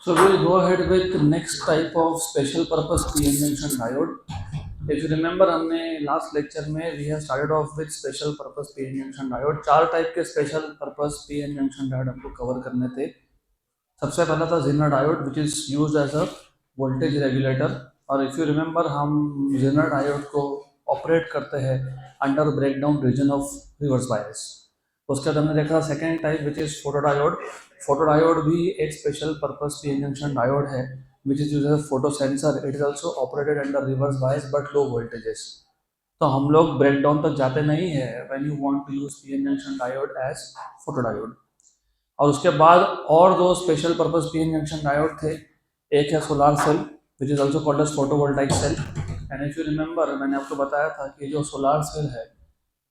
So we'll go ahead with the next type of special purpose PN junction diode. If you remember, हमने last lecture में we have started off with special purpose PN junction diode. चार type के special purpose PN junction diode हमको cover करने थे. सबसे पहला था Zener diode, which is used as a voltage regulator. और if you remember, हम Zener diode को ऑपरेट करते हैं under breakdown region of reverse bias. उसके बाद हमने देखा second type which is photodiode. Photodiode भी एक special purpose P N junction diode है which is use as photo sensor. It is also operated under reverse bias but low voltages. तो हम लोग ब्रेकडाउन तक जाते नहीं है when you want to use P N junction diode as photodiode. और उसके बाद और दो special purpose P N junction diode थे. एक है solar cell which is also called as photovoltaic cell. And if you remember, मैंने आपको बताया था कि जो सोलार सेल है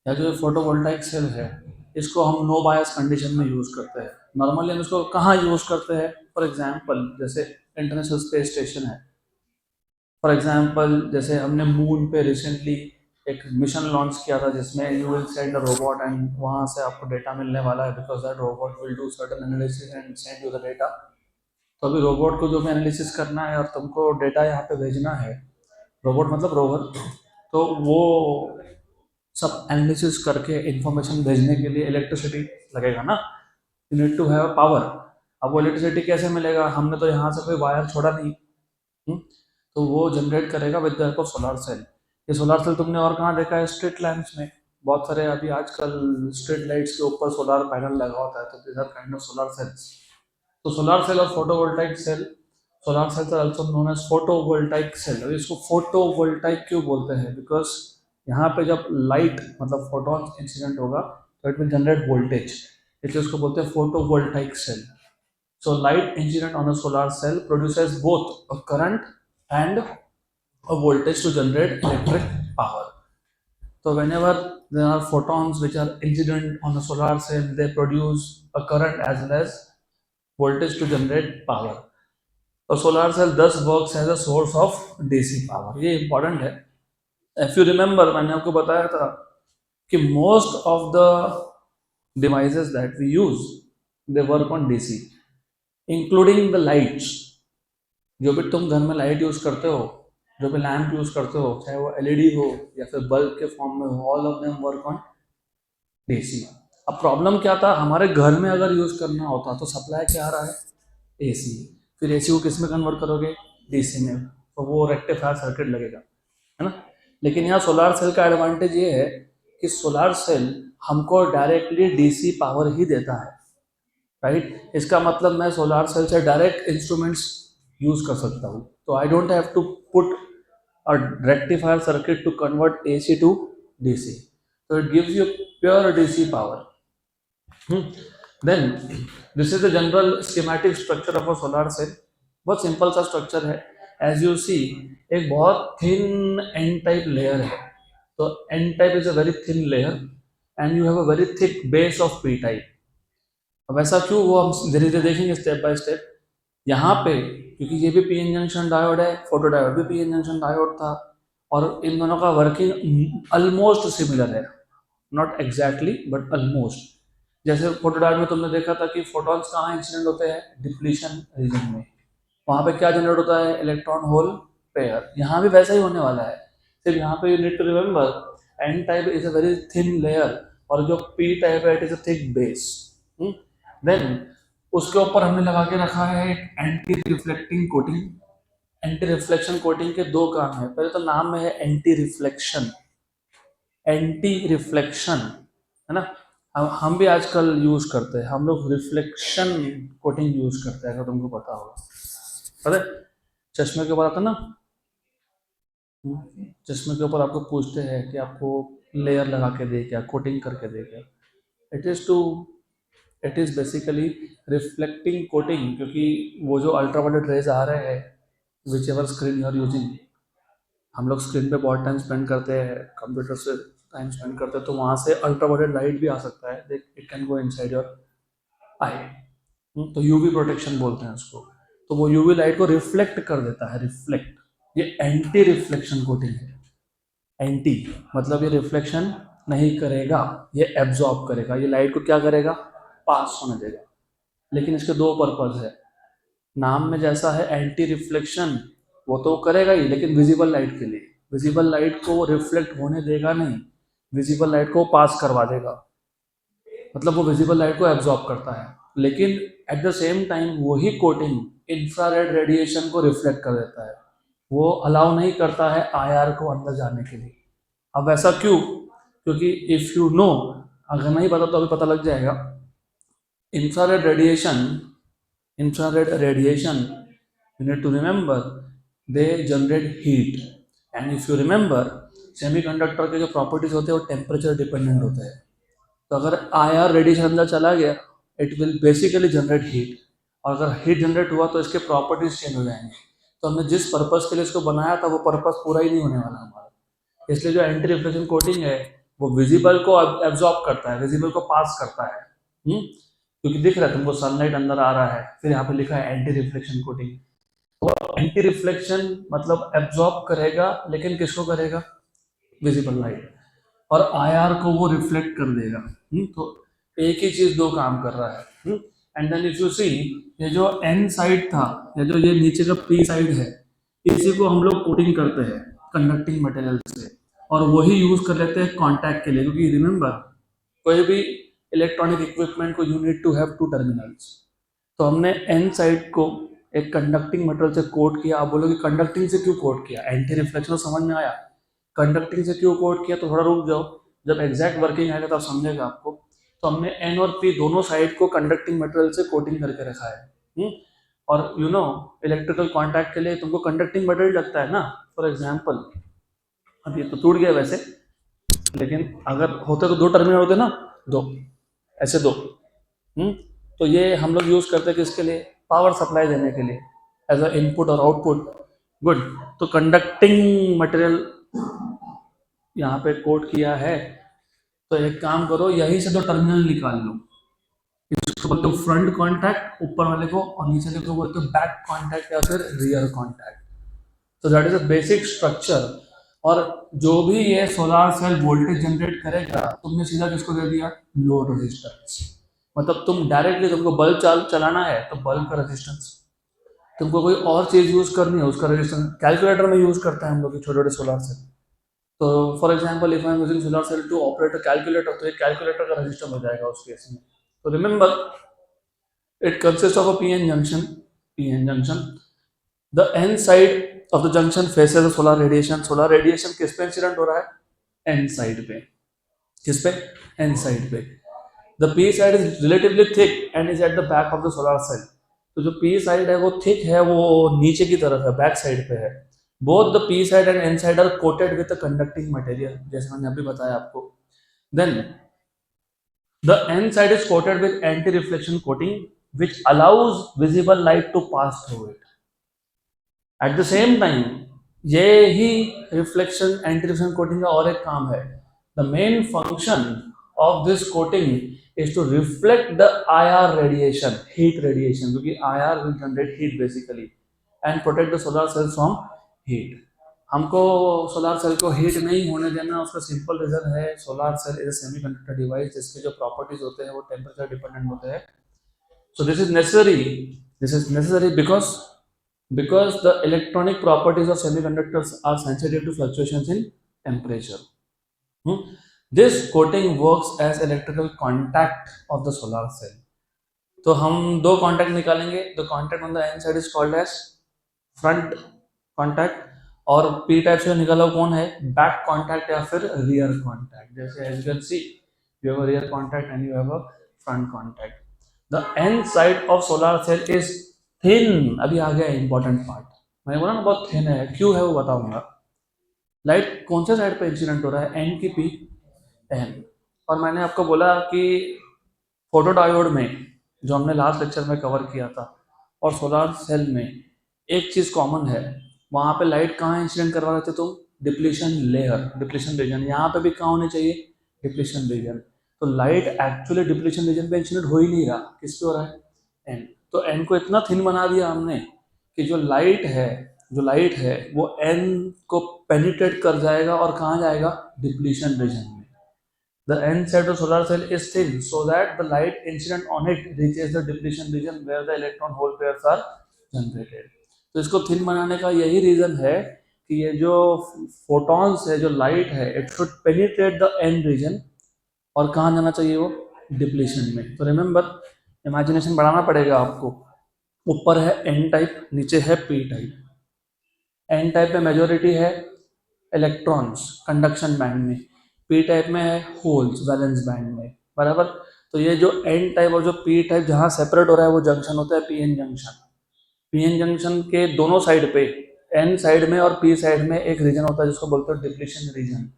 या जो फोटोवोल्टाइक सेल है, इसको हम नो बायस कंडीशन में यूज़ करते हैं. नॉर्मली हम इसको कहाँ यूज़ करते हैं? फॉर एग्जांपल जैसे इंटरनेशनल स्पेस स्टेशन है. फॉर एग्जांपल जैसे हमने मून पे रिसेंटली एक मिशन लॉन्च किया था जिसमें you will send a robot and वहाँ से आपको डेटा मिलने वाला है because that robot will do certain analysis and send you the data. तो अभी रोबोट को जो भी एनालिसिस करना है और तुमको डेटा यहाँ पे भेजना है, रोबोट मतलब रोवर, तो वो सब एनालिसिस करके इंफॉर्मेशन भेजने के लिए इलेक्ट्रिसिटी लगेगा ना. You need to have power. अब वो इलेक्ट्रिसिटी कैसे मिलेगा? हमने तो यहाँ से कोई वायर छोड़ा नहीं. तो वो जनरेट करेगा with the help of solar cell. ये सोलर सेल तुमने और कहाँ देखा है? स्ट्रीट लैंप्स में. बहुत सारे अभी आजकल स्ट्रीट लाइट्स के ऊपर सोलर पैनल लगा होता है, तो this are kind of solar cells. तो सोलर सेल और photovoltaic cell, solar cells are also known as photovoltaic cell. अब इसको फोटोवोल्टाइक क्यों बोलते हैं? बिकॉज यहाँ पे जब लाइट मतलब फोटॉन इंसिडेंट होगा तो इट विल जनरेट वोल्टेज, इसलिए उसको बोलते हैं photovoltaic cell. So light incident on a solar cell produces both a current and a voltage to generate electric power. So whenever there are photons which are incident on a solar cell, they produce a current as well as voltage to generate power. तो solar cell thus works as a source of DC power. ये important है. If you remember, मैंने आपको बताया था कि most of the devices that we use, they work on DC, including the lights. जो भी तुम घर में लाइट यूज करते हो, जो भी लैंप यूज करते हो, चाहे वो एलईडी हो या फिर बल्ब के फॉर्म में हो, all of them work on DC. अब प्रॉब्लम क्या था? हमारे घर में अगर यूज करना होता तो सप्लाई क्या आ रहा है? एसी. फिर एसी को किस में कन्वर्ट करोगे? डीसी में. तो वो रेक्टिफायर सर्किट लगेगा, है ना. लेकिन यहाँ सोलार सेल का एडवांटेज ये है कि सोलार सेल हमको डायरेक्टली डीसी पावर ही देता है, राइट. इसका मतलब मैं सोलार सेल से डायरेक्ट इंस्ट्रूमेंट्स यूज कर सकता हूँ. तो I don't have to put a rectifier circuit to convert AC to DC. तो it gives you pure DC power. Then this is the general schematic structure of a solar cell. बहुत simple सा structure है. As you see, एक बहुत thin N type layer है. तो N type is a very thin layer and you have a very thick base of P type. अब ऐसा क्यों, वो हम धीरे धीरे देखेंगे स्टेप बाय स्टेप. यहाँ पे क्योंकि ये भी पी एन जंक्शन डायोड है, फोटो डायोड भी पी एन जंक्शन डायोड था, और इन दोनों का वर्किंग ऑलमोस्ट सिमिलर है. Not exactly but almost. जैसे फोटो डायोड में तुमने देखा था कि फोटॉन्स कहाँ इंसिडेंट होते हैं? डिप्लीशन रीजन में. वहाँ पे क्या जनरेट होता है? Electron hole pair. यहाँ भी वैसा ही होने वाला है. सिर्फ यहाँ पे you need to remember N type is a very thin layer और जो पी टाइप है it is a thick base. Then उसके ऊपर हमने लगा के रखा है एक anti reflecting coating. Anti reflection coating के दो काम है. पहले तो नाम में है एंटी रिफ्लेक्शन. एंटी रिफ्लेक्शन है ना. हम भी आजकल यूज करते हैं, हम लोग रिफ्लेक्शन कोटिंग यूज करते हैं, अगर तुमको पता होगा. पता है चश्मे के ऊपर आता ना, चश्मे के ऊपर आपको पूछते हैं कि आपको लेयर लगा के दे क्या, कोटिंग करके दे क्या. It is basically reflecting coating. क्योंकि वो जो अल्ट्रावायलेट रेज आ रहे हैं whichever screen you are using, हम लोग स्क्रीन पे बहुत टाइम स्पेंड करते हैं, कंप्यूटर से टाइम स्पेंड करते हैं, तो वहाँ से अल्ट्रावायलेट लाइट भी आ सकता है. It can go inside your eye. तो यूवी प्रोटेक्शन बोलते हैं उसको. तो वो यूवी लाइट को रिफ्लेक्ट कर देता है. रिफ्लेक्ट, ये एंटी रिफ्लेक्शन कोटिंग है. एंटी मतलब ये रिफ्लेक्शन नहीं करेगा, ये एब्जॉर्ब करेगा. ये लाइट को क्या करेगा? पास होने देगा. लेकिन इसके दो पर्पज है. नाम में जैसा है एंटी रिफ्लेक्शन, वो तो करेगा ही, लेकिन विजिबल लाइट के लिए, विजिबल लाइट को वो रिफ्लेक्ट होने देगा नहीं, विजिबल लाइट को पास करवा देगा, मतलब वो विजिबल लाइट को एब्जॉर्ब करता है। लेकिन एट द सेम टाइम वही कोटिंग इंफ्रारेड रेडिएशन को रिफ्लेक्ट कर देता है, वो अलाउ नहीं करता है आईआर को अंदर जाने के लिए। अब ऐसा क्यों? क्योंकि इफ यू नो, अगर नहीं पता तो अभी पता लग जाएगा। infrared radiation infrared radiation, you need to remember, they generate heat, and if you remember, semiconductor के जो प्रॉपर्टीज होते हैं वो टेम्परेचर डिपेंडेंट होते हैं। तो अगर आईआर रेडिएशन अंदर चला गया, it will basically generate heat, और अगर हीट जनरेट हुआ तो इसके प्रॉपर्टीज चेंज हो जाएंगे। तो हमने जिस पर्पस के लिए इसको बनाया था वो पर्पस पूरा ही नहीं होने वाला हमारा। इसलिए जो एंटी रिफ्लेक्शन कोटिंग है वो विजिबल को एब्जॉर्ब करता है, विजिबल को पास करता है। क्योंकि दिख रहा है तुमको सनलाइट अंदर आ रहा है, फिर यहाँ पे लिखा है एंटी रिफ्लेक्शन कोटिंग। तो एंटी रिफ्लेक्शन मतलब एब्जॉर्ब करेगा, लेकिन किसको करेगा? विजिबल लाइट, और आईआर को वो रिफ्लेक्ट कर देगा। तो एक ही चीज दो काम कर रहा है। And then if you see, ये जो एन साइड था, या जो ये नीचे का पी साइड है, इसी को हम लोग कोटिंग करते हैं कंडक्टिंग मटेरियल से, और वही यूज कर लेते हैं कांटेक्ट के लिए। क्योंकि रिमेंबर, कोई भी इलेक्ट्रॉनिक इक्विपमेंट को you need to have two terminals. तो हमने एन साइड को एक कंडक्टिंग मटेरियल से कोट किया। आप बोलोगे कंडक्टिंग से क्यों कोट किया? एंटी रिफ्लेक्शन तो समझ में आया, कंडक्टिंग से क्यों कोट किया? तो थोड़ा रुक जाओ, जब एग्जैक्ट वर्किंग आएगा तब समझेगा आपको। तो हमने एन और पी दोनों साइड को कंडक्टिंग मटेरियल से कोटिंग करके रखा है। और यू नो, इलेक्ट्रिकल कॉन्टैक्ट के लिए तुमको कंडक्टिंग मटेरियल लगता है ना। फॉर एग्जाम्पल, अब ये तो टूट गया वैसे, लेकिन अगर होते तो दो टर्मिनल होते ना, दो, ऐसे दो। तो ये हम लोग यूज करते हैं किसके लिए? पावर सप्लाई देने के लिए, एज अ इनपुट और आउटपुट। गुड। तो कंडक्टिंग मटेरियल यहाँ पे कोट किया है। तो एक काम करो, यहीं से दो टर्मिनल निकाल लो। इसको बोलते हो फ्रंट कॉन्टैक्ट ऊपर वाले को, और नीचे वाले को बोलते हो बैक कॉन्टैक्ट या फिर रियर कॉन्टैक्ट। तो that is a basic structure. और जो भी ये सोलर सेल वोल्टेज जनरेट करेगा, तुमने सीधा किसको दे दिया? Load resistance. मतलब तुम डायरेक्टली, तुमको बल्ब चलाना है तो बल्ब का रेजिस्टेंस, तुमको कोई और चीज यूज करनी है उसका रेजिस्टेंस। कैलकुलेटर में यूज करते हैं हम लोग छोटे छोटे सोलर सेल। तो for example, if I am using solar cell to operate a calculator, तो एक कैलकुलेटर का रजिस्टर हो जाएगा उस केस में। तो remember, it consist of a PN junction. PN junction, the N side of the junction faces the solar radiation. Solar radiation किस पे इंसिडेंट हो रहा है? एन साइड पे। किस पे? एन साइड पे। The P side is relatively thick and is at the back of the solar cell. तो जो पी साइड है वो थिक है, वो नीचे की तरफ है, बैक साइड पे है। Both the P side and N side are coated with a conducting material, जैसे मैंने अभी बताया आपको। Then the N side is coated with anti reflection coating which allows visible light to pass through it. At the same time, ये ही reflection anti reflection coating का और एक काम है। The main function of this coating is to reflect the IR radiation, heat radiation, क्योंकि IR will generate heat basically, and protect the solar cell from heat. हमको solar cell को heat नहीं होने देना, उसका सिंपल रीजन है, solar cell is a semiconductor device जिसके जो प्रॉपर्टीज होते हैं वो टेम्परेचर डिपेंडेंट होते हैं। So this is necessary. This is necessary because the electronic properties of semiconductors are sensitive to fluctuations in temperature. This coating works as electrical contact of the solar cell. तो हम दो contact निकालेंगे। The contact on the N side is called as front contact, और P type से निकाला हुआ कौन है? बैक कॉन्टैक्ट या फिर रियर कॉन्टैक्ट। जैसे as you can see, you have a rear contact and you have a front contact. The N side of solar cell is thin. अभी आ गया इंपॉर्टेंट पार्ट, मैंने बोला ना बहुत थिन है, क्यों है वो बताऊंगा। लाइट कौन से साइड पे इंसिडेंट हो रहा है? एन की पी? एन। और मैंने आपको बोला कि फोटोडायोड में, जो हमने लास्ट लेक्चर में कवर किया था, और सोलर सेल में एक चीज कॉमन है, वहां पे लाइट कहाँ इंसिडेंट करवा रहे थे तुम? Depletion layer, depletion region. यहाँ पे भी कहाँ होनी चाहिए? Depletion region. तो लाइट एक्चुअली डिप्लीशन रीजन पे इंसिडेंट हो ही नहीं रहा, किस पे हो रहा है? एन। तो एन को इतना थिन बना दिया हमने कि जो लाइट है वो एन को पेनिट्रेट कर जाएगा, और कहाँ जाएगा? डिप्लीशन रीजन में। The N side of solar cell is thin so that the light incident on it reaches the depletion region where the electron hole pairs are generated. तो इसको थिन बनाने का यही रीजन है कि ये जो फोटॉन्स है, जो लाइट है, it should penetrate the N region, और कहाँ जाना चाहिए वो, डिप्लीशन में। तो रिमेंबर, इमेजिनेशन बढ़ाना पड़ेगा आपको। ऊपर है एन टाइप, नीचे है पी टाइप। एन टाइप में मेजोरिटी है इलेक्ट्रॉन्स कंडक्शन बैंड में, पी टाइप में है होल्स वैलेंस बैंड में, बराबर। तो ये जो एन टाइप और जो पी टाइप जहाँ सेपरेट हो रहा है वो जंक्शन होता है पीएन जंक्शन। पीएन जंक्शन के दोनों साइड पे, एन साइड में और पी साइड में एक रीजन होता है जिसको बोलते हैं डिप्लीशन रीजन।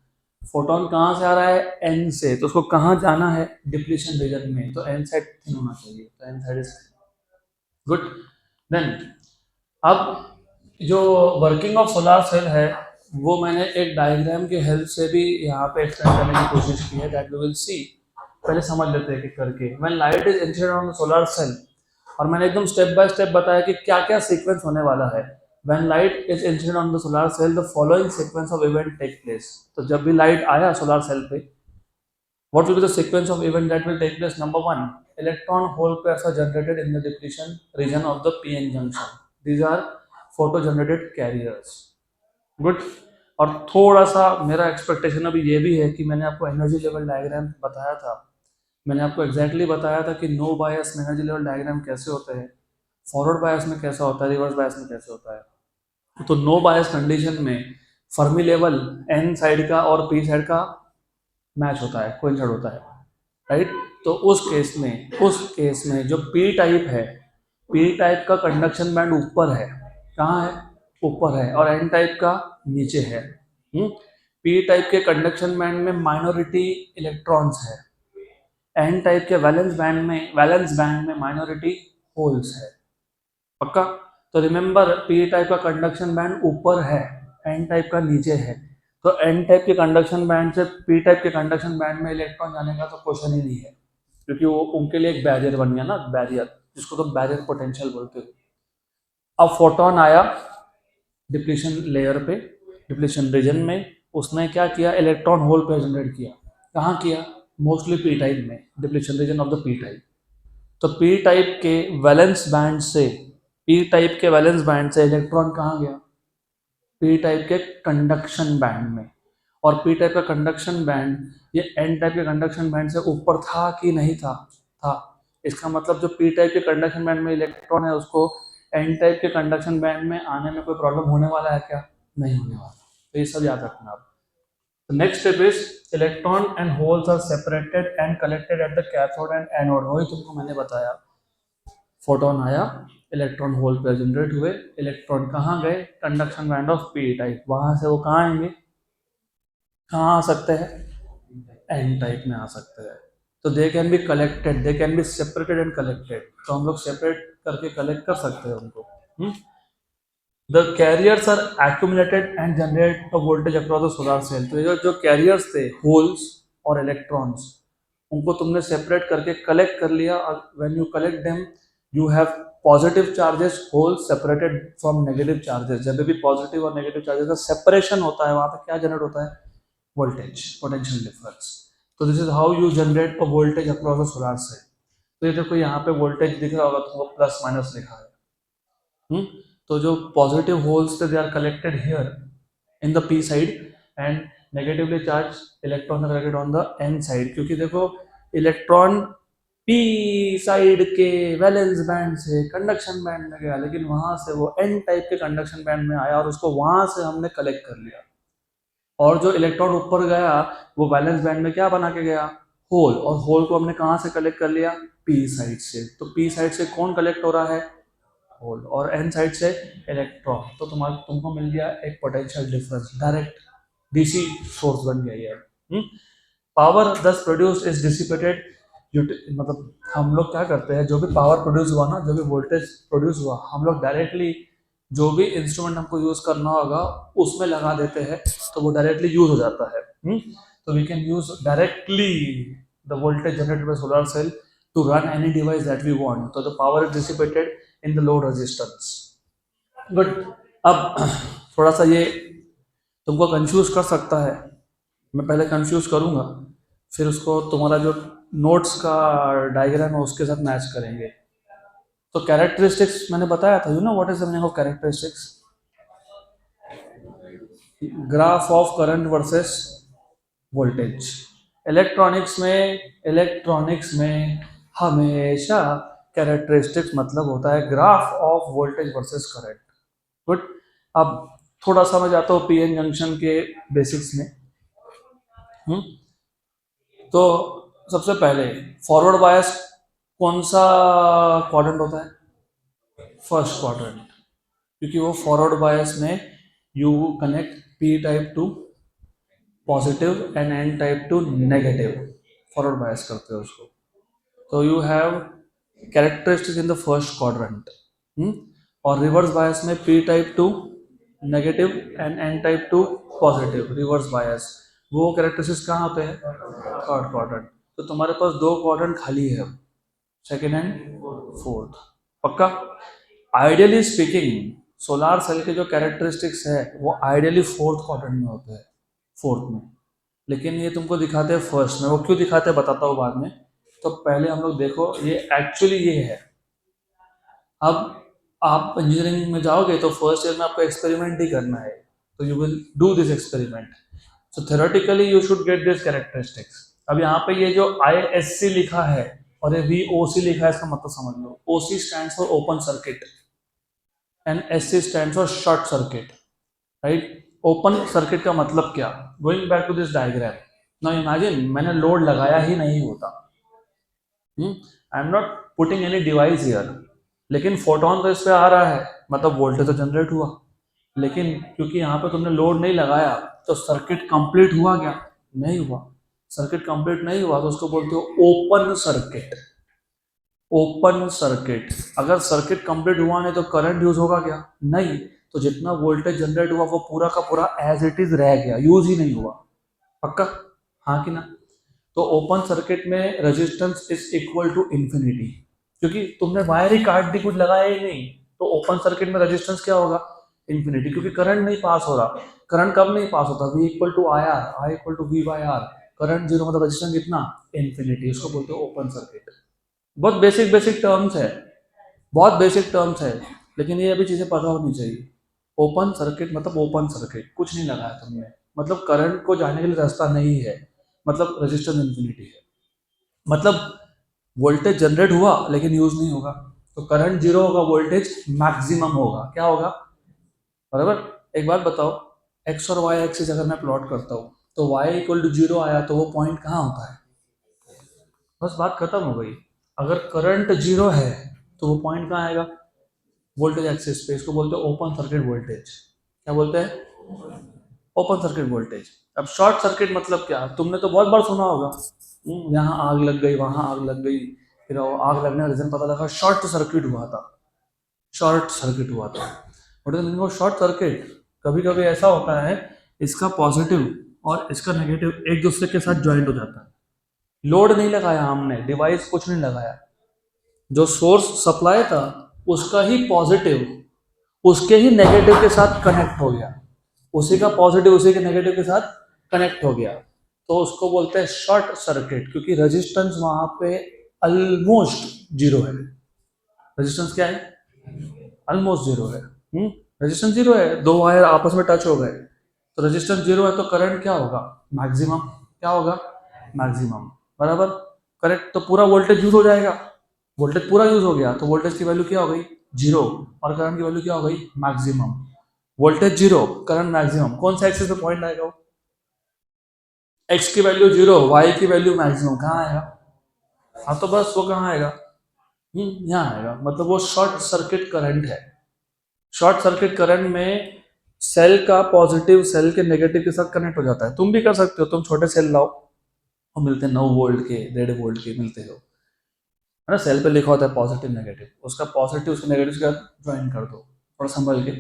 फोटोन कहाँ से आ रहा है, एन से, तो उसको कहाँ जाना है, डिप्लीशन रीजन में। तो एन साइड थिन होना चाहिए, तो N side is good. Then अब जो वर्किंग ऑफ सोलार सेल है वो मैंने एक डायग्राम के हेल्प से भी यहाँ पे एक्सप्लेन करने की कोशिश की है, दैट वी विल सी। पहले समझ लेते हैं कि करके, when light is incident on the solar cell, और मैंने एकदम स्टेप बाय स्टेप बताया कि क्या क्या सीक्वेंस होने वाला है। When light is incident on the solar cell the following sequence of event take place. तो जब भी लाइट आया सोलर सेल पे, what will be the sequence of event that will take place? Number one, electron hole pairs are generated in the depletion region of the p-n junction. These are photo generated carriers. Good. और थोड़ा सा मेरा expectation अभी ये भी है कि मैंने आपको एनर्जी लेवल डायग्राम बताया था, मैंने आपको एग्जैक्टली बताया था कि नो बायस में एनर्जी लेवल डायग्राम कैसे होते हैं, फॉरवर्ड बायस में कैसा होता है, रिवर्स बायस में कैसे होता है। तो नो बायस कंडीशन में फर्मी लेवल एन साइड का और पी साइड का मैच होता है, कोइंसाइड होता है, राइट। तो उस केस में जो पी टाइप है, पी टाइप का कंडक्शन बैंड ऊपर है, कहाँ है, ऊपर है, और एन टाइप का नीचे है। पी टाइप के कंडक्शन बैंड में माइनॉरिटी इलेक्ट्रॉन्स है, एन टाइप के वैलेंस बैंड में माइनॉरिटी होल्स है, पक्का। तो रिमेंबर, पी टाइप का कंडक्शन बैंड ऊपर है, एन टाइप का नीचे है। तो एन टाइप के कंडक्शन बैंड से पी टाइप के कंडक्शन बैंड में इलेक्ट्रॉन जाने का तो क्वेश्चन ही नहीं है, क्योंकि वो उनके लिए एक बैरियर बन गया ना, बैरियर, जिसको तो बैरियर पोटेंशियल बोलते हो। अब फोटोन आया डिप्लीशन लेयर पे, डिप्लीशन रीजन में, उसने क्या किया, इलेक्ट्रॉन होल पे जनरेट किया। कहाँ किया, मोस्टली पी टाइप में, depletion region of the P type. तो पी टाइप के वैलेंस बैंड से इलेक्ट्रॉन कहाँ गया, पी टाइप के कंडक्शन बैंड में। और पी टाइप का कंडक्शन बैंड ये एन टाइप के कंडक्शन बैंड से ऊपर था कि नहीं था, था। इसका मतलब जो पी टाइप के कंडक्शन बैंड में इलेक्ट्रॉन है उसको एन टाइप के कंडक्शन बैंड में आने में कोई प्रॉब्लम होने वाला है क्या, नहीं होने वाला। तो ये सब याद रखना आप। Next step is electron and holes are separated and collected at the cathode and anode. वही तुमको मैंने बताया, फोटोन आया, इलेक्ट्रॉन होल पे जनरेट हुए, इलेक्ट्रॉन कहाँ गए, conduction band of P type, वहां से वो कहाँ आएंगे, कहाँ आ सकते हैं, एन टाइप में आ सकते हैं। तो they can be collected, they can be separated and collected. तो हम लोग सेपरेट करके कलेक्ट कर सकते हैं उनको। The carriers are accumulated and generate a voltage across the solar cell. तो ये जो कैरियर्स थे, होल्स और इलेक्ट्रॉन्स, उनको तुमने सेपरेट करके कलेक्ट कर लिया, और when you collect them you have positive charges, holes separated from negative charges. जब भी पॉजिटिव और नेगेटिव चार्जेस का सेपरेशन होता है, वहां पे क्या जनरेट होता है, वोल्टेज, पोटेंशियल डिफरेंस। तो this is how you generate a voltage across the solar cell. तो ये देखो यहाँ पे वोल्टेज दिख रहा होगा तुमको, प्लस माइनस लिखा है। तो जो पॉजिटिव होल्स थे they are collected here in the P side, and negatively charge electron are collected on the N side. क्योंकि देखो इलेक्ट्रॉन पी साइड के वैलेंस बैंड से कंडक्शन बैंड में गया, लेकिन वहां से वो एन टाइप के कंडक्शन बैंड में आया और उसको वहां से हमने कलेक्ट कर लिया। और जो इलेक्ट्रॉन ऊपर गया वो वैलेंस बैंड में क्या बना के गया, होल, और होल को हमने कहाँ से कलेक्ट कर लिया, पी साइड से। तो पी साइड से कौन कलेक्ट हो रहा है, होल, और एन साइड से इलेक्ट्रॉन। तो तुमको मिल गया एक potential difference, direct DC source बन गया ये। पावर दस प्रोड्यूस इज डिसिपेटेड, मतलब हम लोग क्या करते हैं, जो भी पावर प्रोड्यूस हुआ ना, जो भी वोल्टेज प्रोड्यूस हुआ, हम लोग डायरेक्टली जो भी इंस्ट्रूमेंट हमको यूज करना होगा उसमें लगा देते हैं, तो वो डायरेक्टली यूज हो जाता है। तो we can use directly the voltage generated by solar cell to run any device that we want. So the power is dissipated in the load resistance. Good. अब थोड़ा सा ये तुमको कंफ्यूज कर सकता है, मैं पहले कंफ्यूज करूंगा, फिर उसको तुम्हारा जो नोट्स का डायग्राम है उसके साथ मैच करेंगे। तो कैरेक्टरिस्टिक्स मैंने बताया था, you know what is the meaning of characteristics? Graph of current versus voltage. Electronics में हमेशा कैरेक्टरिस्टिक्स मतलब होता है graph of voltage versus current. Good. अब थोड़ा सा मैं जाता हूँ पीएन जंक्शन के बेसिक्स में। तो सबसे पहले फॉरवर्ड बायस कौन सा क्वाड्रेंट होता है? फर्स्ट क्वाड्रेंट, क्योंकि वो फॉरवर्ड बायस में you connect P type to positive and N type to negative, forward bias करते हो उसको। तो you have characteristic in the first quadrant, और रिवर्स बायस में P type to negative and N type to positive, reverse bias. वो characteristics कहाँ होते हैं? Third quadrant. तो तुम्हारे पास दो क्वाड्रेंट खाली है, सेकेंड एंड फोर्थ। पक्का? आइडियली स्पीकिंग सोलार सेल के जो कैरेक्टरिस्टिक्स है वो आइडियली फोर्थ क्वाड्रेंट में होते हैं, फोर्थ में। लेकिन ये तुमको दिखाते हैं फर्स्ट में। वो क्यों दिखाते हैं बताता हूँ बाद में। तो पहले हम लोग देखो ये एक्चुअली ये है। अब आप इंजीनियरिंग में जाओगे तो फर्स्ट ईयर में आपको एक्सपेरिमेंट ही करना है, तो you will do this experiment. So theoretically you should get this characteristics. अब यहाँ पे ये जो ISC लिखा है और ये VOC लिखा है, इसका मतलब समझ लो। OC stands for open circuit and SC stands for short circuit, right? Open circuit का मतलब क्या? Going back to this diagram, now imagine मैंने लोड लगाया ही नहीं होता, I am not putting any device here, लेकिन फोटोन तो इस पे आ रहा है, मतलब वोल्टेज तो जनरेट हुआ। लेकिन क्योंकि यहाँ पे तुमने लोड नहीं लगाया तो सर्किट कंप्लीट हुआ क्या? नहीं हुआ। सर्किट कंप्लीट नहीं हुआ तो उसको बोलते हो ओपन सर्किट। Open circuit. अगर सर्किट कंप्लीट हुआ नहीं तो करंट यूज होगा क्या? नहीं। तो जितना वोल्टेज जनरेट हुआ वो पूरा का पूरा एज इट इज रह गया, यूज ही नहीं हुआ। पक्का? हाँ कि ना? तो ओपन सर्किट में resistance is equal to infinity, क्योंकि तुमने वायर ही काट दी, कुछ लगाया ही नहीं। तो ओपन सर्किट में रेजिस्टेंस क्या होगा? इंफिनिटी, क्योंकि करंट नहीं पास हो रहा। करंट कब नहीं पास होता? V equal to I R, I equal to V by R. Current zero मतलब रेजिस्टेंस कितना? इंफिनिटी। उसको बोलते हो ओपन सर्किट। बहुत बेसिक बेसिक टर्म्स है, बहुत बेसिक टर्म्स है, लेकिन ये अभी चीजें पता होनी चाहिए। ओपन सर्किट मतलब ओपन सर्किट, कुछ नहीं लगाया तुमने, मतलब करंट को जाने के लिए रास्ता नहीं है, मतलब रेजिस्टेंस इंफिनिटी है, मतलब वोल्टेज जनरेट हुआ लेकिन यूज नहीं होगा। तो करंट जीरो होगा, वोल्टेज मैक्सिमम होगा। क्या होगा? बराबर। एक बात बताओ, एक्स और वाई एक्सिस अगर मैं प्लॉट करता हूँ तो वाई इक्वल टू जीरो आया तो वो पॉइंट कहाँ होता है? बस बात खत्म हो गई। अगर करंट जीरो है तो वो पॉइंट कहाँ आएगा? वोल्टेज एक्सिस पे। इसको बोलते हैं ओपन सर्किट वोल्टेज। क्या बोलते हैं? Open circuit voltage. अब शॉर्ट सर्किट मतलब क्या? तुमने तो बहुत बार सुना होगा, यहाँ आग लग गई, वहां आग लग गई, फिर आग लगने का रीजन पता लगा शॉर्ट सर्किट हुआ था। शॉर्ट सर्किट हुआ था। What is meaning of short circuit? कभी कभी ऐसा होता है इसका पॉजिटिव और इसका नेगेटिव एक दूसरे के साथ ज्वाइंट हो जाता है। लोड नहीं लगाया हमने, डिवाइस कुछ नहीं लगाया, जो सोर्स सप्लाई था उसका ही पॉजिटिव उसके ही नेगेटिव के साथ कनेक्ट हो गया, उसी का पॉजिटिव उसी के नेगेटिव के साथ कनेक्ट हो गया, तो उसको बोलते हैं शॉर्ट सर्किट, क्योंकि रेजिस्टेंस वहां पे ऑलमोस्ट जीरो है। रेजिस्टेंस क्या है? ऑलमोस्ट जीरो है। रेजिस्टेंस जीरो है, दो वायर आपस में टच हो गए तो रेजिस्टेंस जीरो है, तो करंट क्या होगा? मैक्सिमम। क्या होगा? मैक्सिमम। बराबर। करेक्ट। तो पूरा वोल्टेज यूज हो जाएगा, वोल्टेज पूरा यूज हो गया तो वोल्टेज की वैल्यू क्या हो गई? जीरो। और करंट की वैल्यू क्या हो गई? Maximum. Voltage zero, current maximum. कौन सा एक्सिस पे पॉइंट आएगा? एक्स की वैल्यू जीरो, वाई की वैल्यू मैक्सिमम। कहाँ आएगा? हाँ, तो बस वो कहाँ आएगा? यहाँ आएगा। मतलब वो शॉर्ट सर्किट करंट है। शॉर्ट सर्किट करंट में सेल का पॉजिटिव सेल के नेगेटिव के साथ कनेक्ट हो जाता है। तुम भी कर सकते हो, तुम छोटे सेल लाओ, वो मिलते हैं 9 वोल्ट के, 1.5 वोल्ट के मिलते हो, है ना? सेल पे लिखा होता है पॉजिटिव नेगेटिव, उसका पॉजिटिव उसके नेगेटिव के साथ ज्वाइन कर दो, थोड़ा संभल के।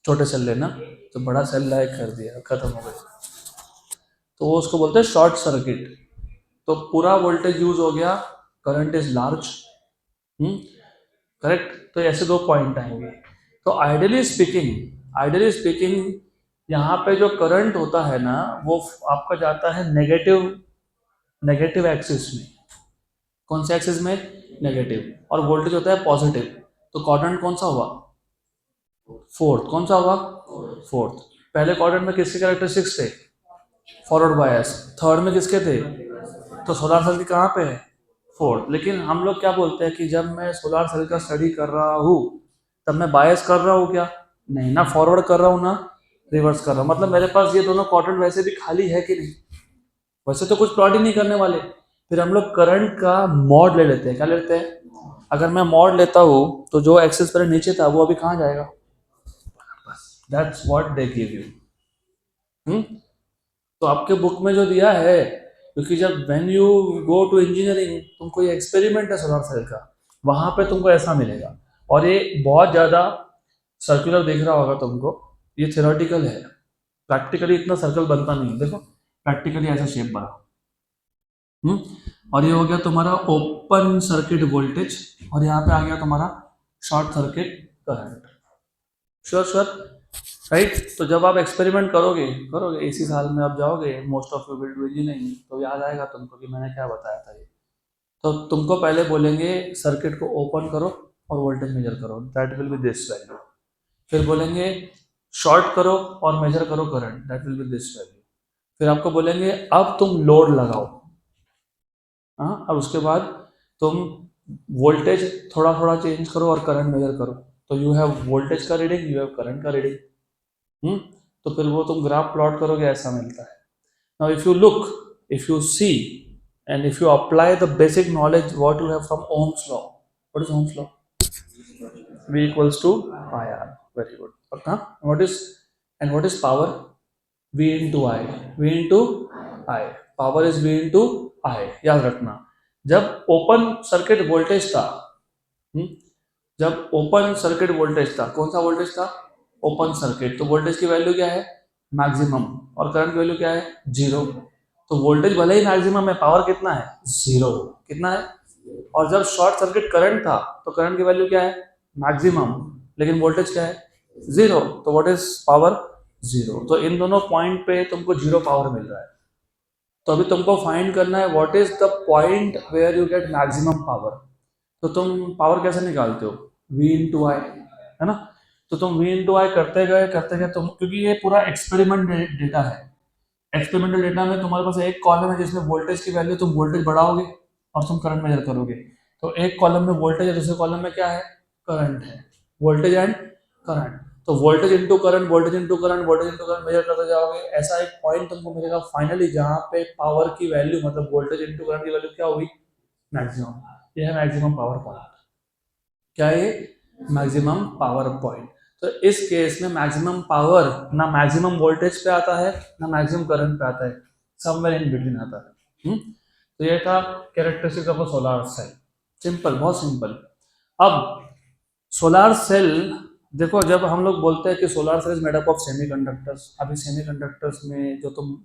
छोटे सेल लेना, तो बड़ा सेल लाइक कर दिया, खत्म हो गया। तो वो उसको बोलते हैं शॉर्ट सर्किट। तो पूरा वोल्टेज यूज हो गया, करंट इज लार्ज। करेक्ट। तो ऐसे दो पॉइंट आएंगे। तो आइडियली स्पीकिंग यहाँ पे जो करंट होता है ना वो आपका जाता है नेगेटिव एक्सिस में। कौन से एक्सिस में? नेगेटिव, और वोल्टेज होता है पॉजिटिव। तो क्वाड्रेंट कौन सा हुआ? फोर्थ। कौन सा हुआ? फोर्थ। पहले क्वाड्रेंट में किसके कैरेक्टरिस्टिक्स थे? Forward bias. थर्ड में किसके थे? तो सोलर सेल की कहाँ पे है? फोर्थ। लेकिन हम लोग क्या बोलते हैं कि जब मैं सोलर सेल का स्टडी कर रहा हूँ तब मैं बायस कर रहा हूँ क्या? नहीं, ना फॉरवर्ड कर रहा हूँ ना रिवर्स कर रहा हूँ। मतलब मेरे पास ये दोनों क्वाड्रेंट वैसे भी खाली है कि नहीं? वैसे तो कुछ प्लॉट ही नहीं करने वाले। फिर हम लोग करंट का मॉड ले लेते हैं। क्या लेते हैं? अगर मैं मॉड लेता हूँ तो जो एक्सेस पर नीचे था वो अभी कहाँ जाएगा? That's what they give you. तो आपके बुक में जो दिया है, क्योंकि जब when you go to engineering तुमको ये एक्सपेरिमेंट है सोलर सेल का, वहां पे तुमको ऐसा मिलेगा। और ये बहुत ज़्यादा सर्कुलर दिख रहा होगा तुमको, ये थ्योरेटिकल है। प्रैक्टिकली इतना सर्कल बनता नहीं है। देखो प्रैक्टिकली ऐसा शेप बना। और ये हो गया तुम्हारा ओपन सर्किट वोल्टेज, और यहाँ पे आ गया तुम्हारा short circuit current. Sure sure, right. तो जब आप एक्सपेरिमेंट करोगे करोगे इसी साल में आप जाओगे, most of you will do engineering, तो याद आएगा तुमको कि मैंने क्या बताया था ये। तो तुमको पहले बोलेंगे सर्किट को ओपन करो और वोल्टेज मेजर करो, that will be this value. फिर बोलेंगे शॉर्ट करो और मेजर करो current, that will be this value. फिर आपको बोलेंगे अब तुम लोड लगाओ। हाँ, अब उसके बाद तुम वोल्टेज थोड़ा थोड़ा चेंज करो और करंट मेजर करो। तो यू हैव वोल्टेज का रीडिंग, यू हैव करंट का रीडिंग। तो फिर वो तुम ग्राफ प्लॉट करोगे, ऐसा मिलता है। Now if you look, if you see and if you apply the basic knowledge what you have from Ohm's law, what is Ohm's law? V equals to IR. Very good. पक्का? What is power? V into I. V into I. Power is V into I. याद रखना। जब open circuit voltage था, जब open circuit voltage था, कौन सा voltage था? Open circuit. तो वोल्टेज की वैल्यू क्या है? मैक्सिमम। और करंट की वैल्यू क्या है? जीरो। तो वोल्टेज भले ही मैक्सिमम है, पावर कितना है? जीरो। कितना है? और जब शॉर्ट सर्किट करंट था तो करंट की वैल्यू क्या है? मैक्सिमम। लेकिन वोल्टेज क्या है? जीरो। तो व्हाट इज पावर? जीरो। तो इन दोनों पॉइंट पे तुमको जीरो पावर मिल रहा है। तो अभी तुमको फाइंड करना है what is the point where you get maximum power. तो तुम पावर कैसे निकालते हो? V इंटू आई, है ना? तो तुम V इंटू आई करते गए तुम, क्योंकि ये पूरा एक्सपेरिमेंट डेटा है। एक्सपेरिमेंटल डेटा में तुम्हारे पास एक कॉलम है जिसमें वोल्टेज की वैल्यू, तुम वोल्टेज बढ़ाओगे और तुम करंट मेजर करोगे। तो एक कॉलम में वोल्टेज है, दूसरे कॉलम में क्या है? करंट है। Voltage and current. तो voltage into current, voltage into current, voltage into current measure करते जाओगे। ऐसा एक पॉइंट तुमको मिलेगा फाइनली जहां पे पावर की वैल्यू, मतलब वोल्टेज इंटू करंट की वैल्यू क्या हुई? मैक्सिमम। ये है मैक्सिमम पावर पॉइंट। क्या है ये? Maximum power point. तो इस केस में मैक्सिमम पावर ना मैक्सिमम वोल्टेज पे आता है ना मैक्सिमम करंट पे आता है, समवेयर इन बिटवीन आता है। तो ये था characteristic of a solar cell. Simple, बहुत सिंपल। अब सोलर सेल, देखो जब हम लोग बोलते हैं कि solar cell is made up of semiconductors, अभी सेमीकंडक्टर्स में जो तुम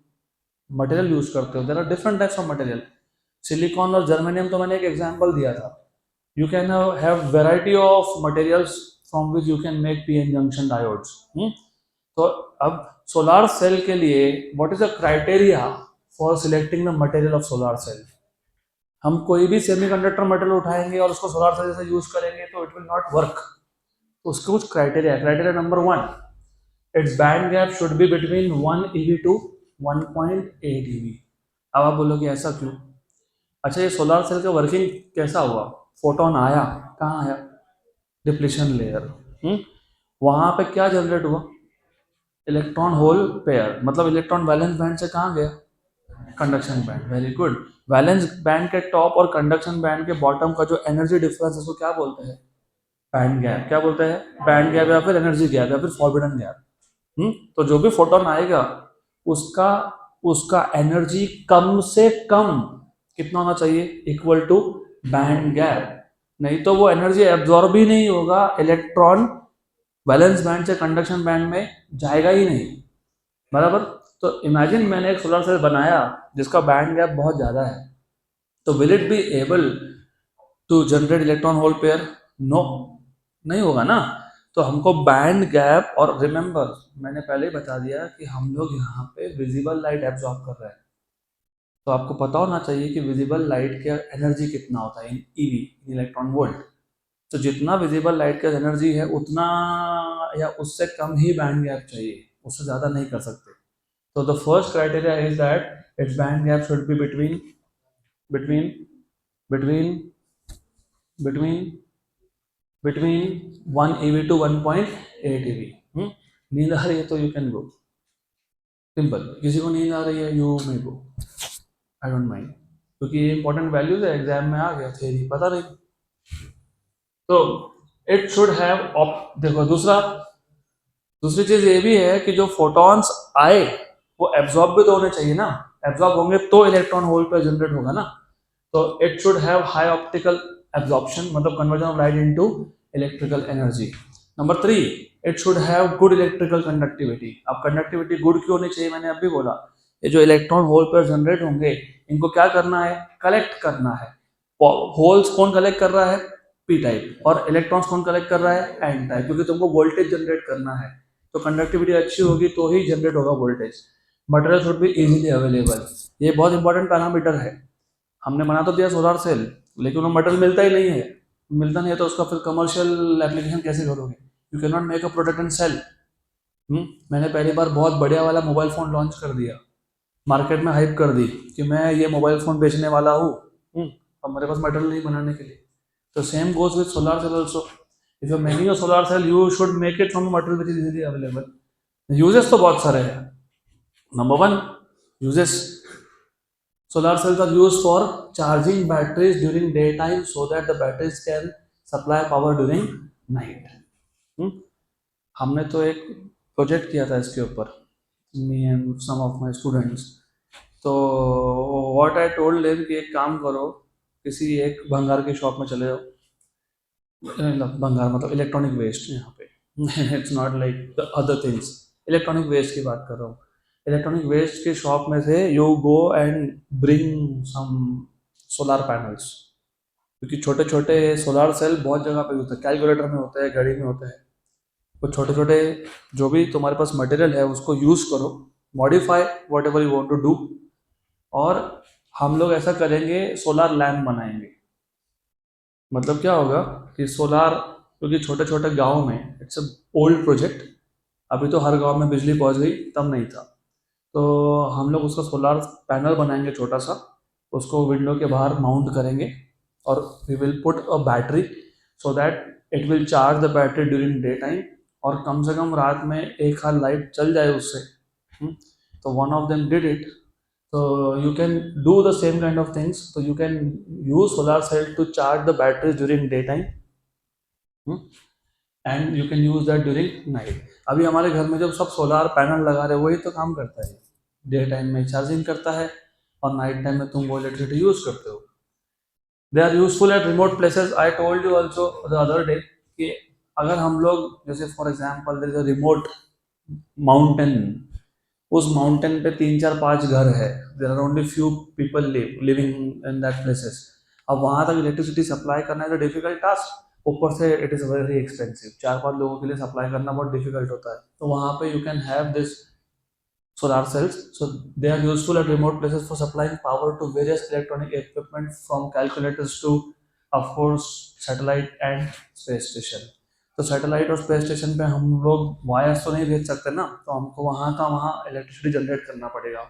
मटेरियल यूज करते हो, there are different types of material. Silicon और जर्मेनियम तो मैंने एक एग्जांपल दिया था। You can have variety of materials from which you can make p-n junction diodes. तो अब सोलर सेल के लिए what is the criteria for selecting the material of solar cell? हम कोई भी सेमीकंडक्टर मटेरियल उठाएंगे और उसको सोलर सेल से यूज करेंगे तो इट विल नॉट वर्क। तो उसके कुछ criteria. Criteria number 1, its band gap should be between 1 EV to 1.8 EV। अब आप बोलोगे ऐसा क्यों? अच्छा, ये सोलर सेल का वर्किंग कैसा हुआ? फोटोन आया, कहाँ आया? Depletion layer. वहां पे क्या जनरेट हुआ? Electron hole pair. मतलब इलेक्ट्रॉन वैलेंस बैंड से कहाँ गया? Conduction band. Very good. Valence band के टॉप और कंडक्शन बैंड के बॉटम का जो एनर्जी डिफरेंस है उसको क्या बोलते हैं? Band gap. क्या बोलते हैं? बैंड गैप, या फिर एनर्जी गैप, या फिर फॉरबिडन गैप। तो जो भी फोटोन आएगा उसका उसका एनर्जी कम से कम कितना होना चाहिए? Equal to band gap. नहीं तो वो एनर्जी एब्जॉर्ब ही नहीं होगा, इलेक्ट्रॉन वैलेंस बैंड से कंडक्शन बैंड में जाएगा ही नहीं। बराबर। तो इमेजिन मैंने एक सोलर सेल बनाया जिसका बैंड गैप बहुत ज़्यादा है, तो will it be able to generate electron hole pair? No, नहीं होगा ना। तो हमको बैंड गैप, और रिमेंबर मैंने पहले ही बता दिया कि हम लोग यहाँ पे विजिबल लाइट एब्जॉर्ब कर रहे हैं। तो आपको पता होना चाहिए कि विजिबल लाइट का एनर्जी कितना होता है इन ईवी, इन इलेक्ट्रॉन वोल्ट। तो जितना विजिबल लाइट का एनर्जी है उतना या उससे कम ही बैंड गैप चाहिए, उससे ज़्यादा नहीं कर सकते। तो the first criteria is that it's band gap should be between between between between between 1 EV to 1.8 EV। नींद आ रही है तो यू कैन गो, सिंपल। किसी को नींद आ रही है you may go, I don't mind, क्योंकि ये इंपॉर्टेंट वैल्यूज है, एग्जाम में आ गया, थ्योरी पता नहीं। तो इट शुड हैव देखो दूसरी चीज ये भी है कि जो फोटॉन्स आए वो एब्जॉर्ब भी तो होने चाहिए ना, एब्जॉर्ब होंगे तो इलेक्ट्रॉन होल पर जनरेट होगा ना। तो it should have high optical absorption, मतलब conversion of light into electrical energy. Number 3, it should have good electrical conductivity. अब कंडक्टिविटी गुड क्यों होनी चाहिए, मैंने अभी बोला, ये जो इलेक्ट्रॉन होल पर जनरेट होंगे इनको क्या करना है, कलेक्ट करना है। होल्स कौन कलेक्ट कर रहा है, पी टाइप, और इलेक्ट्रॉन्स कौन कलेक्ट कर रहा है, एन टाइप, क्योंकि तुमको वोल्टेज जनरेट करना है। तो कंडक्टिविटी अच्छी होगी तो ही जनरेट होगा voltage. Material should be easily available, ये बहुत इंपॉर्टेंट पैरामीटर है। हमने बना तो दिया सोलर सेल, लेकिन वो मटेरियल मिलता ही नहीं है, मिलता नहीं है तो उसका फिर कमर्शियल एप्लीकेशन कैसे करोगे, you can not make a product and sell. मैंने पहली बार बहुत बढ़िया वाला मोबाइल फ़ोन लॉन्च कर दिया, मार्केट में हाइप कर दी कि मैं ये मोबाइल फ़ोन बेचने वाला हूँ, अब मेरे पास मटेरियल नहीं बनाने के लिए। तो same goes with solar cell also, if you making a solar cell you should make it from material which is easily available. Uses तो बहुत सारे हैं। Number 1 uses, solar cells are used for charging batteries during daytime so that the batteries can supply power during night। हमने तो एक project किया था इसके ऊपर, me and some of my students. तो व्हाट आई टोल्ड देम कि एक काम करो, किसी एक भंगार की शॉप में चले जाओ, भंगार मतलब इलेक्ट्रॉनिक वेस्ट यहाँ पे it's not like the other things, electronic waste की बात कर रहा हूँ। इलेक्ट्रॉनिक वेस्ट की शॉप में से you go and bring some solar panels, क्योंकि छोटे छोटे सोलर सेल बहुत जगह पे होते हैं, कैलकुलेटर में होते हैं, घड़ी में होते हैं। वो छोटे छोटे जो भी तुम्हारे पास मटेरियल है उसको यूज़ करो, modify whatever you want to do, और हम लोग ऐसा करेंगे सोलर लैम्प बनाएंगे। मतलब क्या होगा कि सोलार, क्योंकि छोटे छोटे गाँव में इट्स अ ओल्ड प्रोजेक्ट, अभी तो हर गांव में बिजली पहुंच गई, तब नहीं था। तो हम लोग उसका सोलार पैनल बनाएंगे छोटा सा, उसको विंडो के बाहर माउंट करेंगे, और we will put a battery so that it will charge the battery during day time, और कम से कम रात में एक हाथ लाइट चल जाए उससे। तो one of them did it. So you can do the same kind of things. So you can use solar cell to charge the batteries during daytime, and you can use that during night। अभी हमारे घर में जब सब solar panel लगा रहे वही तो काम करता है, डे टाइम में चार्जिंग करता है और नाइट टाइम में तुम वो इलेक्ट्रिसिटी यूज करते हो। They are useful at remote places. I told you also the other day कि अगर हम लोग जैसे for example there is a remote mountain, उस माउंटेन पे 3 4 5 घर है, there are only few people living in that places. अब वहां तक इलेक्ट्रिसिटी सप्लाई करना इज अ डिफिकल्ट टास्क, ऊपर से इट इज वेरी एक्सपेंसिव, 4 5 लोगों के लिए सप्लाई करना बहुत डिफिकल्ट होता है। तो वहां पे you can have this solar cells, so they are useful at remote places for supplying power to various electronic equipment from calculators to of course satellite and space station। तो satellite और space station पे हम लोग wires तो नहीं भेज सकते ना, तो हमको वहाँ का वहाँ इलेक्ट्रिसिटी जनरेट करना पड़ेगा,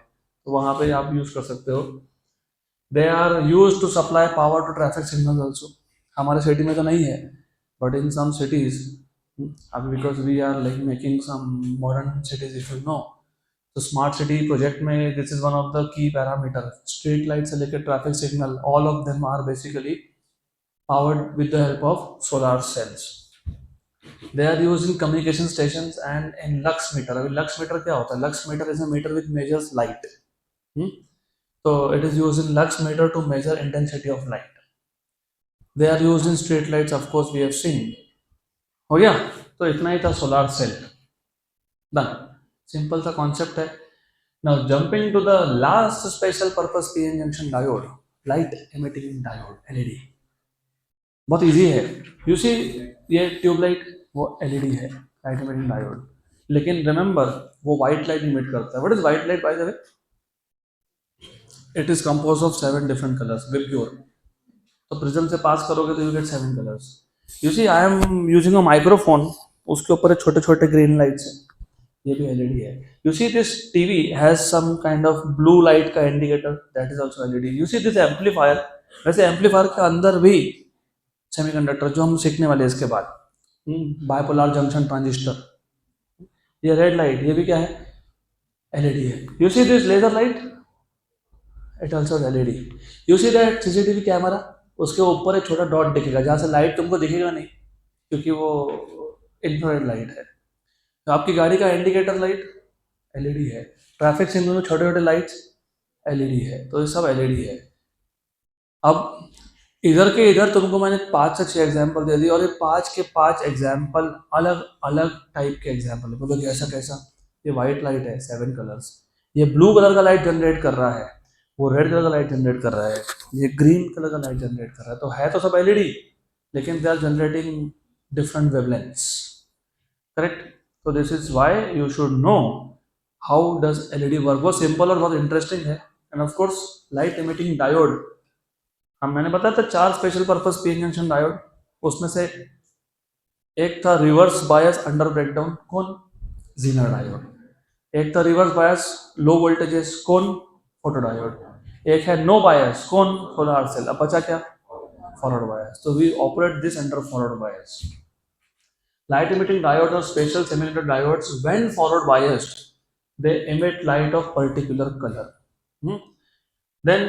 तो वहाँ पे आप यूज़ कर सकते हो। They are use to supply power to traffic signal also. हमारे सिटी में तो नहीं है, बट इन सम सिटीज, अभी because we are like making some modern cities if you know. तो स्मार्ट सिटी प्रोजेक्ट में this is one of the key parameter, street light से लेकर traffic signal all of them are basically powered with the help of solar cells। They are used in communication stations and in lux meter। अभी lux meter क्या होता है, lux meter is a meter which measures light। तो it is used in lux meter to measure intensity of light। They are used in street lights, of course we have seen। हो गया, तो इतना ही था सोलर सेल, डन, सिंपल सा concept है। Now jumping to the last special purpose PN junction diode, light emitting diode LED. बहुत easy है, यू सी ये ट्यूबलाइट वो एलईडी है, लाइट एमिटिंग डायोड, लेकिन रिमेंबर वो व्हाइट लाइट इमिट करता है। What is white light by the way, it is compose of 7 different colours with pure. तो प्रिज्म से पास करोगे तो you gate 7 colours. You see I am using a microphone, उसके ऊपर छोटे छोटे ग्रीन लाइट्स है, ये भी एलईडी है। You see this TV has some kind of blue light का indicator, that is also LED. You see this amplifier, वैसे एम्पलीफायर के अंदर भी सेमीकंडक्टर जो हम सीखने वाले हैं इसके बाद, बाइपोलर जंक्शन ट्रांजिस्टर, ये रेड लाइट ये भी क्या है, एलईडी है। You see this laser light, it also LED. You see that CCTV camera, उसके ऊपर एक छोटा डॉट दिखेगा जहाँ से लाइट तुमको दिखेगा नहीं, क्योंकि वो इंफ्रारेड लाइट है। तो आपकी गाड़ी का इंडिकेटर लाइट एलईडी है, ट्रैफिक सिग्नल में छोटे छोटे लाइट्स एलईडी है, तो ये सब एलईडी है। अब इधर के इधर तुमको मैंने 5 से 6 एग्जाम्पल दे दिए, और ये 5 के 5 एग्जाम्पल अलग अलग टाइप के एग्जाम्पल है। बोलो कैसा कैसा? ये वाइट लाइट है 7 कलर्स, ये ब्लू कलर का लाइट जनरेट कर रहा है, वो रेड कलर का लाइट जनरेट कर रहा है, ये ग्रीन कलर का लाइट जनरेट कर रहा है। तो है तो सब एलईडी, लेकिन they are generating different wavelengths, correct? तो this is why you should know how does LED work. बहुत सिंपल और बहुत इंटरेस्टिंग है। And of course light emitting diode, हम मैंने बताया था 4 special purpose PN junction diode, उसमें से एक था रिवर्स बायस अंडर ब्रेकडाउन, कौन? Zener diode. एक था रिवर्स बायस लो वोल्टेजेस, कौन? फोटोडायोड। एक है नो बायस, कौन? Solar cell. अब बचा क्या? Forward bias. तो we operate this under forward bias. Light emitting diodes are special semiconductor diodes. When forward biased, they emit light of particular color. Then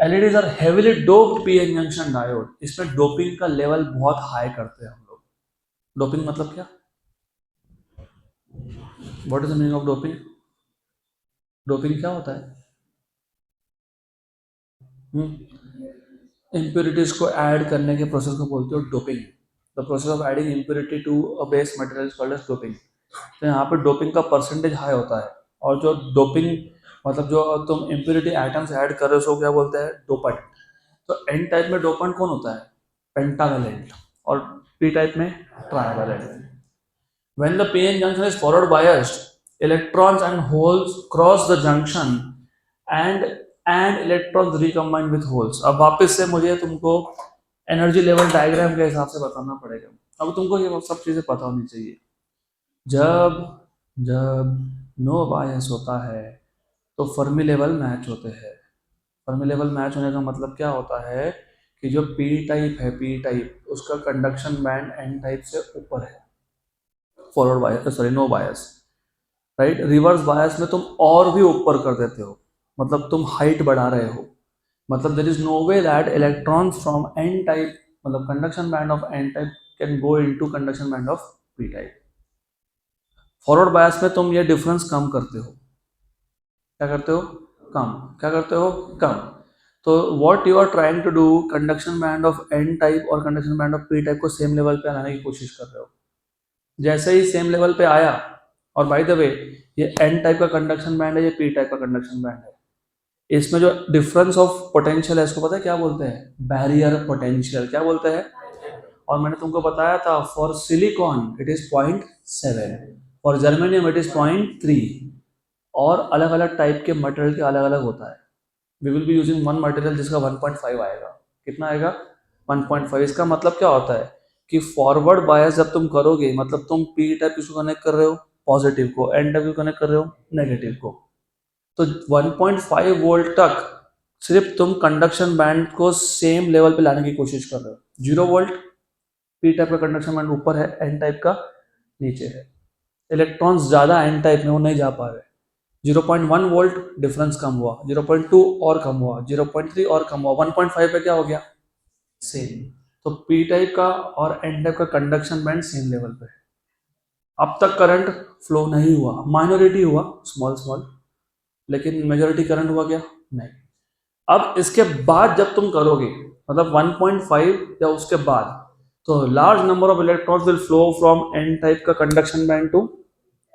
LEDs are heavily doped PN junction diode. इसमें doping का level बहुत high करते हैं हम लोग। Doping मतलब क्या? What is the meaning of doping? Doping क्या होता है? इम्प्योरिटीज को ऐड करने के प्रोसेस को बोलते हो doping. The process of adding impurity to a base material is called as doping. तो यहाँ पे डोपिंग का परसेंटेज हाई होता है, और जो डोपिंग मतलब जो तुम इम्प्योरिटी आइटम्स ऐड कर रहे हो उसको क्या बोलते हैं? डोपंट। तो एन टाइप में डोपंट कौन होता है? पेंटावेलेंट। और पी टाइप में trivalent. When the PN junction is forward biased, electrons and holes cross the junction and electrons recombine with holes. अब वापस से मुझे तुमको एनर्जी लेवल डायग्राम के हिसाब से बताना पड़ेगा। अब तुमको ये सब चीज़ें पता होनी चाहिए। जब जब नो बायस होता है तो फर्मी लेवल मैच होते हैं। फर्मी लेवल मैच होने का मतलब क्या होता है कि जो पी टाइप है, पी टाइप, उसका कंडक्शन बैंड एन टाइप से ऊपर है। फॉरवर्ड बायस, सॉरी, नो बायस, राइट। रिवर्स बायस में तुम और भी ऊपर कर देते हो, मतलब तुम हाइट बढ़ा रहे हो। मतलब there is no way that electrons from N type, मतलब conduction band of N type can go into conduction band of P type. Forward bias में तुम ये डिफरेंस कम करते हो। क्या करते हो? कम। क्या करते हो? कम। तो what you are trying to do, conduction band of N type और conduction band of P type को सेम लेवल पे लाने की कोशिश कर रहे हो। जैसे ही सेम लेवल पे आया, और बाय द वे ये एन टाइप का कंडक्शन बैंड है, ये पी टाइप का कंडक्शन बैंड है, इसमें जो डिफरेंस ऑफ पोटेंशियल है इसको पता है क्या बोलते हैं? Barrier potential. क्या बोलते हैं? और मैंने तुमको बताया था for silicon it is 0.7, for germanium it is 0.3, और अलग अलग टाइप के मटेरियल के अलग अलग होता है। We will be using one material जिसका 1.5 आएगा। कितना आएगा? 1.5। इसका मतलब क्या होता है कि फॉरवर्ड बायस जब तुम करोगे, मतलब तुम पी टाइप किसको कनेक्ट कर रहे हो? पॉजिटिव को। एन टाइप को कनेक्ट कर रहे हो? नेगेटिव को। तो 1.5 वोल्ट तक सिर्फ तुम कंडक्शन बैंड को सेम लेवल पे लाने की कोशिश कर रहे हो। 0 वोल्ट पी टाइप का कंडक्शन बैंड ऊपर है, एन टाइप का नीचे है। इलेक्ट्रॉन्स ज्यादा एन टाइप में, वो नहीं जा पा रहे। 0.1 वोल्ट डिफरेंस कम हुआ, 0.2 और कम हुआ, 0.3 और कम हुआ, 1.5 पे क्या हो गया? सेम। तो पी टाइप का और एन टाइप का कंडक्शन बैंड सेम लेवल पे है। अब तक करंट फ्लो नहीं हुआ, माइनॉरिटी हुआ, स्मॉल स्मॉल, लेकिन मेजॉरिटी करंट हुआ क्या? नहीं। अब इसके बाद जब तुम करोगे, मतलब 1.5 या उसके बाद, तो large number of electrons will flow from N type का conduction band to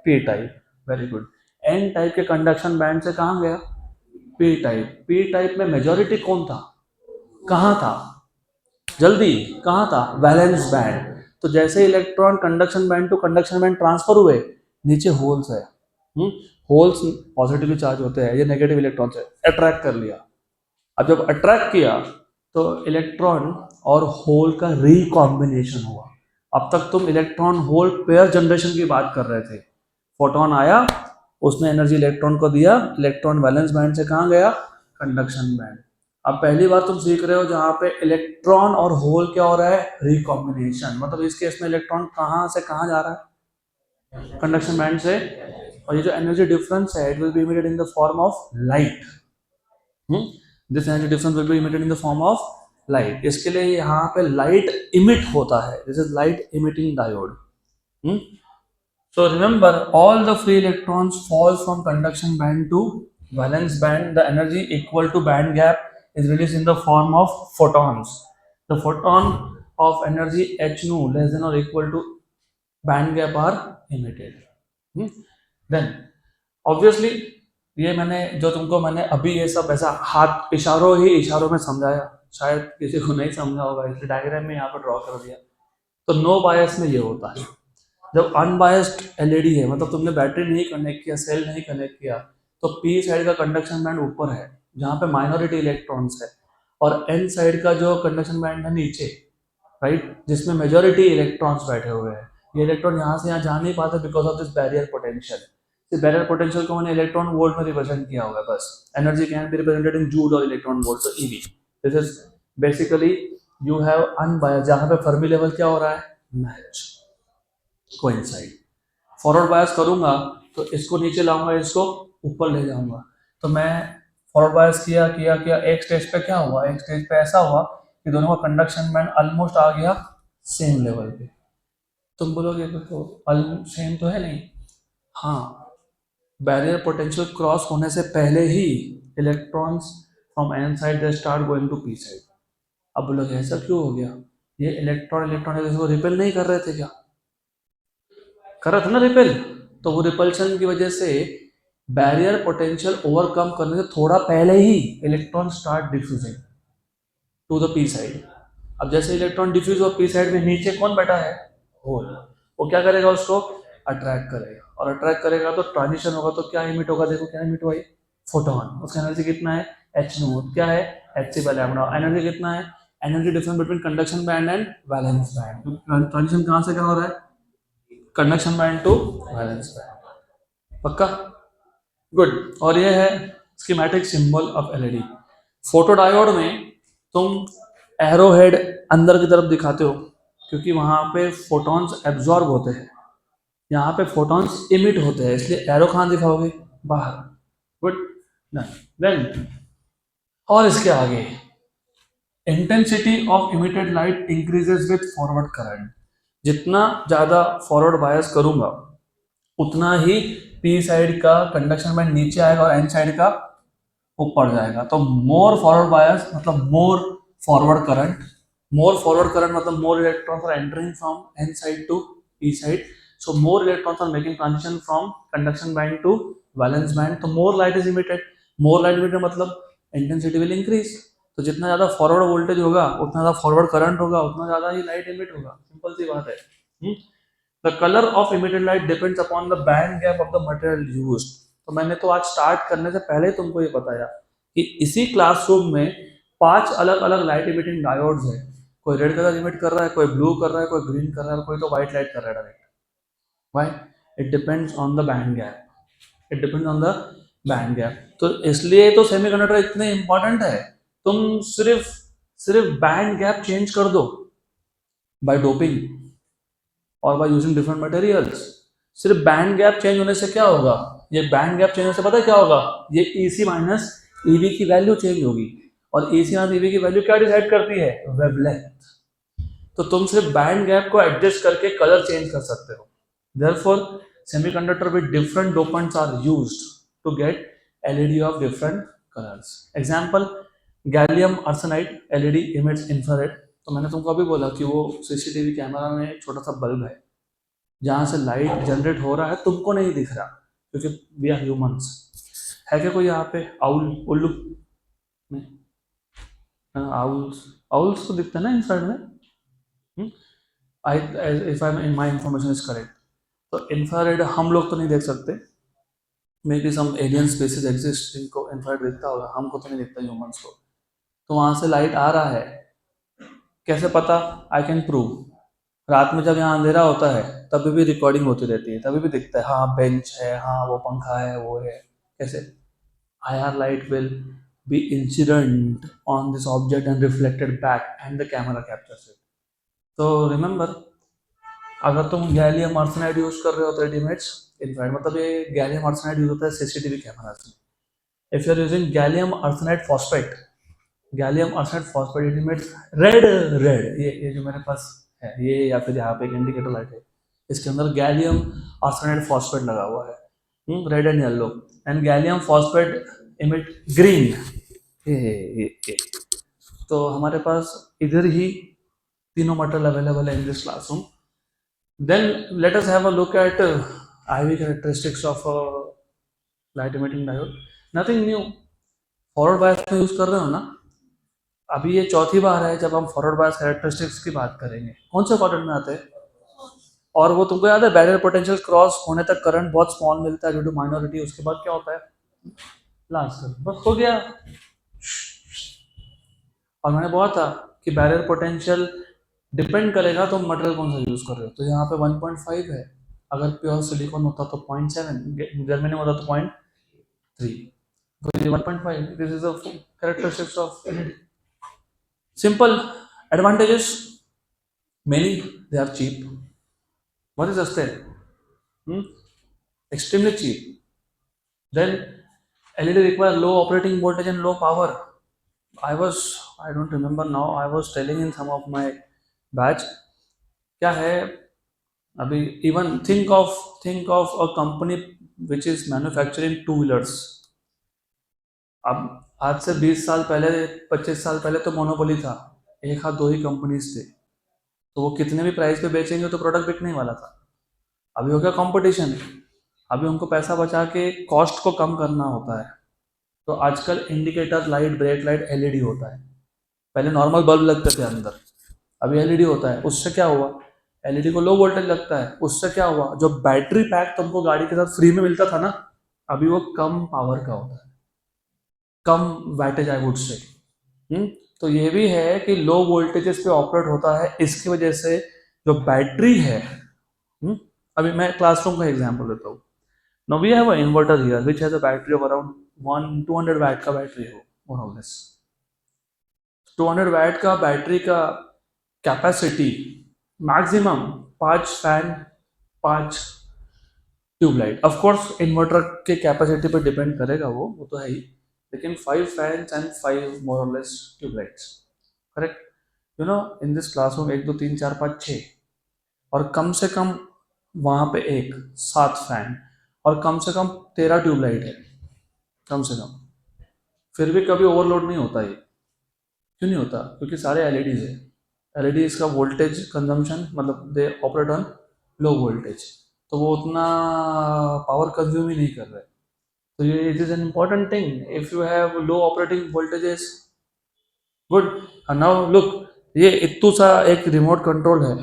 P type. Very good. N type के कंडक्शन बैंड से कहाँ गया? P type. पी टाइप में मेजॉरिटी कौन था? कहाँ था? जल्दी, कहाँ था? Valence band. तो जैसे electron conduction band to conduction band transfer हुए, नीचे होल्स है। होल्स पॉजिटिवली चार्ज होते हैं, ये नेगेटिव इलेक्ट्रॉन से अट्रैक्ट कर लिया। अब जब अट्रैक्ट किया तो इलेक्ट्रॉन और होल का रिकॉम्बिनेशन हुआ। अब तक तुम इलेक्ट्रॉन होल पेयर जनरेशन की बात कर रहे थे। फोटोन आया, उसने एनर्जी इलेक्ट्रॉन को दिया, इलेक्ट्रॉन वैलेंस बैंड से कहाँ गया, कंडक्शन बैंड। अब पहली बार तुम सीख रहे हो जहाँ पे इलेक्ट्रॉन और होल क्या हो रहा है, रिकॉम्बिनेशन। मतलब इस केस में इलेक्ट्रॉन कहाँ से कहाँ जा रहा है, कंडक्शन बैंड से। और ये जो एनर्जी डिफरेंस है, it will be emitted in the form of light. This energy difference will be emitted in the form of light. इसके लिए यहाँ पे लाइट इमिट होता है, this is light emitting diode. So remember, all the free electrons fall from conduction band to valence band. The energy equal to band gap is released in the form of photons. The photon of energy h nu less than or equal to band gap are emitted. Then obviously ये मैंने अभी ये सब ऐसा हाथ इशारों ही इशारों में समझाया, शायद किसी को नहीं समझा होगा, इसलिए डायग्राम में यहाँ पर ड्रॉ कर दिया। तो नो बायस में ये होता है। जब अनबायस्ड एलईडी है, मतलब तुमने बैटरी नहीं कनेक्ट किया, सेल नहीं कनेक्ट किया, तो पी साइड का कंडक्शन बैंड ऊपर है जहाँ पे माइनॉरिटी इलेक्ट्रॉन्स है, और एन साइड का जो कंडक्शन बैंड है नीचे, राइट, जिसमें मेजॉरिटी इलेक्ट्रॉन्स बैठे हुए हैं। ये इलेक्ट्रॉन यहाँ से यहाँ जा नहीं पाते because of this barrier potential. इस बैरियर पोटेंशियल को मैंने इलेक्ट्रॉन वोल्ट में रिप्रेजेंट किया हुआ है बस। Energy can be represented in joule और इलेक्ट्रॉन वोल्ट, तो EV. This is basically you have unbiased, जहाँ पे फर्मी लेवल क्या हो रहा है, मैच, कोइंसाइड। फॉरवर्ड बायस करूंगा तो इसको नीचे लाऊंगा, इसको ऊपर ले जाऊंगा। तो मैं फॉरवर्ड बायस किया किया किया, एक स्टेज पे क्या हुआ, एक स्टेज पे ऐसा हुआ कि दोनों का कंडक्शन बैंड ऑलमोस्ट आ गया सेम लेवल पे। तुम बोलोगे तो सेम तो है नहीं, हाँ, बैरियर पोटेंशियल क्रॉस होने से पहले ही electrons from N side they start going to P side. अब बोलोगे ऐसा क्यों हो गया, ये इलेक्ट्रॉन इसको रिपेल नहीं कर रहे थे क्या, कर रहा था ना रिपेल। तो वो रिपल्शन की वजह से बैरियर पोटेंशियल ओवरकम करने से थोड़ा पहले ही electron start diffusing to the P side. अब जैसे इलेक्ट्रॉन डिफ्यूज हुआ पी साइड में, नीचे कौन बैठा है, होल, वो क्या करेगा, उसको अट्रैक्ट करेगा, और अट्रैक्ट करेगा तो ट्रांजिशन होगा, तो क्या इमिट होगा, देखो क्या इमिट हुआ, फोटोन। उसका एनर्जी कितना है, एच नू, क्या है, h c by lambda. Energy कितना है, energy difference between conduction band and valence band. Transition कहाँ से कहाँ हो रहा है, conduction band to valence band. पक्का, गुड। और ये है schematic symbol of LED. Photo diode में तुम एरो हेड अंदर की तरफ दिखाते हो क्योंकि वहां पे फोटॉन्स एब्जॉर्ब होते हैं, यहाँ पे फोटॉन्स इमिट होते हैं, इसलिए एरो कहाँ दिखाओगे, बाहर। गुड, देन और इसके आगे intensity of emitted light increases with forward current. जितना ज्यादा फॉरवर्ड बायस करूंगा उतना ही पी साइड का कंडक्शन बैंड नीचे आएगा और एन साइड का ऊपर जाएगा। तो मोर फॉरवर्ड बायस मतलब more forward current, more forward current मतलब more electrons are entering from N side to P side, so more electrons are making transition from conduction band to valence band, तो more light is emitted, more light emitted मतलब intensity will increase। तो जितना ज्यादा forward voltage होगा उतना ज्यादा forward current होगा, उतना ज्यादा ही लाइट इमिट होगा, सिंपल सी बात है। The colour of emitted light depends upon the band gap of the material used. तो मैंने तो आज स्टार्ट करने से पहले ही तुमको ये बताया कि इसी क्लासरूम में 5 अलग अलग लाइट इमिटिंग डायोड्स है। कोई रेड कलर इमिट कर रहा है, कोई ब्लू कर रहा है, कोई ग्रीन कर रहा है, कोई तो व्हाइट लाइट कर रहा है direct. Why? It depends on the band gap. It depends on the band gap. तो इसलिए तो सेमीकंडक्टर इतने इंपॉर्टेंट है। तुम सिर्फ बैंड गैप चेंज कर दो बाय डोपिंग और बाय यूजिंग डिफरेंट मटेरियल्स। सिर्फ बैंड गैप चेंज होने से क्या होगा, ये बैंड गैप चेंज होने से पता है क्या होगा, ये EC माइनस EV की वैल्यू चेंज होगी, और EC माइनस EV की वैल्यू क्या डिसाइड करती है, वेवलेंथ। तो तुम सिर्फ बैंड गैप को एडजस्ट करके कलर चेंज कर सकते हो। Therefore, semiconductor with different dopants are used to get LED of different colors. Example, gallium arsenide LED emits infrared. तो मैंने तुमको अभी बोला कि वो CCTV कैमरा में एक छोटा सा बल्ब है जहाँ से लाइट जनरेट हो रहा है, तुमको नहीं दिख रहा क्योंकि वी आर ह्यूमंस। है क्या कोई यहाँ पे आउल, उल्लू नहीं, आउल्स तो दिखते हैं ना इंफ्रारेड में। If I my information is correct, तो इंफ्रारेड हम लोग तो नहीं देख सकते, may be some alien species exist जिनको इंफ्रारेड दिखता होगा, हमको तो नहीं दिखता ह्यूमंस को। तो वहाँ से लाइट आ रहा है, कैसे पता? I can prove. रात में जब यहाँ अंधेरा होता है तभी भी रिकॉर्डिंग होती रहती है, तभी भी दिखता है, हाँ बेंच है, हाँ वो पंखा है, वो है। कैसे? IR light will be incident on this object and reflected back and the camera captures it. तो रिमेंबर, अगर तुम गैलियम आर्सेनाइड यूज कर रहे हो तो इट इमिट्स इनफ्रारेड, मतलब ये गैलियम आर्सेनाइड यूज होता है सीसीटीवी कैमरास में। If you are using gallium arsenide phosphate, gallium arsenide phosphate, it emits red. Red, ये जो मेरे पास है ये, या फिर यहाँ पे एक इंडिकेटर लाइट है, इसके अंदर गैलियम आर्सेनाइड फॉस्फेट लगा हुआ है, red and yellow. And gallium phosphate emit green. ये तो हमारे पास इधर ही तीनों मटेरियल अवेलेबल है in this classroom. Then let us have a look at IV characteristics of light emitting diode. Nothing new, forward bias में यूज कर रहे हो ना। अभी ये चौथी बार है जब हम फॉरवर्ड बायस कैरेक्टरिस्टिक्स की बात करेंगे। कौन से क्वाड्रेंट में आते हैं? और वो तुमको याद है, बैरियर पोटेंशियल क्रॉस होने तक करंट बहुत स्मॉल मिलता है ड्यू टू माइनॉरिटी, उसके बाद क्या होता है? लास्ट, बस हो गया। और मैंने बोला था कि बैरियर पोटेंशियल डिपेंड करेगा तुम मटेरियल कौन सा यूज कर रहे हो। तो यहाँ पे 1.5 है, अगर प्योर सिलिकॉन होता तो 0.7, जर्मेनियम होता तो 0.3, तो ये 1.5। This is the characteristics of LED. Simple advantages, many they are cheap. What is सस्ते? extremely cheap. Then LED require low operating voltage and low power. I don't remember now, I was telling in some of my batch, क्या है अभी, even think of a company which is manufacturing two wheelers. अब आज से 20 साल पहले, 25 साल पहले तो मोनोपोली था, एक हाथ दो ही कंपनीज थे, तो वो कितने भी प्राइस पे बेचेंगे तो प्रोडक्ट बिकने वाला था। अभी हो गया कंपटीशन, अभी उनको पैसा बचा के कॉस्ट को कम करना होता है। तो आजकल indicator light, brake light LED होता है। पहले नॉर्मल बल्ब लगते थे अंदर, अभी एलईडी होता है। उससे क्या हुआ? एलईडी को लो वोल्टेज लगता है, उससे क्या हुआ? जो बैटरी पैक तुमको गाड़ी के साथ फ्री में मिलता था ना, अभी वो कम पावर का होता है, कम वैटेज आई वुड से। तो ये भी है कि लो वोल्टेजेस पे ऑपरेट होता है, इसकी वजह से जो बैटरी है। अभी मैं क्लासरूम का एग्जांपल देता हूँ। Now we have an inverter here which has a battery of around 200 watt का बैटरी हो, more or less 200 watt का बैटरी का capacity maximum 5 fan 5 tube light. Of course inverter के कैपेसिटी पर डिपेंड करेगा वो तो है ही, लेकिन 5 fans and 5 more or less tubelights, correct? You know in this classroom 1 2 3 4 5 6, और कम से कम वहाँ पे 7 फैन, और कम से कम 13 ट्यूबलाइट है, कम से कम। फिर भी कभी ओवरलोड नहीं होता ये। क्यों नहीं होता? क्योंकि सारे एलईडीज है। एलईडीज का वोल्टेज कंजम्पशन, मतलब they operate on low voltage, तो वो उतना पावर कंज्यूम ही नहीं कर रहे। तो ये it is an important thing if you have low operating voltages. Good. Now look, ये इत्तू सा एक रिमोट कंट्रोल है,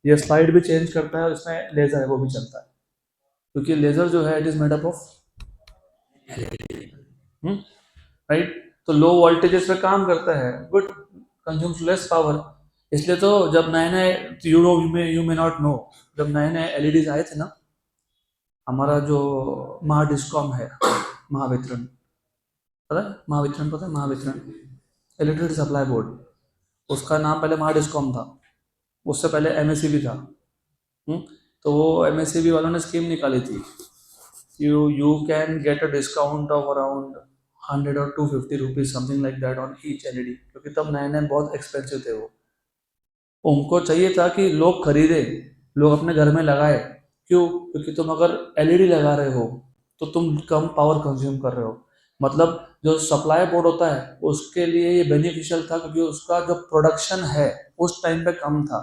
ये स्लाइड भी चेंज करता है और इसमें लेजर है वो भी चलता है, क्योंकि लेजर जो है it is made up of right. तो लो वोल्टेजेस पे काम करता है, गुड, कंज्यूम्स लेस पावर। इसलिए तो जब नए नए, यू मे नॉट नो, जब नए नए एलईडीज आए थे ना, हमारा जो महाडिस्कॉम है, महावितरण, पता है महावितरण? पता है महावितरण? इलेक्ट्रिसिटी सप्लाई बोर्ड, उसका नाम पहले महाडिस्कॉम था, उससे पहले एमएससीबी था। तो वो एमएससीबी वालों ने स्कीम निकाली थी, you can get a discount of around 100 or 250 rupees something like that on each LED, क्योंकि तब नए नए बहुत एक्सपेंसिव थे वो। उनको चाहिए था कि लोग खरीदे, लोग अपने घर में लगाए। क्यों? क्योंकि तुम अगर एलईडी लगा रहे हो तो तुम कम पावर कंज्यूम कर रहे हो, मतलब जो सप्लाई बोर्ड होता है उसके लिए ये बेनिफिशियल था, क्योंकि उसका जो प्रोडक्शन है उस टाइम पे कम था।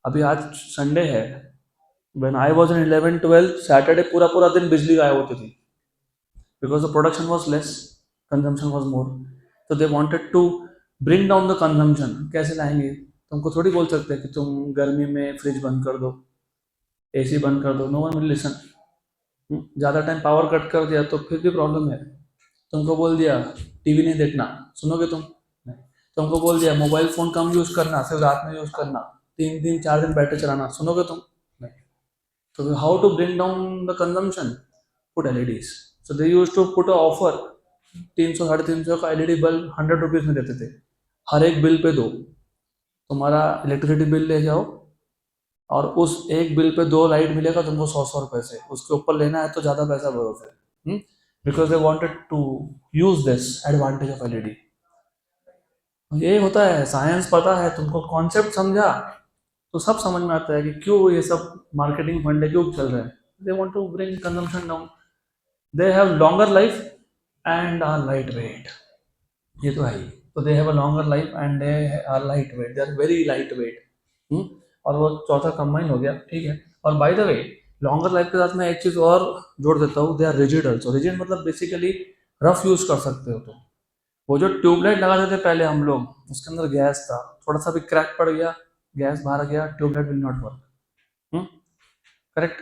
अभी आज संडे है, when I was in 11 12 Saturday पूरा पूरा दिन बिजली गायब होती थी, because the production was less, consumption was more. So they wanted to bring down the consumption. कैसे लाएंगे? तुमको थोड़ी बोल सकते हैं कि तुम गर्मी में फ्रिज बंद कर दो, एसी बंद कर दो, नो वन विल लिसन। ज़्यादा टाइम पावर कट कर दिया तो फिर भी प्रॉब्लम है। तुमको बोल दिया टीवी नहीं देखना, सुनोगे तुम? तो हमको बोल दिया मोबाइल फ़ोन कम यूज़ करना, सिर्फ रात में यूज़ करना, 3 दिन 4 दिन बैटरी चलाना, सुनोगे तुम? नहीं। तो how to bring down the consumption? Put LEDs. So they use to put a offer, 300 साढ़े 300 का एलईडी बल्ब 100 रुपीज़ में देते थे, हर एक बिल पे दो। तुम्हारा इलेक्ट्रिसिटी बिल ले जाओ और उस एक बिल पे 2 लाइट मिलेगा तुमको 100 100 रुपए से, उसके ऊपर लेना है तो ज़्यादा पैसा भरो फिर, because they wanted to use this advantage of LED. ये होता है, साइंस पता है तुमको, कॉन्सेप्ट समझा तो सब समझ में आता है कि क्यों ये सब मार्केटिंग फंडे क्यों चल रहे हैं। They want to bring consumption down, they have longer life and are light weight, ये तो है ही। तो they have a longer life and they are light weight, they are very light weight. और वो चौथा कंबाइन हो गया, ठीक है। और by the way, longer life के साथ मैं एक चीज़ और जोड़ देता हूँ, they are rigid also. Rigid मतलब बेसिकली रफ यूज़ कर सकते हो तुम। वो जो ट्यूबलाइट लगाते थे पहले हम लोग, उसके अंदर गैस था, थोड़ा सा भी क्रैक पड़ गया, गैस बाहर गया, tube light will not work. Correct.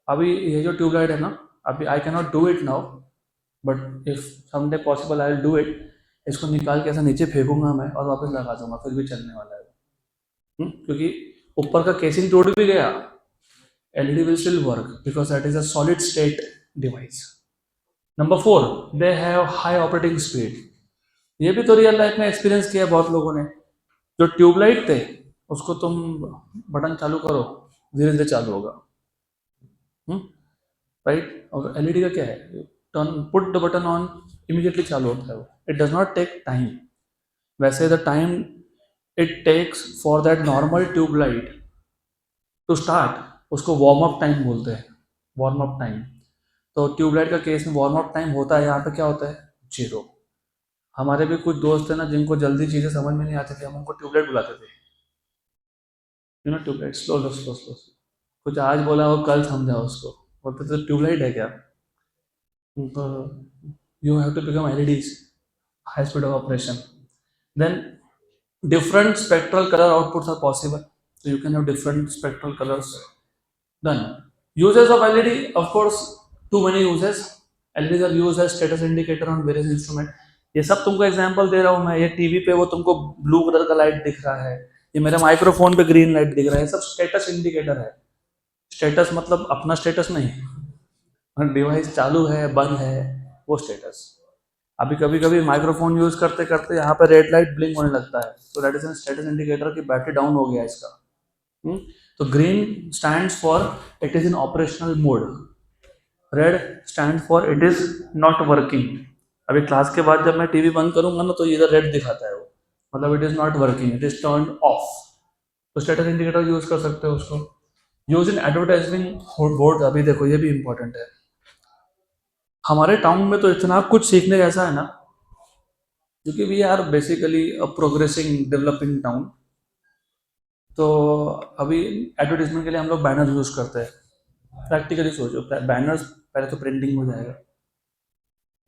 अभी ये जो ट्यूबलाइट है ना, अभी I can not do it now, but if someday possible I will do it. इसको निकाल के ऐसा नीचे फेंकूंगा मैं और वापस लगा दूंगा, फिर भी चलने वाला है। क्योंकि ऊपर का केसिंग टूट भी गया, LED will still work because that is a solid state device. Number 4, they have high operating speed. ये भी तो रियल लाइफ में एक्सपीरियंस किया है बहुत लोगों ने। जो ट्यूबलाइट थे उसको तुम बटन चालू करो, धीरे धीरे चालू होगा, राइट। और एलईडी का क्या है, turn put the button on, immediately चालू होता है वो, it does not take time. वैसे the time it takes for that normal tubelight to start, उसको वार्म अप टाइम बोलते हैं, वार्म अप टाइम। तो ट्यूबलाइट का केस में वार्म अप टाइम होता है, यहाँ पे क्या होता है, 0। हमारे भी कुछ दोस्त हैं ना जिनको जल्दी चीज़ें समझ में नहीं आती थी, हम उनको ट्यूबलाइट बुलाते थे, tube light, slow slow slow slow. कुछ आज बोला वो कल समझा उसको, बोलते तो ट्यूबलाइट है क्या। तो you have to become LEDs, high speed of operation. Then different spectral color outputs are possible, so you can have different spectral colors. Done. Uses of LED, of course, too many uses. LEDs are used as status indicator on various instrument. ये सब तुमको example दे रहा हूँ मैं, ये TV पे वो तुमको ब्लू कलर का लाइट दिख रहा है, ये मेरे माइक्रोफोन पे ग्रीन लाइट दिख रहा है, सब स्टेटस इंडिकेटर है। स्टेटस मतलब अपना स्टेटस नहीं, डिवाइस चालू है बंद है वो स्टेटस। अभी कभी कभी माइक्रोफोन यूज करते करते यहाँ पे रेड लाइट ब्लिंक होने लगता है, तो that is an status indicator की बैटरी डाउन हो गया इसका। तो green stands for it is in operational mode, red stand for it is not working. अभी क्लास के बाद जब मैं टीवी बंद करूंगा ना तो इधर रेड दिखाता है वो, मतलब it is not working, it is turn off. तो स्टेटस इंडिकेटर यूज कर सकते हो उसको। यूज इन एडवर्टाइजिंग बोर्ड, अभी देखो ये भी इंपॉर्टेंट है। हमारे टाउन में तो इतना कुछ सीखने जैसा है ना, क्योंकि we are basically a progressing developing town. तो अभी एडवर्टीजमेंट के लिए हम लोग बैनर यूज़ करते हैं। प्रैक्टिकली सोचो, बैनर्स पहले तो प्रिंटिंग हो जाएगा,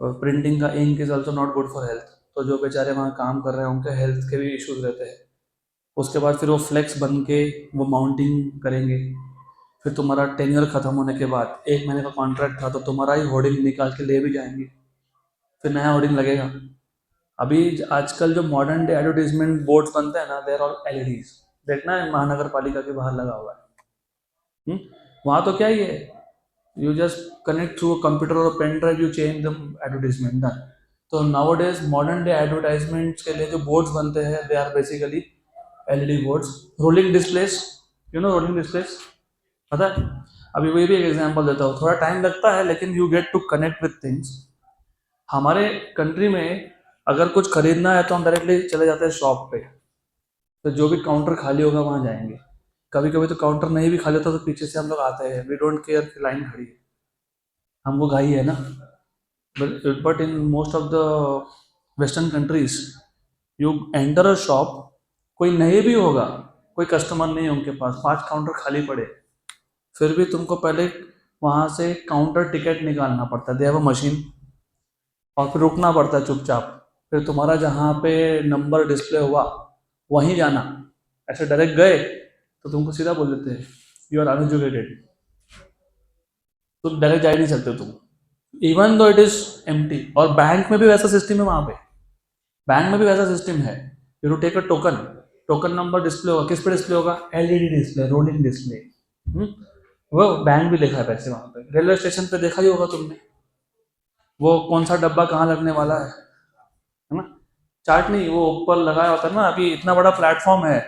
और प्रिंटिंग का ink is also not good for health, तो जो बेचारे वहाँ काम कर रहे हैं उनके हेल्थ के भी इश्यूज रहते हैं। उसके बाद फिर वो फ्लेक्स बन के वो माउंटिंग करेंगे, फिर तुम्हारा टेन्योर खत्म होने के बाद 1 महीने का कॉन्ट्रैक्ट था तो तुम्हारा ही होर्डिंग निकाल के ले भी जाएंगे, फिर नया होर्डिंग लगेगा। अभी आजकल जो मॉडर्न डे एडवर्टीजमेंट बोर्ड्स बनते हैं ना, देर ऑल एलईडीज। देखना है महानगर पालिका के बाहर लगा हुआ है। वहाँ तो क्या ही है, you just connect through computer और pen drive, you change the advertisement, done. तो nowadays modern day advertisements के लिए जो बोर्ड्स बनते हैं they are basically LED boards. Rolling displays, you know rolling displays, पता है। अभी वही भी एक एग्जांपल देता हूँ, थोड़ा टाइम लगता है लेकिन you get to connect with things. हमारे कंट्री में अगर कुछ खरीदना है तो हम डायरेक्टली चले जाते हैं शॉप पे, तो जो भी काउंटर खाली होगा वहाँ जाएंगे। कभी कभी तो काउंटर नहीं भी खाली होता तो पीछे से हम लोग आते हैं, वी डोंट केयर कि लाइन खड़ी है, हमको घाई है ना। But in most of the western countries you enter a shop, कोई नहीं भी होगा, कोई कस्टमर नहीं है उनके पास, 5 काउंटर खाली पड़े, फिर भी तुमको पहले वहाँ से काउंटर टिकट निकालना पड़ता है, दे हैव अ मशीन, और फिर रुकना पड़ता है चुपचाप, फिर तुम्हारा जहाँ पे नंबर डिस्प्ले हुआ वहीं जाना। ऐसे डायरेक्ट गए तो तुमको सीधा बोल देते हैं यू आर अनएजुकेटेड, तुम डायरेक्ट जा ही नहीं सकते तुम, even though it is empty. और बैंक में भी वैसा सिस्टम है, वहाँ पे बैंक में भी वैसा सिस्टम है। You take a token, token number display होगा, किस पे डिस्प्ले होगा? LED display, rolling display. वो बैंक भी लिखा है पैसे वहां पे। रेलवे स्टेशन पे देखा ही होगा तुमने, वो कौन सा डब्बा कहाँ लगने वाला है ना? चार्ट नहीं, वो ऊपर लगाया होता है ना। अभी इतना बड़ा प्लेटफॉर्म है,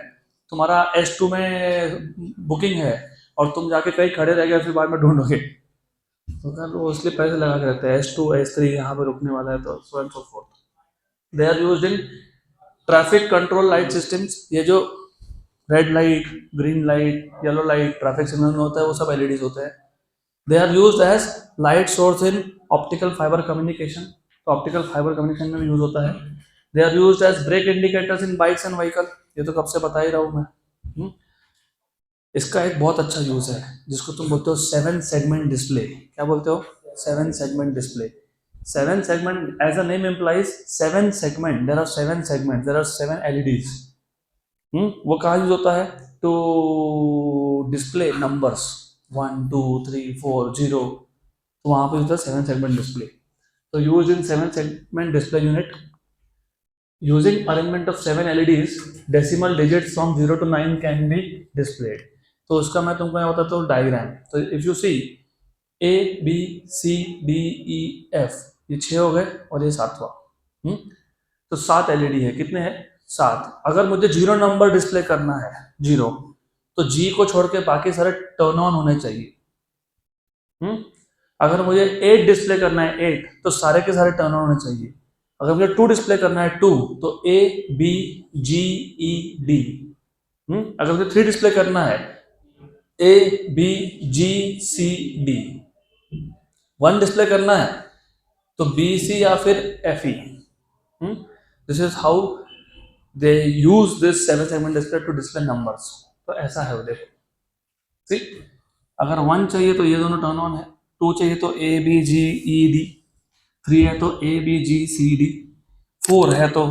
तुम्हारा S2 में बुकिंग है, और तुम जाके कहीं खड़े रह गए, फिर बाद में ढूंढोगे, तो क्या वो इसलिए पैसे लगा के रखते हैं, S2 S3 यहाँ पे रुकने वाला है, तो so and so forth. They are used in traffic control light systems. ये जो red light, green light, yellow light traffic signal में होता है, वो सब एलईडीज होते हैं। They are used as light source in optical fibre communication, तो ऑप्टिकल फाइबर कम्युनिकेशन में भी यूज होता है। They are used as brake indicators in bikes and vehicle, ये तो कब से बता ही रहा हूँ मैं। इसका एक बहुत अच्छा यूज है, जिसको तुम बोलते हो 7 सेगमेंट डिस्प्ले। क्या बोलते हो? 7 segment display. 7 segment, as a name implies 7 segment, there are 7 segment, there are 7 LEDs। वो कहाँ यूज होता है? टू डिस्प्ले नंबर्स 1 2 3 4 0, तो वहां पे होता है 7 सेगमेंट डिस्प्ले। तो use in 7 segment display unit using arrangement of 7 LEDs, decimal digits from 0 to 9 can be displayed। तो उसका मैं तुमको यहाँ बताता हूँ डायग्राम। तो इफ यू सी ABCDEF, ये 6 हो गए और ये 7वां। तो 7 LED है। कितने हैं? 7। अगर मुझे 0 नंबर डिस्प्ले करना है, 0, तो G को छोड़ के बाकी सारे टर्न ऑन होने चाहिए। अगर मुझे 8 डिस्प्ले करना है, 8, तो सारे के सारे टर्न ऑन होने चाहिए। अगर मुझे 2 डिस्प्ले करना है, 2, तो ABGED। अगर मुझे 3 डिस्प्ले करना है, ABGCD। 1 डिस्प्ले करना है तो BC या फिर FE। This is how they use this 7 segment display to display numbers. तो ऐसा है वो, देखो। ठीक, अगर 1 चाहिए तो ये दोनों टर्न ऑन है, 2 चाहिए तो ABGED, 3 है तो ABGCD, 4 है तो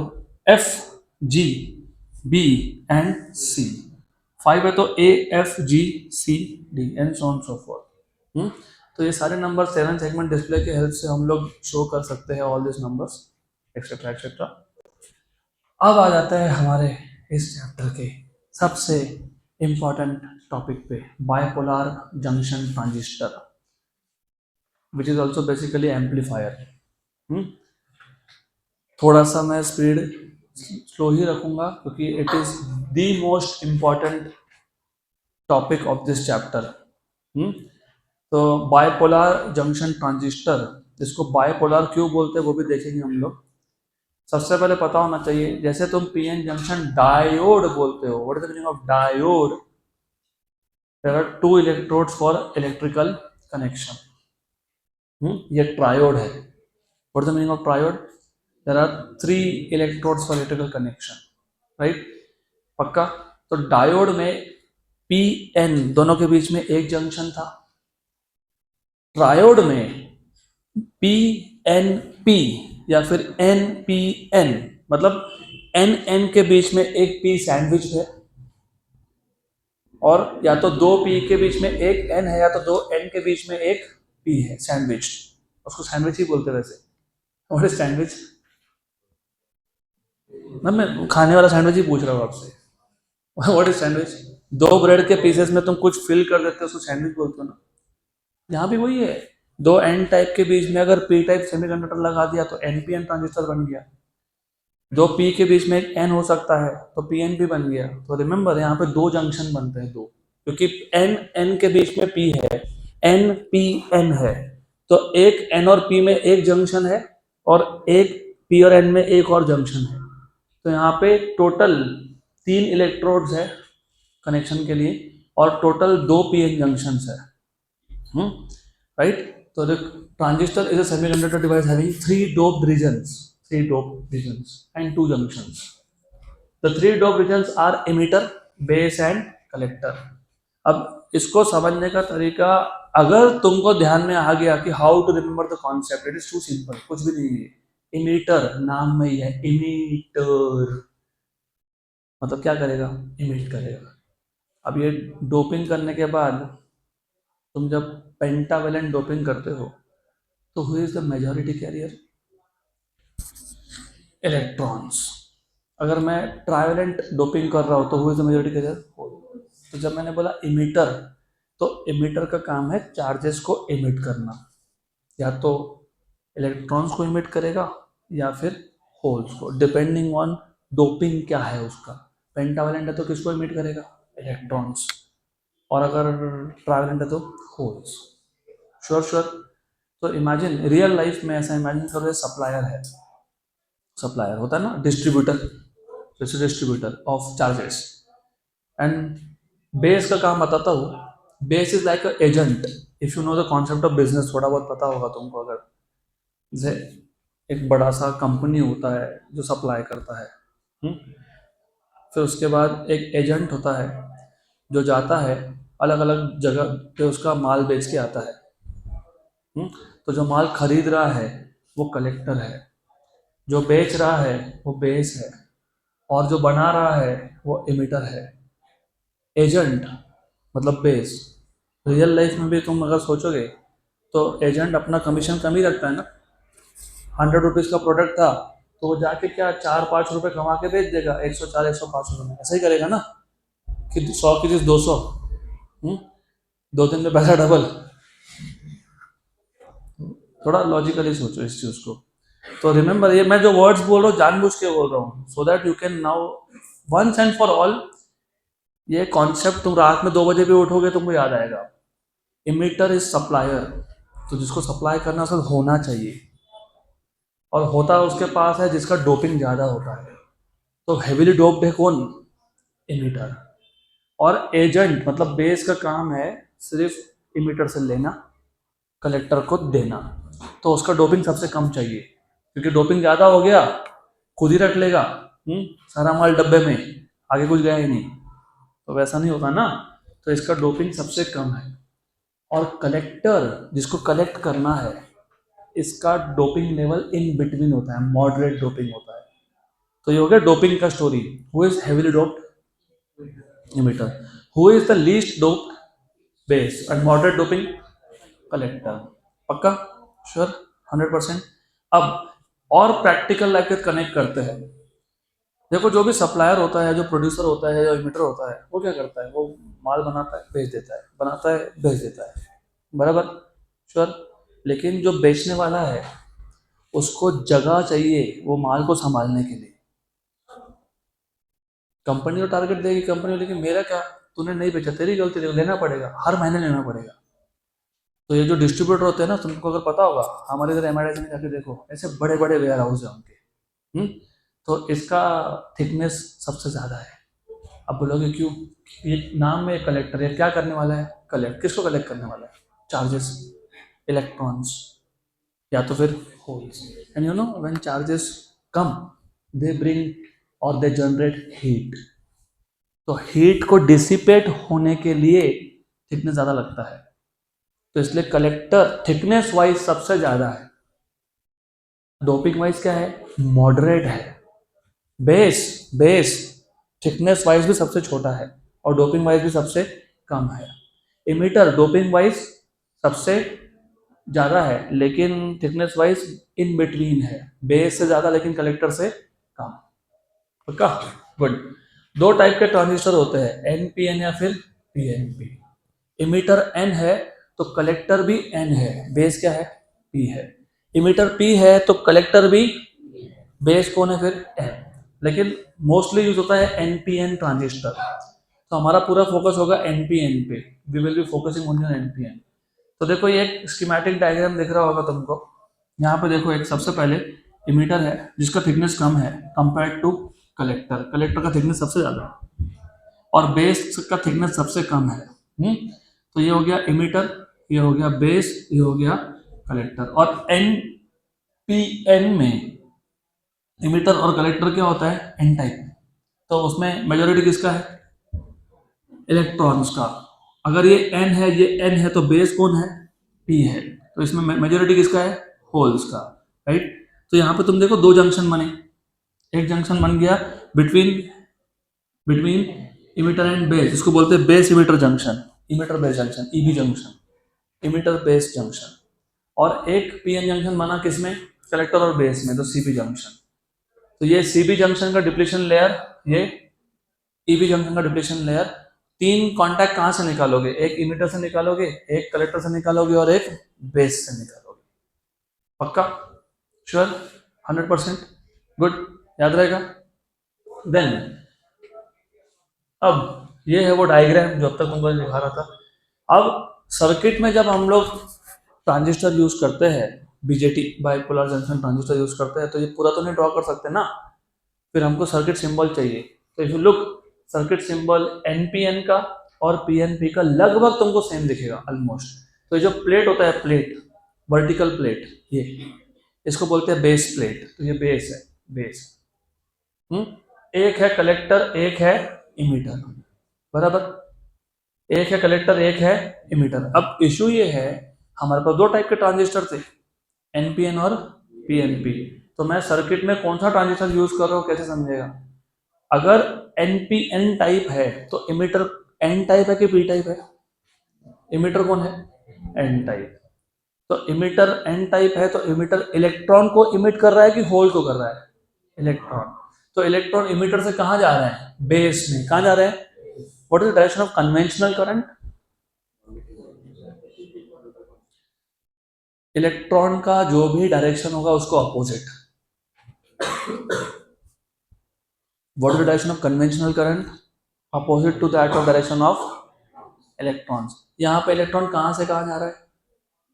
FGB एंड C, 5 है तो AFGCD and so on so fourth. तो ये सारे नंबर 7 सेगमेंट डिस्प्ले के हेल्प से हम लोग शो कर सकते हैं, all this numbers etcetera etcetera. अब आ जाता है हमारे इस चैप्टर के सबसे इम्पॉर्टेंट टॉपिक पे, bipolar junction transistor, which is also basically amplifier. थोड़ा सा मैं स्पीड स्लो ही रखूंगा, क्योंकि it is the most important topic of this chapter. तो बायपोलर जंक्शन ट्रांजिस्टर, इसको बायपोलर क्यों बोलते हैं वो भी देखेंगे हम लोग। सबसे पहले पता होना चाहिए, जैसे तुम पीएन जंक्शन डायोड बोलते हो, what is the meaning of diode? There are 2 electrodes for electrical connection. ये ट्रायोड है। What is the meaning of triode? There are 3 electrodes for electrical connection, right? पक्का? तो डायोड में पी एन दोनों के बीच में एक जंक्शन था, ट्रायोड में पी एन पी या फिर एन पी एन, मतलब एन एन के बीच में एक पी सैंडविच है, और या तो 2 पी के बीच में एक एन है, या तो 2 एन के बीच में एक पी है सैंडविच। उसको सैंडविच ही बोलते वैसे। What is sandwich? मैं खाने वाला सैंडविच ही पूछ रहा हूँ आपसे। What is sandwich? 2 ब्रेड के पीसेस में तुम कुछ फिल कर देते हो, उसको सैंडविच बोलते हो ना। यहाँ भी वही है, 2 एन टाइप के बीच में अगर पी टाइप सेमीकंडक्टर लगा दिया तो एनपीएन ट्रांजिस्टर बन गया। 2 पी के बीच में एक एन हो सकता है तो पीएनपी बन गया। तो रिमेंबर, यहाँ पे 2 जंक्शन बनते हैं, 2, क्योंकि एन एन के बीच में पी है, एन पी एन है, तो एक एन और पी में एक जंक्शन है, और एक पी और एन में एक और जंक्शन है। तो यहाँ पे टोटल 3 इलेक्ट्रोड्स है कनेक्शन के लिए, और टोटल 2 पीएन जंक्शंस है। राइट? तो the transistor is a semiconductor device having 3 doped regions and 2 junctions. The 3 doped regions are emitter, base and collector. अब इसको समझने का तरीका, अगर तुमको ध्यान में आ गया कि how to remember the concept, it is too simple, कुछ भी नहीं है। इमीटर नाम में ही है, इमीटर मतलब क्या करेगा? इमिट करेगा। अब ये डोपिंग करने के बाद, तुम जब पेंटावेलेंट डोपिंग करते हो, तो who is the majority carrier? Electrons. अगर मैं ट्राइवेलेंट डोपिंग कर रहा हूँ तो who is the majority carrier? तो जब मैंने बोला इमिटर, तो इमिटर का काम है चार्जेस को इमिट करना, या तो इलेक्ट्रॉन्स को इमिट करेगा या फिर होल्स को, डिपेंडिंग ऑन डोपिंग क्या है उसका। पेंटावेलेंट है तो किसको इमिट करेगा? इलेक्ट्रॉन्स। और अगर ट्राइवेलेंट है तो होल्स। Sure sure. तो इमेजिन रियल लाइफ में ऐसा इमेजिन करो, सप्लायर है, सप्लायर होता है ना डिस्ट्रीब्यूटर, जैसे distributor of charges. And base का काम बताता हूँ। Base is like a agent. If you know the concept of business, थोड़ा बहुत पता होगा तुमको, अगर जैसे एक बड़ा सा कंपनी होता है जो सप्लाई करता है, फिर उसके बाद एक एजेंट होता है जो जाता है अलग अलग जगह पे उसका माल बेच के आता है। तो जो माल खरीद रहा है वो कलेक्टर है, जो बेच रहा है वो बेस है, और जो बना रहा है वो इमिटर है। एजेंट मतलब बेस। रियल लाइफ में भी तुम अगर सोचोगे तो एजेंट अपना कमीशन कम ही रखता है ना। 100 रुपीज़ का प्रोडक्ट था तो वो जाके क्या 4-5 रुपये कमा के बेच देगा, 104 105 रुपये, ऐसा ही करेगा ना, कि 100 की चीज़ 200। 2 दिन में पैसा डबल। थोड़ा लॉजिकली सोचो इस चीज़ को। तो रिमेंबर, ये मैं जो वर्ड्स बोल रहा हूँ जानबूझ के बोल रहा हूँ, so that you can now once and for all ये कॉन्सेप्ट तुम रात में 2 बजे भी उठोगे तुमको याद आएगा। इमिटर इज सप्लायर, तो जिसको सप्लाई करना उसको होना चाहिए, और होता उसके पास है जिसका डोपिंग ज़्यादा होता है। तो हेविली डोप्ड है कौन? इमिटर। और एजेंट मतलब बेस का काम है सिर्फ इमिटर से लेना, कलेक्टर को देना। तो उसका डोपिंग सबसे कम चाहिए, क्योंकि डोपिंग ज़्यादा हो गया खुद ही रख लेगा सारा माल डब्बे में, आगे कुछ गया ही नहीं, तो वैसा नहीं होता ना। तो इसका डोपिंग सबसे कम है। और कलेक्टर जिसको कलेक्ट करना है, इसका डोपिंग लेवल इन बिटवीन होता है, मॉडरेट डोपिंग होता है। तो ये हो गया डोपिंग का story. Who is heavily doped? Emitter. Who is the least doped? Base. And moderate doping? Collector. पक्का? श्योर? 100%। अब और प्रैक्टिकल लाइफ के कनेक्ट करते हैं। देखो, जो भी सप्लायर होता है, जो प्रोड्यूसर होता है, जो इमिटर होता है, वो क्या करता है? वो माल बनाता है, भेज देता है, बनाता है, भेज देता है, बराबर? श्योर। लेकिन जो बेचने वाला है उसको जगह चाहिए वो माल को संभालने के लिए। कंपनी को टारगेट देगी, कंपनी लेकिन मेरा क्या, तूने नहीं बेचा, तेरी गलती, लेना पड़ेगा, हर महीने लेना पड़ेगा। तो ये जो डिस्ट्रीब्यूटर होते हैं ना, तुमको अगर पता होगा, हमारे इधर एमआईडीसी में जाके देखो, ऐसे बड़े बड़े वेयर हाउस है उनके। तो इसका थिकनेस सबसे ज़्यादा है। अब बोलोगे क्यों? ये नाम में कलेक्टर है, क्या करने वाला है? कलेक्ट। किसको कलेक्ट करने वाला है? चार्जेस, इलेक्ट्रॉन्स, या तो फिर holes. And you know when charges come, they bring और दे जनरेट हीट। तो हीट को डिसिपेट होने के लिए थिकनेस ज़्यादा लगता है, तो इसलिए कलेक्टर थिकनेस वाइज सबसे ज़्यादा है। डोपिंग वाइज क्या है? मॉडरेट है। बेस, बेस थिकनेस वाइज भी सबसे छोटा है और डोपिंग वाइज भी सबसे कम है। इमिटर डोपिंग वाइज सबसे ज़्यादा है लेकिन थिकनेस वाइज इन बिटवीन है, बेस से ज़्यादा लेकिन कलेक्टर से कम। पक्का? गुड। 2 टाइप के ट्रांजिस्टर होते हैं, एनपीएन या फिर पीएनपी। इमिटर एन है तो कलेक्टर भी एन है, बेस क्या है? पी है। इमिटर पी है तो कलेक्टर भी, बेस कौन है फिर? एन। लेकिन मोस्टली यूज होता है एनपीएन ट्रांजिस्टर, तो हमारा पूरा फोकस होगा एनपीएन पे। We will be focusing only on NPN. तो देखो, ये एक स्कीमेटिक डायग्राम दिख रहा होगा तुमको। यहाँ पे देखो, एक सबसे पहले इमिटर है जिसका थिकनेस कम है कंपेयर टू कलेक्टर। कलेक्टर का थिकनेस सबसे ज़्यादा है और बेस का थिकनेस सबसे कम है। तो ये हो गया इमिटर, ये हो गया बेस, ये हो गया कलेक्टर। और एन पी एन में इमिटर और कलेक्टर क्या होता है? N type. तो उसमें मेजोरिटी किसका है? इलेक्ट्रॉन्स का। अगर ये एन है, ये एन है, तो बेस कौन है? पी है। तो इसमें मेजोरिटी किसका है? होल्स का, राइट? तो यहाँ पे तुम देखो 2 जंक्शन बने। एक जंक्शन बन गया between between emitter and base, इसको बोलते हैं base emitter junction, emitter base junction, EB junction, emitter base junction. और एक पीएन जंक्शन बना किसमें? कलेक्टर और बेस में, तो सीपी जंक्शन। तो ये CB जंक्शन का डिप्लीशन लेयर, ये EB जंक्शन का डिप्लीशन लेयर, 3 कॉन्टैक्ट कहाँ से निकालोगे? एक इमिटर से निकालोगे, एक कलेक्टर से निकालोगे और एक बेस से निकालोगे। पक्का? श्योर? 100%? गुड, याद रहेगा। देन अब ये है वो डायग्राम जो अब तक तुमको दिखा रहा था। अब सर्किट में जब हम लोग ट्रांजिस्टर यूज करते हैं, BJT bipolar junction transistor use करते हैं, तो ये पूरा तो नहीं ड्रॉ कर सकते ना, फिर हमको सर्किट सिंबल चाहिए। तो if you look, circuit symbol NPN का और PNP का लगभग तुमको सेम दिखेगा ऑलमोस्ट। तो ये जो प्लेट होता है, प्लेट, वर्टिकल प्लेट, ये इसको बोलते हैं बेस प्लेट। तो ये बेस है, बेस। एक है कलेक्टर, एक है इमीटर, बराबर। एक है कलेक्टर, एक है इमीटर। अब इशू ये है, हमारे पास 2 टाइप के ट्रांजिस्टर थे, NPN और PNP। तो मैं सर्किट में कौन सा ट्रांजिस्टर यूज कर रहा हूँ कैसे समझेगा? अगर NPN टाइप है तो इमीटर N टाइप है कि P टाइप है? इमीटर कौन है? N type. तो इमीटर N टाइप है तो इमीटर इलेक्ट्रॉन को इमिट कर रहा है कि होल को कर रहा है? इलेक्ट्रॉन। तो इलेक्ट्रॉन इमीटर से कहाँ जा रहे हैं? बेस में। कहाँ जा रहे हैं? What is the direction of conventional current? Electron का जो भी डायरेक्शन होगा उसको opposite. What is the direction of conventional current? Opposite to that of direction of electrons. यहाँ पे इलेक्ट्रॉन कहाँ से कहाँ जा रहा है?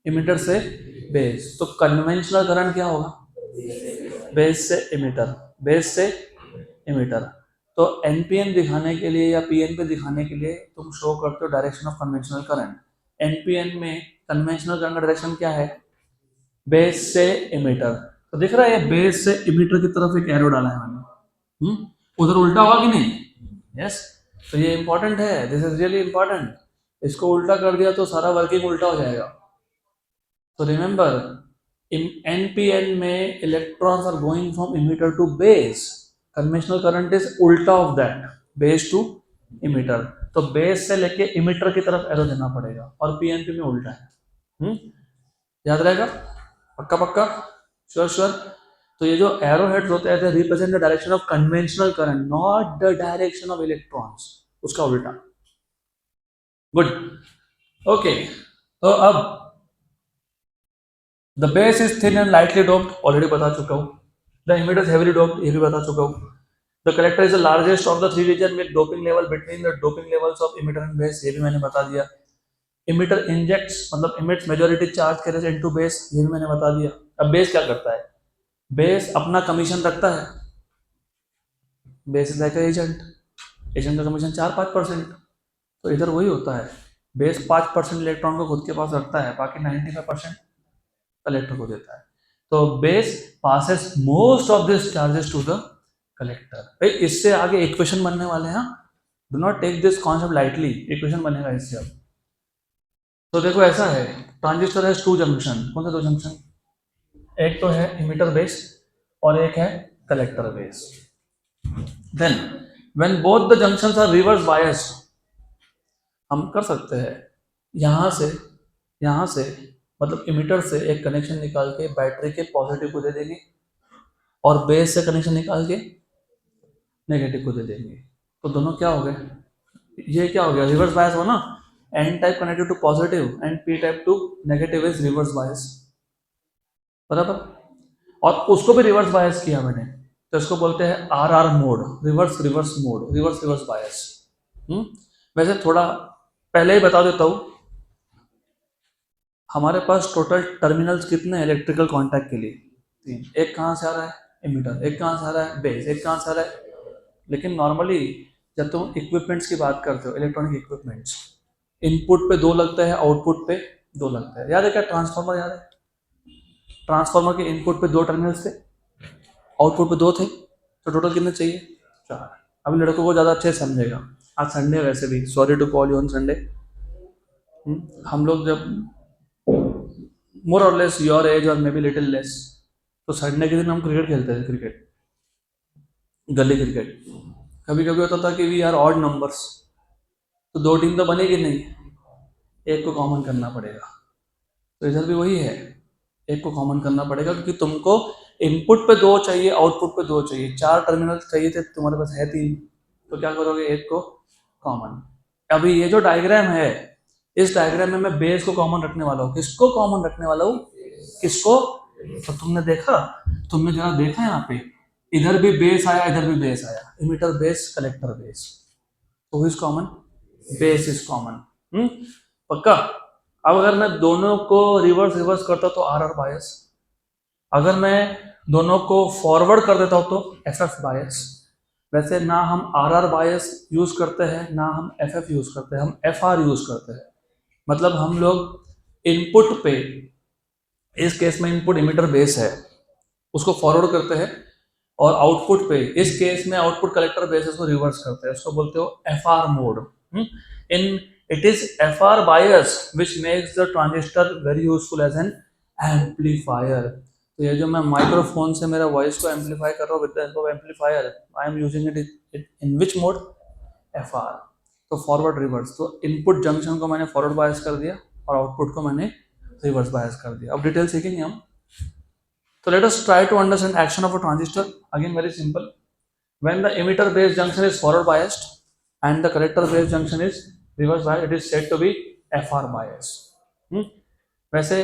इमीटर से बेस। तो कन्वेंशनल करंट क्या होगा? बेस से इमीटर, बेस से इमीटर। तो NPN दिखाने के लिए या PNP दिखाने के लिए तुम शो करते हो direction of conventional current. NPN में कन्वेंशनल करंट का डायरेक्शन क्या है? बेस से इमीटर। तो दिख रहा है ये बेस से इमीटर की तरफ एक एरो डाला है मैंने। उधर उल्टा होगा कि नहीं? यस। तो ये इंपॉर्टेंट है, दिस इज रियली इंपॉर्टेंट। इसको उल्टा कर दिया तो सारा वर्किंग उल्टा हो जाएगा। तो रिमेंबर, NPN में electrons are going from emitter to base, conventional current is उल्टा of that, base to emitter. तो बेस से लेके इमीटर की तरफ एरो देना पड़ेगा, और PNP में उल्टा है। याद रहेगा? पक्का पक्का? Sure sure? तो ये जो एरो हेड्स होते हैं represent the direction of conventional current, not the direction of electrons, उसका उल्टा। Good, okay. तो अब the base is thin and lightly doped, already बता चुका हूँ। The emitter is heavily doped, ये भी बता चुका हूँ। The collector is the largest of the 3 region with doping level between the doping levels of emitter and base, ये भी मैंने बता दिया। इमीटर इंजेक्ट्स मतलब emits majority charge carriers into base, ये भी मैंने बता दिया। अब बेस क्या करता है? बेस अपना कमीशन रखता है। Base is like agent, agent का कमीशन 4-5%। तो इधर वही होता है, बेस 5% इलेक्ट्रॉन को खुद के पास रखता है, बाकी 95% कलेक्टर को देता है। तो base passes most of this charges to the collector. भाई इससे आगे इक्वेशन बनने वाले हैं, do not take this concept lightly, equation बनेगा इससे अब। तो देखो ऐसा है, ट्रांजिस्टर है 2 जंक्शन। कौन सा 2 जंक्शन? एक तो है इमीटर बेस और एक है collector base. Then when both the junctions are reverse biased, हम कर सकते हैं यहाँ से मतलब इमीटर से एक कनेक्शन निकाल के बैटरी के पॉजिटिव को दे देंगे, और बेस से कनेक्शन निकाल के नेगेटिव को दे देंगे। तो दोनों क्या हो गए? ये क्या हो गया? रिवर्स बायस हो ना। N type connected to positive and P type to negative is reverse bias, बराबर। और उसको भी रिवर्स बायस किया मैंने, तो इसको बोलते हैं RR mode, reverse reverse mode, reverse reverse bias. वैसे थोड़ा पहले ही बता देता हूँ, हमारे पास टोटल टर्मिनल्स कितने इलेक्ट्रिकल कॉन्टैक्ट के लिए? 3। एक कहाँ से आ रहा है? इमीटर। एक कहाँ से आ रहा है? बेस। एक कहाँ से आ रहा है? लेकिन नॉर्मली जब तुम इक्विपमेंट्स की बात करते हो, इलेक्ट्रॉनिक इक्विपमेंट्स, इनपुट पे 2 लगते हैं, आउटपुट पे 2 लगते हैं। याद है क्या? ट्रांसफार्मर याद है? ट्रांसफार्मर के इनपुट पे 2 टर्मिनल्स थे, आउटपुट पे 2 थे, तो टोटल कितने चाहिए? 4। अभी लड़कों को ज़्यादा अच्छे से समझेगा, आज संडे वैसे भी, sorry to call you on Sunday. हम लोग जब more or less your age or may be little less, तो संडे के दिन हम क्रिकेट खेलते थे, क्रिकेट, गली क्रिकेट। कभी कभी होता था कि वी आर ऑड नंबर्स, तो 2 टीम तो बनेगी नहीं, एक को कॉमन करना पड़ेगा। तो इधर भी वही है, एक को कॉमन करना पड़ेगा, क्योंकि तुमको इनपुट पे 2 चाहिए, आउटपुट पे 2 चाहिए, 4 टर्मिनल चाहिए थे, तुम्हारे पास है 3, तो क्या करोगे, एक को कॉमन। अभी ये जो डायग्राम है, इस डायग्राम में मैं बेस को कॉमन रखने वाला हूँ। किसको कॉमन रखने वाला हूँ, किसको? तो तुमने देखा, तुमने जरा देखा यहाँ पे, इधर भी बेस आया, इधर भी बेस आया, इमिटर बेस, कलेक्टर बेस, तो is common, base is common. पक्का? अब अगर मैं दोनों को रिवर्स रिवर्स करता तो आर आर बायस, अगर मैं दोनों को फॉरवर्ड कर देता हूं तो एफ एफ बायस। वैसे ना हम आर आर बायस यूज करते हैं, ना हम एफ एफ यूज करते हैं, हम एफ आर यूज करते हैं। मतलब हम लोग इनपुट पे, इस केस में इनपुट इमिटर बेस है, उसको फॉरवर्ड करते हैं, और आउटपुट पे, इस केस में आउटपुट कलेक्टर बेस, उसको रिवर्स करते हैं, उसको बोलते हो F R mode. In it is F R bias which makes the transistor very useful as an amplifier. तो ये जो मैं माइक्रोफोन से मेरा वॉइस को एम्पलीफाई कर रहा हूँ with the help of amplifier, I am using it in which mode, F R. तो फॉरवर्ड रिवर्स, तो इनपुट जंक्शन को मैंने फॉरवर्ड बायस कर दिया और आउटपुट को मैंने रिवर्स बायस कर दिया। अब डिटेल सीखेंगे हम। So let us try to understand action of a transistor. Again, very simple. When the emitter base junction is forward biased and the collector base junction is reverse biased, it is said to be FR bias. वैसे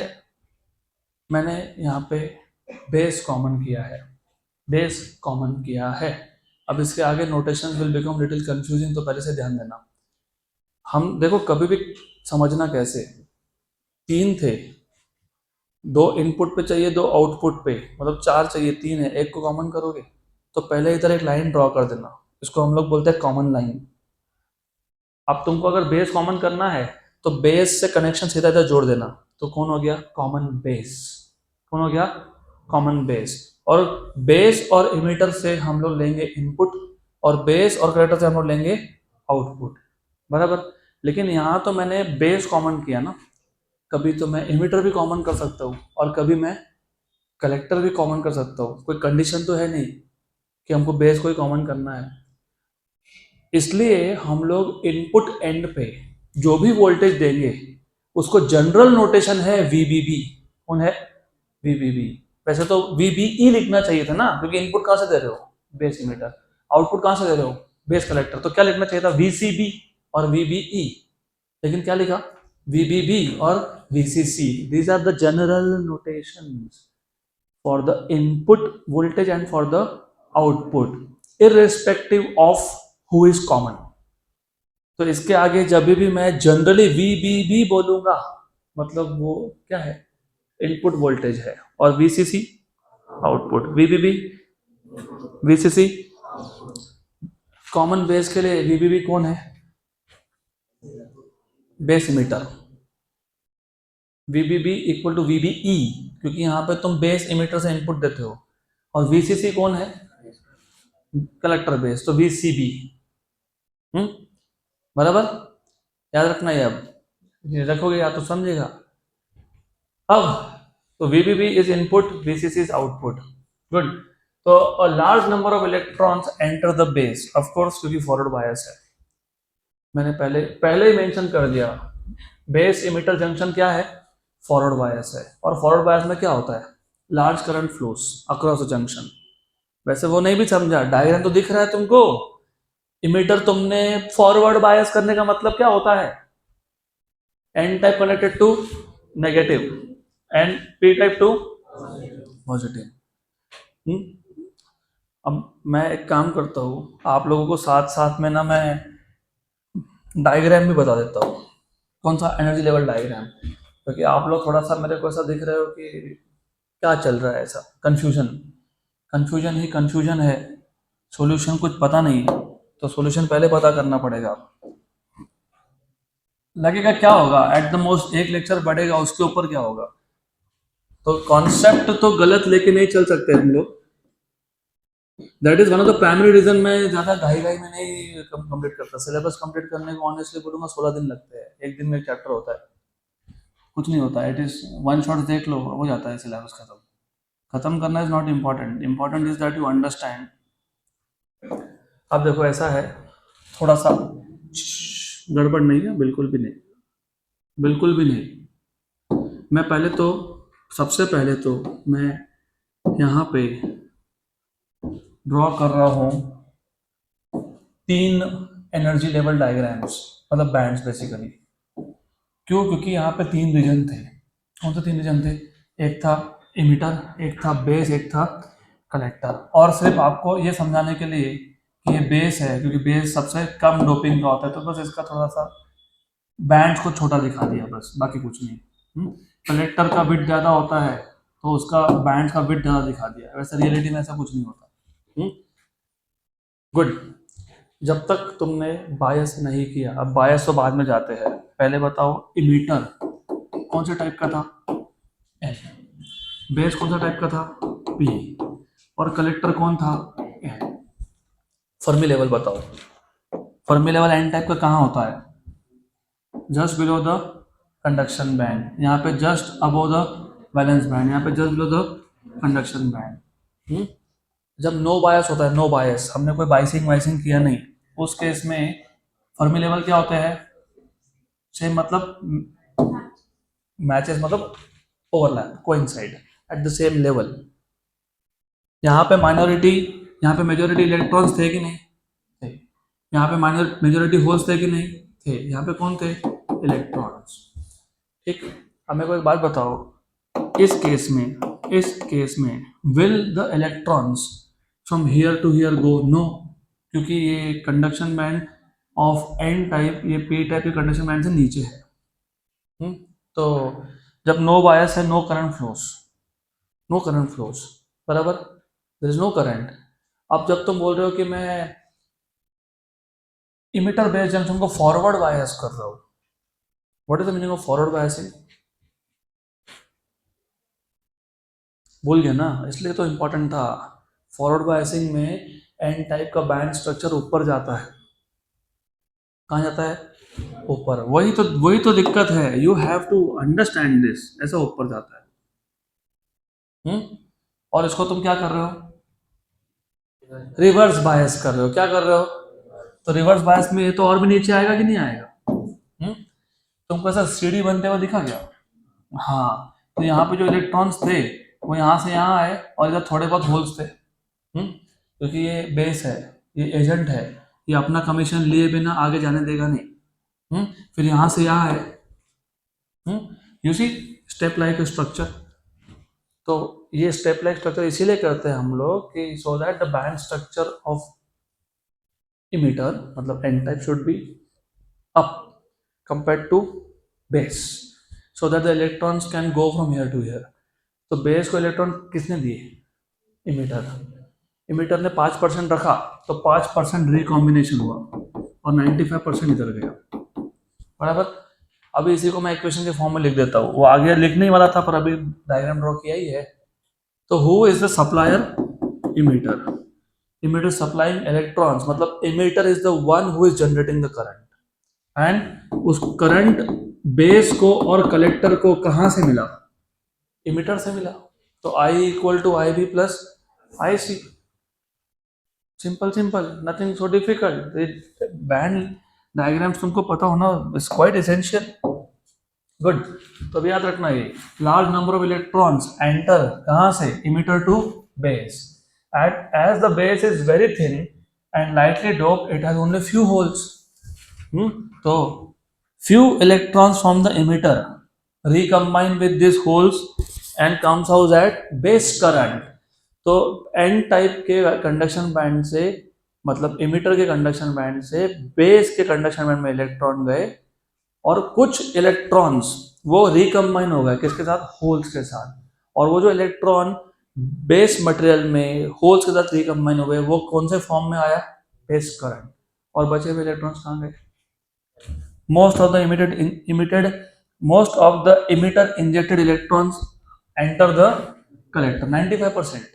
मैंने यहाँ पे base common किया है, base common किया है। अब इसके आगे notations will become little confusing, तो पहले से ध्यान देना। हम देखो कभी भी समझना कैसे, 3 थे, 2 इनपुट पे चाहिए, 2 आउटपुट पे, मतलब 4 चाहिए, 3 है, एक को कॉमन करोगे तो पहले इधर एक लाइन ड्रॉ कर देना, इसको हम लोग बोलते हैं कॉमन लाइन। अब तुमको अगर बेस कॉमन करना है तो बेस से कनेक्शन सीधा इधर जोड़ देना, तो कौन हो गया, कॉमन बेस। कौन हो गया, कॉमन बेस। और बेस और इमीटर से हम लोग लेंगे इनपुट, और बेस और कलेक्टर से हम लोग लेंगे आउटपुट, बराबर। लेकिन यहाँ तो मैंने बेस कॉमन किया ना, कभी तो मैं इमीटर भी कॉमन कर सकता हूँ और कभी मैं कलेक्टर भी कॉमन कर सकता हूँ। कोई कंडीशन तो है नहीं कि हमको बेस को ही कॉमन करना है। इसलिए हम लोग इनपुट एंड पे जो भी वोल्टेज देंगे उसको जनरल नोटेशन है वीबीबी। कौन है, वीबीबी। वैसे तो वीबीई लिखना चाहिए था ना, क्योंकि इनपुट कहाँ से दे रहे हो, बेस इमीटर, आउटपुट कहाँ से दे रहे हो, बेस कलेक्टर, तो क्या लिखना चाहिए था, वीसीबी और वीबीई। लेकिन क्या लिखा, वीबीबी और VCC. These are the general notations for the input voltage and for the output irrespective of who is common। तो इसके आगे जब भी मैं जनरली VBB बोलूंगा मतलब वो क्या है, इनपुट वोल्टेज है, और VCC output, VBB VCC। Common base के लिए VBB कौन है, base emitter, VBB equal to VBE, क्योंकि यहाँ पे तुम बेस इमीटर से इनपुट देते हो, और VCC कौन है, कलेक्टर बेस, तो VCB। बराबर, याद रखना ये। अब ये रखोगे या तो समझेगा। अब तो VBB is input, VCC is output, good. तो a large number of electrons enter the base, of course क्योंकि फॉरवर्ड बायस है, मैंने पहले ही मेंशन कर दिया। बेस इमिटर जंक्शन क्या है, फॉरवर्ड बायस है, और फॉरवर्ड बायस में क्या होता है, large current flows across the junction. वैसे वो नहीं भी समझा, डायग्राम तो दिख रहा है तुमको। इमिटर तुमने फॉरवर्ड बायस करने का मतलब क्या होता है, N type connected to negative and P type to positive. अब मैं एक काम करता हूँ, आप लोगों को साथ साथ में ना मैं डायग्राम भी बता देता हूँ। कौन सा, एनर्जी लेवल डायग्राम, क्योंकि आप लोग थोड़ा सा मेरे को ऐसा दिख रहे हो कि क्या चल रहा है, ऐसा कंफ्यूजन, कंफ्यूजन ही कंफ्यूजन है, सॉल्यूशन कुछ पता नहीं है, तो सॉल्यूशन पहले पता करना पड़ेगा। लगेगा क्या होगा, एट द मोस्ट एक लेक्चर बढ़ेगा, उसके ऊपर क्या होगा। तो कॉन्सेप्ट तो गलत लेके नहीं चल सकते हम लोग। That is one of the primary reason मैं ज्यादा घाई में नहीं कंप्लीट करता। सिलेबस कंप्लीट करने को ऑनेस्टली बोलूंगा 16 दिन लगते हैं, एक दिन में एक चैप्टर होता है, कुछ नहीं होता। इट इज वन शॉट देख लो हो जाता है सिलेबस खत्म। खत्म करना is not important, important is that you understand. अब देखो ऐसा है, थोड़ा सा गड़बड़ नहीं है, बिल्कुल भी नहीं, बिल्कुल भी नहीं। मैं पहले तो, सबसे पहले तो मैं यहाँ पे ड्रॉ कर रहा हूँ 3 एनर्जी लेवल डायग्राम्स, मतलब बैंड्स बेसिकली। क्यों? क्योंकि यहाँ पे 3 रीजन थे। कौन से 3 रीजन थे? एक था इमिटर, एक था बेस, एक था कलेक्टर। और सिर्फ आपको ये समझाने के लिए कि ये बेस है, क्योंकि बेस सबसे कम डोपिंग का होता है, तो बस इसका थोड़ा सा बैंड को छोटा दिखा दिया, बस, बाकी कुछ नहीं। कलेक्टर का विड्थ ज़्यादा होता है तो उसका बैंड का विड्थ ज़्यादा दिखा दिया, वैसे रियलिटी में ऐसा कुछ नहीं होता। गुड। जब तक तुमने बायस नहीं किया, अब बायस तो बाद में जाते हैं, पहले बताओ इमीटर कौन से टाइप का था? एन। बेस कौन सा टाइप का था? पी। और कलेक्टर कौन था? एन। फर्मी लेवल बताओ। फर्मी लेवल एन टाइप का कहाँ होता है? Just below the conduction band, यहाँ पे just above the valence band, यहाँ पे just below the conduction band. जब नो बायस होता है, नो बायस, हमने कोई बाइसिंग वाइसिंग किया नहीं, उस केस में फर्मी लेवल क्या होते हैं? सेम, मतलब मैचेस, मतलब overlap, coincide eight the same level. यहाँ पे माइनॉरिटी, यहाँ पे मेजोरिटी इलेक्ट्रॉन्स थे कि नहीं थे? यहाँ पे मेजोरिटी होल्स थे कि नहीं थे? यहाँ पे कौन थे? इलेक्ट्रॉन्स। ठीक। अब मेरे को एक बात बताओ, इस केस में will the electrons from here to here go? No, क्योंकि ये conduction band of N type, ये पी टाइप के कंडक्शन बैंड से नीचे है। तो जब नो बायस है, no current flows, no current flows, बराबर, देयर इज नो करंट। अब जब तुम बोल रहे हो कि मैं इमिटर बेस जंक्शन को फॉरवर्ड बायस कर रहा हूँ, what is the meaning of forward biasing? भूल गया ना, इसलिए तो इम्पोर्टेंट था। फॉरवर्ड बायसिंग में एन टाइप का बैंड स्ट्रक्चर ऊपर जाता है। कहाँ जाता है? ऊपर। वही तो दिक्कत है, you have to understand this, ऐसा ऊपर जाता है। और इसको तुम क्या कर रहे हो? रिवर्स बायस कर रहे हो। क्या कर रहे हो? तो रिवर्स बायस में ये तो और भी नीचे आएगा कि नहीं आएगा? तुमको ऐसा सीढ़ी बनते हुए दिखा क्या? हाँ। तो यहाँ पे जो इलेक्ट्रॉन्स थे वो यहाँ से यहाँ आए, और इधर थोड़े बहुत होल्स थे। क्योंकि ये बेस है, ये एजेंट है, ये अपना कमीशन लिए बिना आगे जाने देगा नहीं। फिर यहाँ से यहाँ है। You see, step like structure. तो ये स्टेप लाइक स्ट्रक्चर इसीलिए करते हैं हम लोग कि so that the band structure of emitter, मतलब N type, should be up compared to base, so that the electrons can go from here to here. तो बेस को इलेक्ट्रॉन किसने दिए? इमिटर। इमिटर ने 5% रखा, तो 5% रिकॉम्बिनेशन हुआ और 95% इधर गया, बराबर। अभी इसी को मैं इक्वेशन के फॉर्म में लिख देता हूँ, वो आगे लिखने ही वाला था पर अभी डायग्राम ड्रॉ किया ही है। तो who is the supplier? Emitter. Emitter supplying electrons, मतलब emitter is the one who is generating the current, and उस करंट बेस को और कलेक्टर को कहां से मिला? इमिटर से मिला। तो I equal to I B plus I C. Simple simple, nothing so difficult. Band diagrams तुमको पता होना इज क्वाइट एसेंशियल। गुड। तो अब याद रखना, ये large number of electrons enter कहां से? Emitter to base. At as the base is very thin and lightly dope, it has only few holes. तो few electrons from the emitter recombine with these holes and comes out at base current. तो n type के conduction band से, मतलब emitter के conduction band से base के conduction band में electron गए, और कुछ इलेक्ट्रॉन्स वो रिकम्बाइन हो गए किसके साथ? होल्स के साथ। और वो जो इलेक्ट्रॉन बेस मटेरियल में होल्स के साथ रिकम्बाइन हो गए, वो कौन से फॉर्म में आया? Base current. और बचे हुए इलेक्ट्रॉन्स कहाँ गए? most of the emitter injected electrons enter the collector, 95%।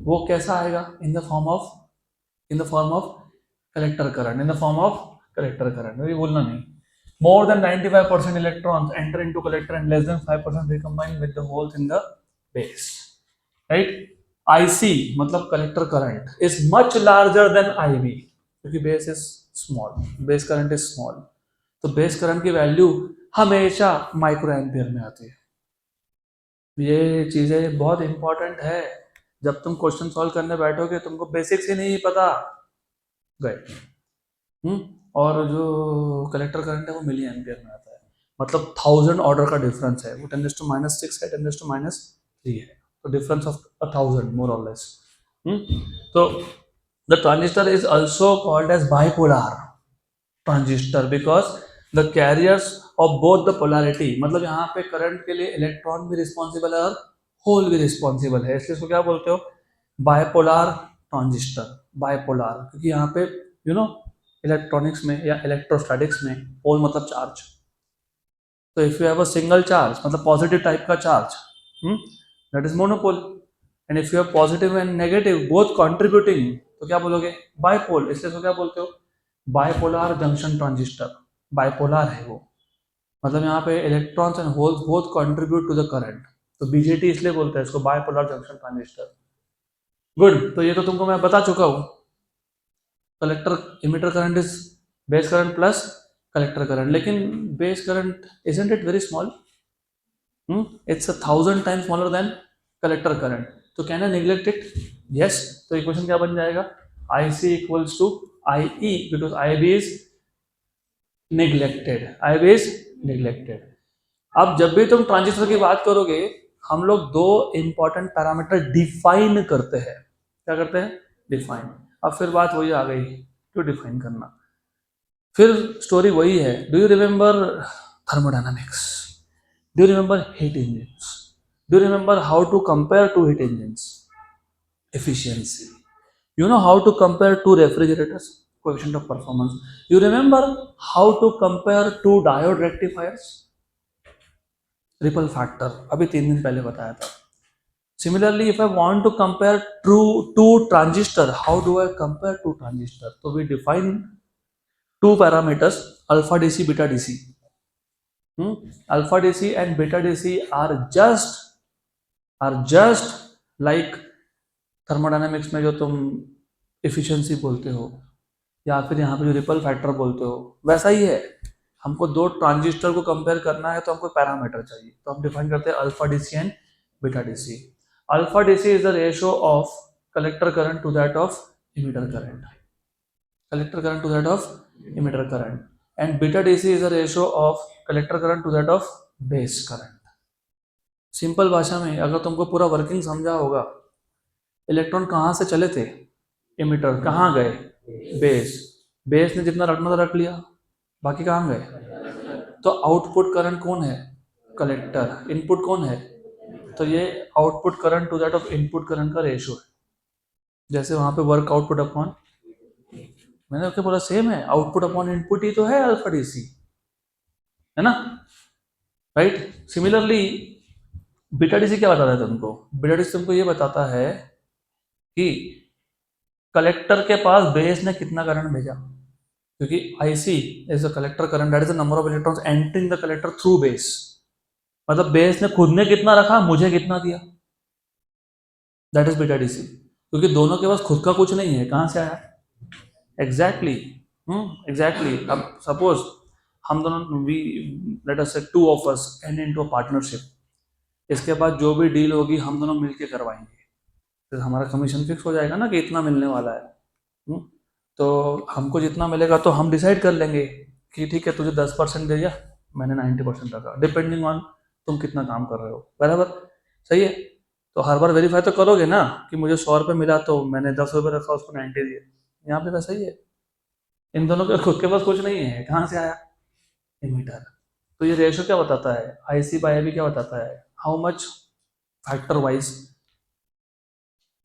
वो कैसा आएगा? in the form of collector current, ये बोलना नहीं। more than 95% electrons enter into collector and less than 5% recombine with the holes in the base, right? IC मतलब collector current is much larger than IB, क्योंकि base current is small। तो base current की value हमेशा micro ampere में आती है। ये चीज़ें बहुत इंपॉर्टेंट है। जब तुम क्वेश्चन सॉल्व करने बैठोगे तुमको बेसिक्स ही नहीं पता, गए। और जो कलेक्टर करंट है वो मिली एम्पियर में आता है, मतलब 1000 ऑर्डर का डिफरेंस है, वो 10⁻⁶ है, 10⁻³ है, तो difference of 1000 more or less. तो the transistor is also called as bipolar transistor because the carriers of both the polarity, मतलब यहाँ पे करंट के लिए इलेक्ट्रॉन भी रिस्पॉन्सिबल है और होल भी रिस्पॉन्सिबल है, इसलिए इसको क्या बोलते हो, बाइपोलर ट्रांजिस्टर। बाइपोलर क्योंकि यहाँ पे यू नो इलेक्ट्रॉनिक्स में या इलेक्ट्रोस्टैटिक्स में पोल मतलब चार्ज, तो if you have a single charge मतलब पॉजिटिव टाइप का charge, that is monopole, and if you have positive and negative both contributing तो क्या बोलोगे, बाइपोल, इसलिए इसको क्या बोलते हो, बाइपोलर जंक्शन ट्रांजिस्टर। बाइपोलर है वो, मतलब यहाँ पे electrons and holes both contribute to the current, तो बीजेटी इसलिए बोलते हैं इसको बाइपोलर जंक्शन ट्रांजिस्टर। गुड, तो ये तो तुमको मैं बता चुका हूँ, collector emitter current is base current plus collector current, लेकिन base current isn't it very small, it's 1000 times smaller than collector current, तो can I neglect it, yes, तो इक्वेशन क्या बन जाएगा, I C equals to I E because I B is neglected, I B is neglected. अब जब भी तुम transistor की बात करोगे हम लोग दो इंपॉर्टेंट पैरामीटर डिफाइन करते हैं, क्या करते हैं, डिफाइन। अब फिर बात वही आ गई, क्यों डिफाइन करना, फिर स्टोरी वही है, do you remember thermodynamics, do you remember heat engines, do you remember how to compare two heat engines, efficiency, you know how to compare two refrigerators, coefficient of performance, you remember how to compare two diode rectifiers, ripple factor, अभी 3 दिन पहले बताया था। Similarly if I want to compare two transistor, how do I compare two transistor, तो we define two parameters alpha DC beta DC, alpha DC and beta DC are just like thermodynamics में जो तुम efficiency बोलते हो या फिर यहाँ पे जो रिपल फैक्टर बोलते हो वैसा ही है। हमको दो ट्रांजिस्टर को कंपेयर करना है तो हमको पैरामीटर चाहिए, तो हम डिफाइन करते हैं alpha DC and beta DC. Alpha DC is the ratio of collector current to that of emitter current, collector current to that of emitter current, and beta DC is the ratio of collector current to that of base current. Simple भाषा में अगर तुमको पूरा working समझा होगा, electron कहाँ से चले थे, इमिटर, कहाँ गए, बेस, बेस ने जितना रखना था रख लिया, बाकी कहाँ गए, तो आउटपुट करंट कौन है, कलेक्टर, इनपुट कौन है, तो ये output current to that of input current का रेशियो है, जैसे वहां पे वर्क आउटपुट अपॉन, मैंने आपको बोला सेम है, आउटपुट अपॉन इनपुट ही तो है अल्फा डीसी, है ना, राइट। सिमिलरली बीटा डीसी क्या बताता है तुमको, बीटा डीसी तुमको ये बताता है कि कलेक्टर के पास बेस ने कितना करंट भेजा, क्योंकि IC is the collector current, that is the number of electrons entering the collector through base, मतलब बेस ने खुद ने कितना रखा, मुझे कितना दिया, दैट इज बीटा डीसी, क्योंकि दोनों के पास खुद का कुछ नहीं है, कहाँ से आया, एग्जैक्टली, एग्जैक्टली। अब सपोज हम दोनों, वी लेट अस से two of us and into a partnership, इसके बाद जो भी डील होगी हम दोनों मिलके करवाएंगे, फिर हमारा कमीशन फिक्स हो जाएगा ना कि इतना मिलने वाला है, तो हमको जितना मिलेगा तो हम डिसाइड कर लेंगे कि ठीक है तुझे 10% दे दिया, मैंने 90% रखा, डिपेंडिंग ऑन तुम कितना काम कर रहे हो, बराबर, सही है। तो हर बार वेरीफाई तो करोगे ना कि मुझे 100 रुपये मिला तो मैंने 10 रुपये रखा, उसको 90 दिए, यहाँ पे वैसा ही है, इन दोनों के खुद के पास कुछ नहीं है, कहाँ से आया, इमीटर। तो ये रेशो क्या बताता है, IC बाय IB क्या बताता है, how much factor wise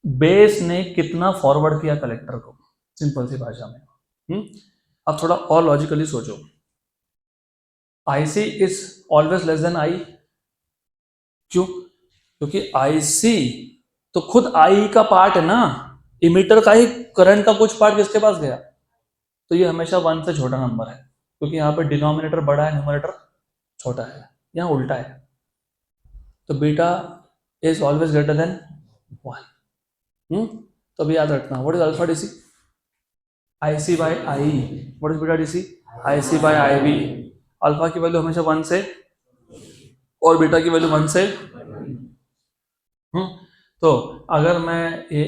base ने कितना फॉरवर्ड किया कलेक्टर को, सिंपल सी भाषा में। अब थोड़ा और लॉजिकली सोचो, IC is always less than I, क्यों, क्योंकि IC तो खुद I का पार्ट है ना, इमीटर का ही करंट का कुछ पार्ट किसके पास गया, तो ये हमेशा 1 से छोटा नंबर है, क्योंकि यहाँ पे डिनोमिनेटर बड़ा है, न्यूमरेटर छोटा है, यहाँ उल्टा है, तो beta is always greater than 1। तो अभी याद रखना, what is alpha DC, IC by IE, what is beta DC, IC by IB, alpha की वैल्यू हमेशा 1 से और बीटा की वैल्यू 1 से, तो अगर मैं ये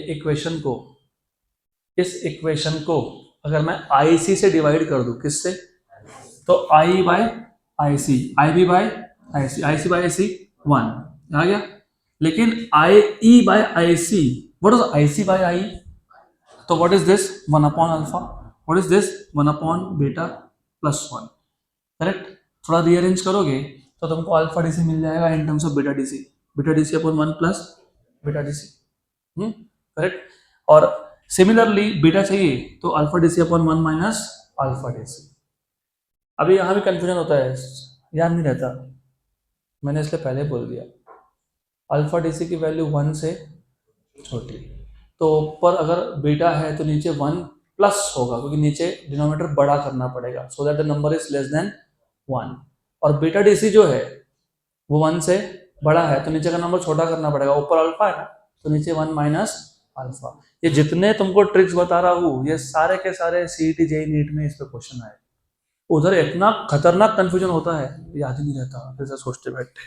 इस इक्वेशन को अगर मैं IC से डिवाइड कर दूं, किससे? तो I by IC, IB by IC, IC by IC 1 आ गया। लेकिन IE by IC, what is IC by I? तो what is this 1 upon alpha, what is this 1 upon beta plus 1, correct. थोड़ा रीअरेंज करोगे तो तुमको अल्फा डीसी मिल जाएगा in terms of beta DC upon 1 plus beta DC, correct. और similarly beta चाहिए तो alpha DC upon 1 minus alpha DC. अभी यहाँ भी कंफ्यूजन होता है, याद नहीं रहता, मैंने इसलिए पहले बोल दिया। अल्फा डीसी की वैल्यू 1 से छोटी, तो ऊपर अगर बीटा है तो नीचे 1 प्लस होगा, क्योंकि नीचे डिनोमिनेटर बड़ा करना पड़ेगा, सो that the number is less than 1। और बीटा डीसी जो है वो 1 से बड़ा है तो नीचे का नंबर छोटा करना पड़ेगा, ऊपर अल्फा है ना तो नीचे 1 माइनस अल्फा। ये जितने तुमको ट्रिक्स बता रहा हूँ ये सारे के सारे CET JEE नीट में इस पे क्वेश्चन आए। उधर इतना खतरनाक कंफ्यूजन होता है, याद ही नहीं रहता, फिर से सोचते बैठते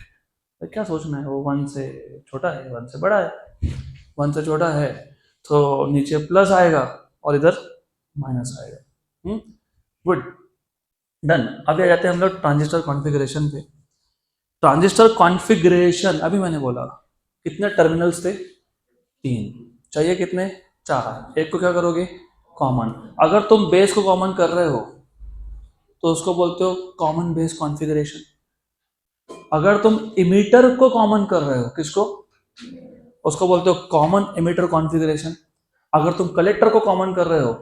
तो क्या सोचना है, वो 1 से छोटा है 1 से बड़ा है, 1 से छोटा है तो नीचे प्लस आएगा और इधर माइनस आएगा। Good, done. अभी आ जाते हैं हम लोग ट्रांजिस्टर कॉन्फ़िगरेशन पे। ट्रांजिस्टर कॉन्फ़िगरेशन, अभी मैंने बोला कितने टर्मिनल्स थे? 3 चाहिए, कितने? 4। एक को क्या करोगे? कॉमन। अगर तुम बेस को कॉमन कर रहे हो तो उसको बोलते हो कॉमन बेस कॉन्फ़िगरेशन। अगर तुम इमीटर को कॉमन कर रहे हो, किसको? उसको बोलते हो कॉमन इमीटर कॉन्फ़िगरेशन। अगर तुम कलेक्टर को कॉमन कर रहे हो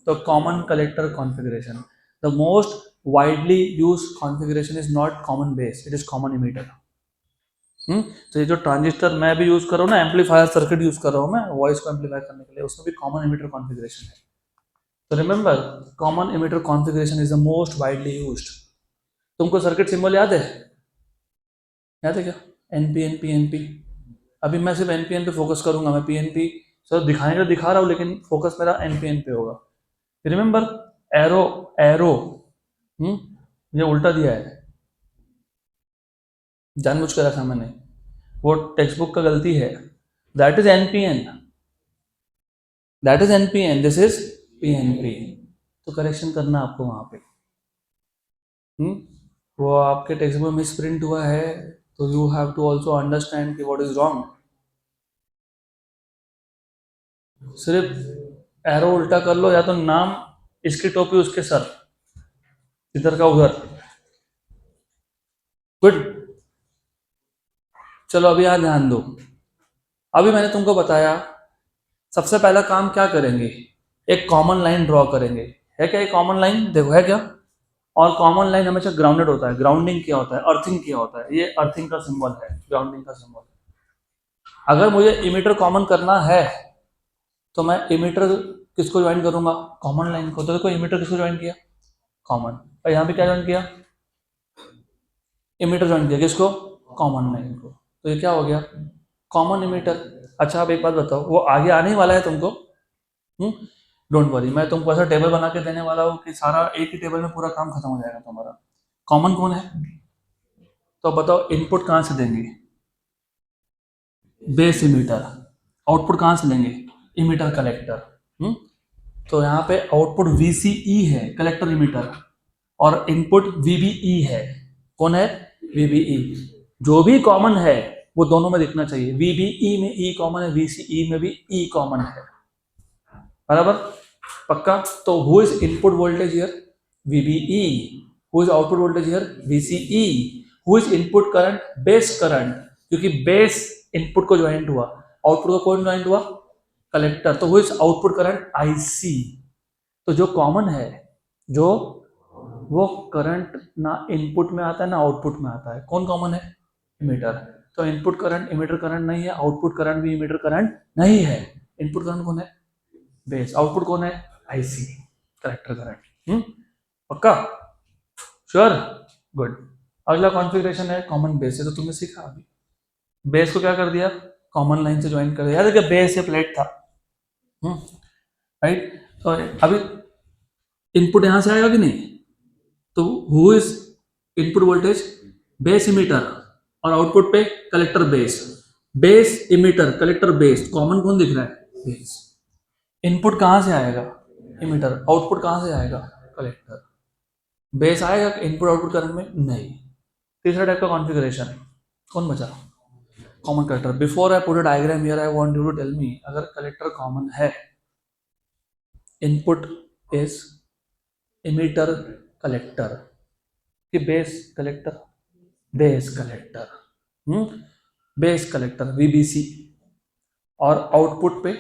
तो common collector configuration. The most widely use configuration is not common base, it is common emitter. तो ये जो ट्रांजिस्टर मैं भी यूज कर रहा हूँ ना, एम्पलीफायर सर्किट यूज कर रहा हूँ मैं वॉइस को एम्पलीफाई करने के लिए, उसमें भी कॉमन इमीटर कॉन्फ़िगरेशन है। तो remember, common emitter configuration is the most widely used. तुमको सर्किट सिंबल याद है? याद है क्या? NP NP NP. अभी मैं सिर्फ एनपीएन पे फोकस करूंगा, मैं पीएनपी सर दिखाने का दिखा रहा हूँ लेकिन फोकस मेरा एनपीएन पे होगा। रिमेंबर, एरो एरो ये उल्टा दिया है, जानबूझ कर रखा मैंने, वो टेक्स्ट बुक का गलती है। That is NPN, that is NPN, this is PNP. तो करेक्शन करना आपको वहां पे। वो आपके टेक्स्ट बुक में मिस प्रिंट हुआ है तो you have to also understand कि व्हाट इज रॉन्ग। सिर्फ एरो उल्टा कर लो, या तो नाम इसकी टोपी उसके सर, इधर का उधर। गुड, चलो अभी यहाँ ध्यान दो। अभी मैंने तुमको बताया सबसे पहला काम क्या करेंगे, एक कॉमन लाइन ड्रॉ करेंगे। है क्या ये कॉमन लाइन? देखो है क्या? और कॉमन लाइन हमेशा ग्राउंडेड होता है। ग्राउंडिंग क्या होता है? अर्थिंग क्या होता है? ये अर्थिंग का सिंबल है, ग्राउंडिंग का सिंबल। अगर मुझे इमीटर कॉमन करना है तो मैं इमीटर किसको ज्वाइन करूंगा? कॉमन लाइन को। तो देखो इमीटर किसको ज्वाइन किया? कॉमन। और यहाँ पे क्या ज्वाइन किया? इमीटर ज्वाइन किया, किसको? कॉमन लाइन को। तो ये क्या हो गया? Common emitter. अच्छा अब एक बात बताओ, वो आगे आने ही वाला है तुमको, डोंट वरी, मैं तुमको ऐसा टेबल बना के देने वाला हूँ कि सारा एक ही टेबल में पूरा काम खत्म हो जाएगा तुम्हारा। कॉमन कौन है? तो बताओ इनपुट कहाँ से देंगे? Base emitter. आउटपुट कहाँ से लेंगे? Emitter collector. तो यहाँ पे आउटपुट VCE है, कलेक्टर इमीटर, और इनपुट VBE है। कौन है? VBE। जो भी कॉमन है वो दोनों में दिखना चाहिए। VBE में E कॉमन है, VCE में भी E कॉमन है, बराबर? पक्का? तो who is input voltage here? VBE। Who is output voltage here? VCE। Who is input current? Base current, क्योंकि बेस इनपुट को ज्वाइंट हुआ, आउटपुट को कौन ज्वाइंट हुआ? कलेक्टर। तो who is output current? IC। तो जो कॉमन है, जो वो करंट ना इनपुट में आता है ना आउटपुट में आता है, कौन कॉमन है? इमीटर। तो इनपुट करंट इमीटर करंट नहीं है, आउटपुट करंट भी इमीटर करंट नहीं है। इनपुट करंट कौन है? बेस। आउटपुट कौन है? IC, collector current. पक्का? श्योर? गुड। अगला कॉन्फ़िगरेशन है कॉमन बेस। तो तुमने सीखा अभी, बेस को क्या कर दिया? कॉमन लाइन से ज्वाइन कर दिया। याद है कि बेस ये प्लेट था, राइट? तो अभी इनपुट यहां से आएगा कि नहीं? तो who is input voltage? Base emitter, और आउटपुट पे collector base. Base emitter collector base, common कौन दिख रहा है? बेस। इनपुट कहाँ से आएगा? इमीटर। आउटपुट कहाँ से आएगा? कलेक्टर। बेस आएगा इनपुट आउटपुट करंट में? नहीं। तीसरा टाइप का कॉन्फ़िगरेशन कौन बचा? Common collector. Before I put a diagram here I want you to tell me, अगर कलेक्टर कॉमन है, इनपुट इज इमीटर कलेक्टर कि base collector? Base collector. Base collector VBC, और आउटपुट पे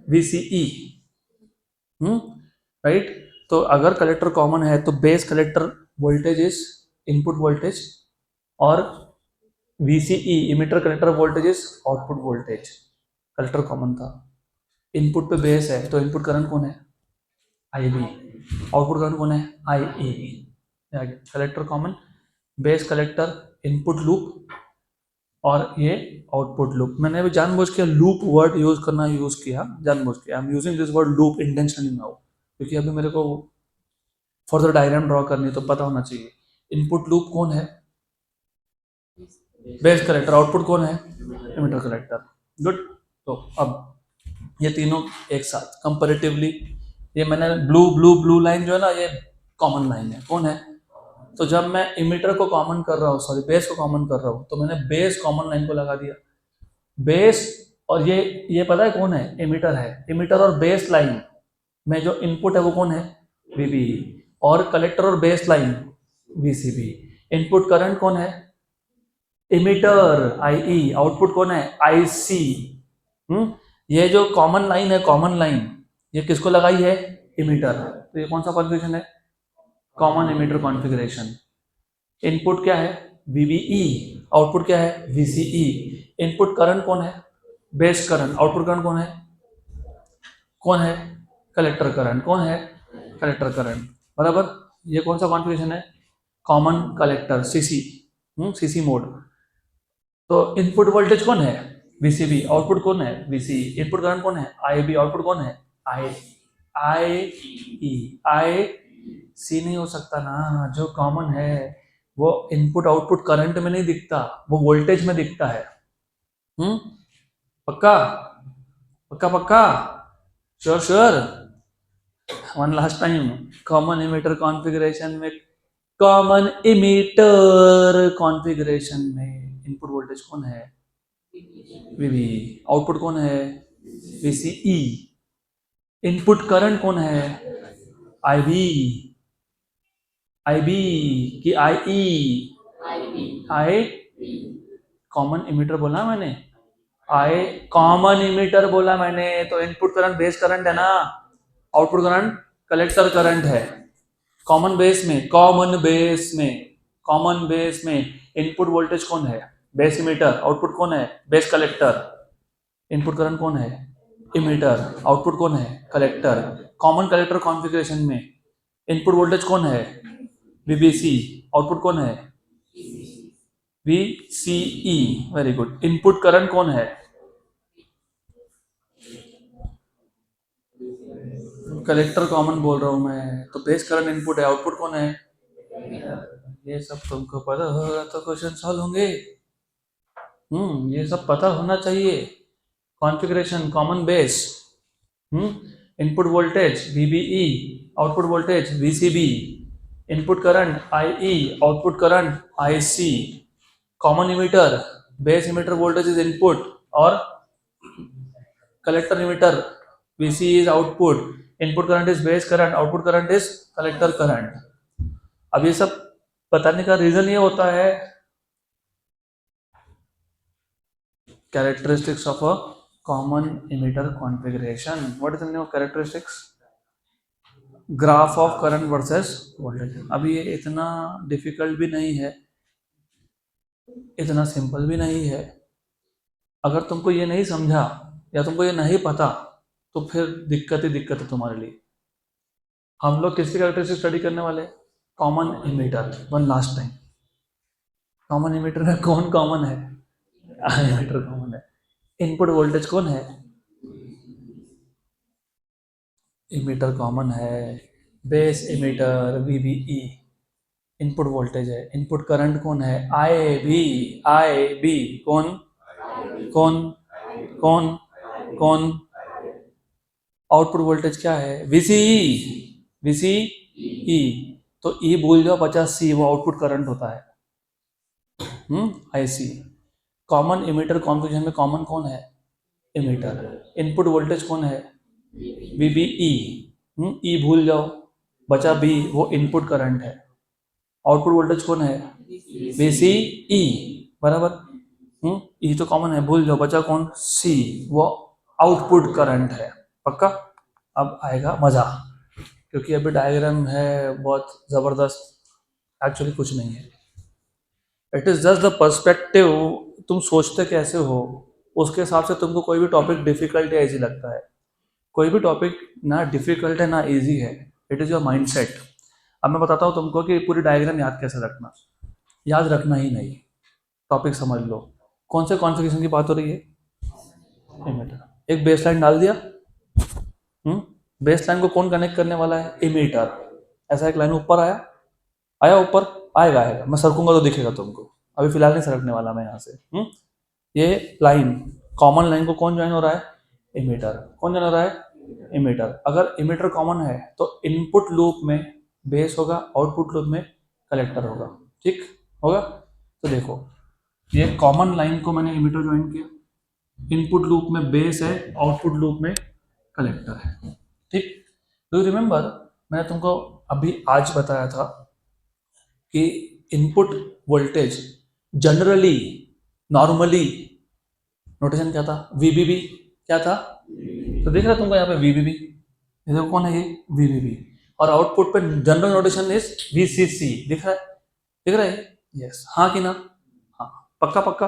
वीसीई। राइट। तो अगर collector common है तो base collector voltage is input voltage, और VCE emitter collector voltage is output voltage. Collector common था, input पे बेस है तो इनपुट करंट कौन है? आईबी। आउटपुट करंट कौन है? IE. Collector common, base collector, input loop, और ये आउटपुट लूप। मैंने अभी जानबूझ के लूप वर्ड यूज किया जानबूझ के। आई am using this word loop intentionally now, क्योंकि अभी मेरे को फर्दर डायग्राम ड्रॉ करनी तो पता होना चाहिए। इनपुट लूप कौन है? Base collector. आउटपुट कौन है? Emitter collector. गुड। तो अब ये तीनों एक साथ कंपैरेटिवली, ये मैंने ब्लू ब्लू ब्लू लाइन जो है ना, ये कॉमन लाइन है। कौन है? तो जब मैं इमीटर को कॉमन कर रहा हूँ, सॉरी बेस को कॉमन कर रहा हूँ, तो मैंने बेस कॉमन लाइन को लगा दिया। बेस, और ये पता है कौन है? इमीटर है। इमीटर और बेस लाइन में जो इनपुट है वो कौन है? वीबी। और कलेक्टर और base line VCB. Input current कौन है? Emitter IE. आउटपुट कौन है? आईसी। ये जो कॉमन लाइन है, कॉमन लाइन, ये किसको लगाई है? इमीटर। तो ये कौन सा कॉन्फ़िगरेशन है? Common emitter configuration. इनपुट क्या है? वीबीई। आउटपुट क्या है? वीसीई। इनपुट करंट कौन है? Base current. आउटपुट करंट कौन है? कौन है? Collector current. कौन है? Collector current. बराबर। ये कौन सा कॉन्फ़िगरेशन है? Common collector, CC. CC mode. तो इनपुट वोल्टेज कौन है? वीसीबी। आउटपुट कौन है? वीसी। इनपुट करंट कौन है? आईबी। आउटपुट कौन है? आई आई ई। आई सी नहीं हो सकता ना, जो कॉमन है वो इनपुट आउटपुट करंट में नहीं दिखता, वो वोल्टेज में दिखता है। पक्का? पक्का पक्का? Sure sure? One last time. Common emitter configuration में, कॉमन इमीटर कॉन्फ़िगरेशन में इनपुट वोल्टेज कौन है? वीवी। आउटपुट कौन है? वीसीई। इनपुट करंट कौन है? आईबी। आईबी कि आईई? आई। कॉमन इमीटर बोला मैंने, आई कॉमन इमीटर बोला मैंने। तो इनपुट करंट बेस करंट है ना, आउटपुट करंट कलेक्टर करंट है। कॉमन बेस में, कॉमन बेस में इनपुट वोल्टेज कौन है? Base emitter. आउटपुट कौन है? Base collector. इनपुट करंट कौन है? इमीटर। आउटपुट कौन है? कलेक्टर। कॉमन कलेक्टर कॉन्फ़िगरेशन में इनपुट वोल्टेज कौन है? वीबीसी। आउटपुट कौन है? VCE. Very good. Input current कौन है? कलेक्टर कॉमन बोल रहा हूं मैं, तो बेस करंट इनपुट है। आउटपुट कौन है? ये सब तुमको पता होगा तो क्वेश्चन सॉल्व होंगे। ये सब पता होना चाहिए। Configuration common base, input voltage VBE, output voltage VCB, input current IE, output current IC, common emitter, base emitter voltage is input, और collector emitter VC is output, input current is base current, output current is collector current. अब ये सब बताने का reason ये होता है, characteristics of a common emitter configuration. What is the meaning of characteristics? Graph of current versus voltage. अभी ये इतना डिफिकल्ट भी नहीं है, इतना सिंपल भी नहीं है। अगर तुमको ये नहीं समझा या तुमको ये नहीं पता तो फिर दिक्कत ही दिक्कत है तुम्हारे लिए। हम लोग किसकी कैरेक्टरिस्टिक स्टडी करने वाले? Common emitter. One last time, common emitter में कौन कॉमन है? इमीटर कॉमन है। इनपुट वोल्टेज कौन है? इमीटर कॉमन है। Base emitter VBE input voltage है। इनपुट करंट कौन है? आई बी। कौन? कौन कौन कौन आउटपुट वोल्टेज क्या है? VCE, VCE. तो ई भूल जाओ, 50C वो आउटपुट करंट होता है। आईसी। कॉमन इमीटर कॉन्फ़िगरेशन में कॉमन कौन है? इमीटर। इनपुट वोल्टेज कौन है? वीबीई। ई भूल जाओ, बचा बी, वो इनपुट करंट है। आउटपुट वोल्टेज कौन है? वीसीई, बराबर। ई तो कॉमन है, भूल जाओ, बचा कौन? सी, वो आउटपुट करंट है। पक्का? अब आएगा मजा, क्योंकि अभी डायग्राम है बहुत ज़बरदस्त, एक्चुअली कुछ नहीं है। It is just the perspective, तुम सोचते कैसे हो उसके हिसाब से तुमको कोई भी टॉपिक डिफिकल्ट या ईजी लगता है। कोई भी टॉपिक ना डिफिकल्ट है ना ईजी है, it is your mind set. अब मैं बताता हूँ तुमको कि पूरी डायग्राम याद कैसे रखना। याद रखना ही नहीं, टॉपिक समझ लो। कौन से कॉन्फ़िगरेशन की बात हो रही है? इमीटर। एक बेस लाइन डाल दिया। बेस लाइन को कौन कनेक्ट करने वाला है? इमीटर। ऐसा एक लाइन ऊपर आया, आया ऊपर, आएगा आएगा, मैं सरकूंगा तो दिखेगा तुमको, अभी फिलहाल नहीं सरकने वाला मैं यहाँ से। ये लाइन, कॉमन लाइन को कौन ज्वाइन हो रहा है? इमीटर। कौन ज्वाइन हो रहा है? इमीटर। अगर इमीटर कॉमन है तो इनपुट लूप में बेस होगा, आउटपुट लूप में कलेक्टर होगा। ठीक होगा? तो देखो, ये कॉमन लाइन को मैंने इमीटर ज्वाइन किया, इनपुट लूप में बेस है, आउटपुट लूप में कलेक्टर है। ठीक? डू यू रिमेंबर मैंने तुमको अभी आज बताया था कि input voltage generally, normally notation क्या था? वीबीबी। क्या था? तो देख रहा तुमको यहाँ पे वीबीबी, देखो कौन है ये? वीबीबी। और आउटपुट पे जनरल नोटेशन इज वीसीसी। दिख रहा है? दिख रहा है? यस, हाँ कि ना? हाँ, पक्का पक्का।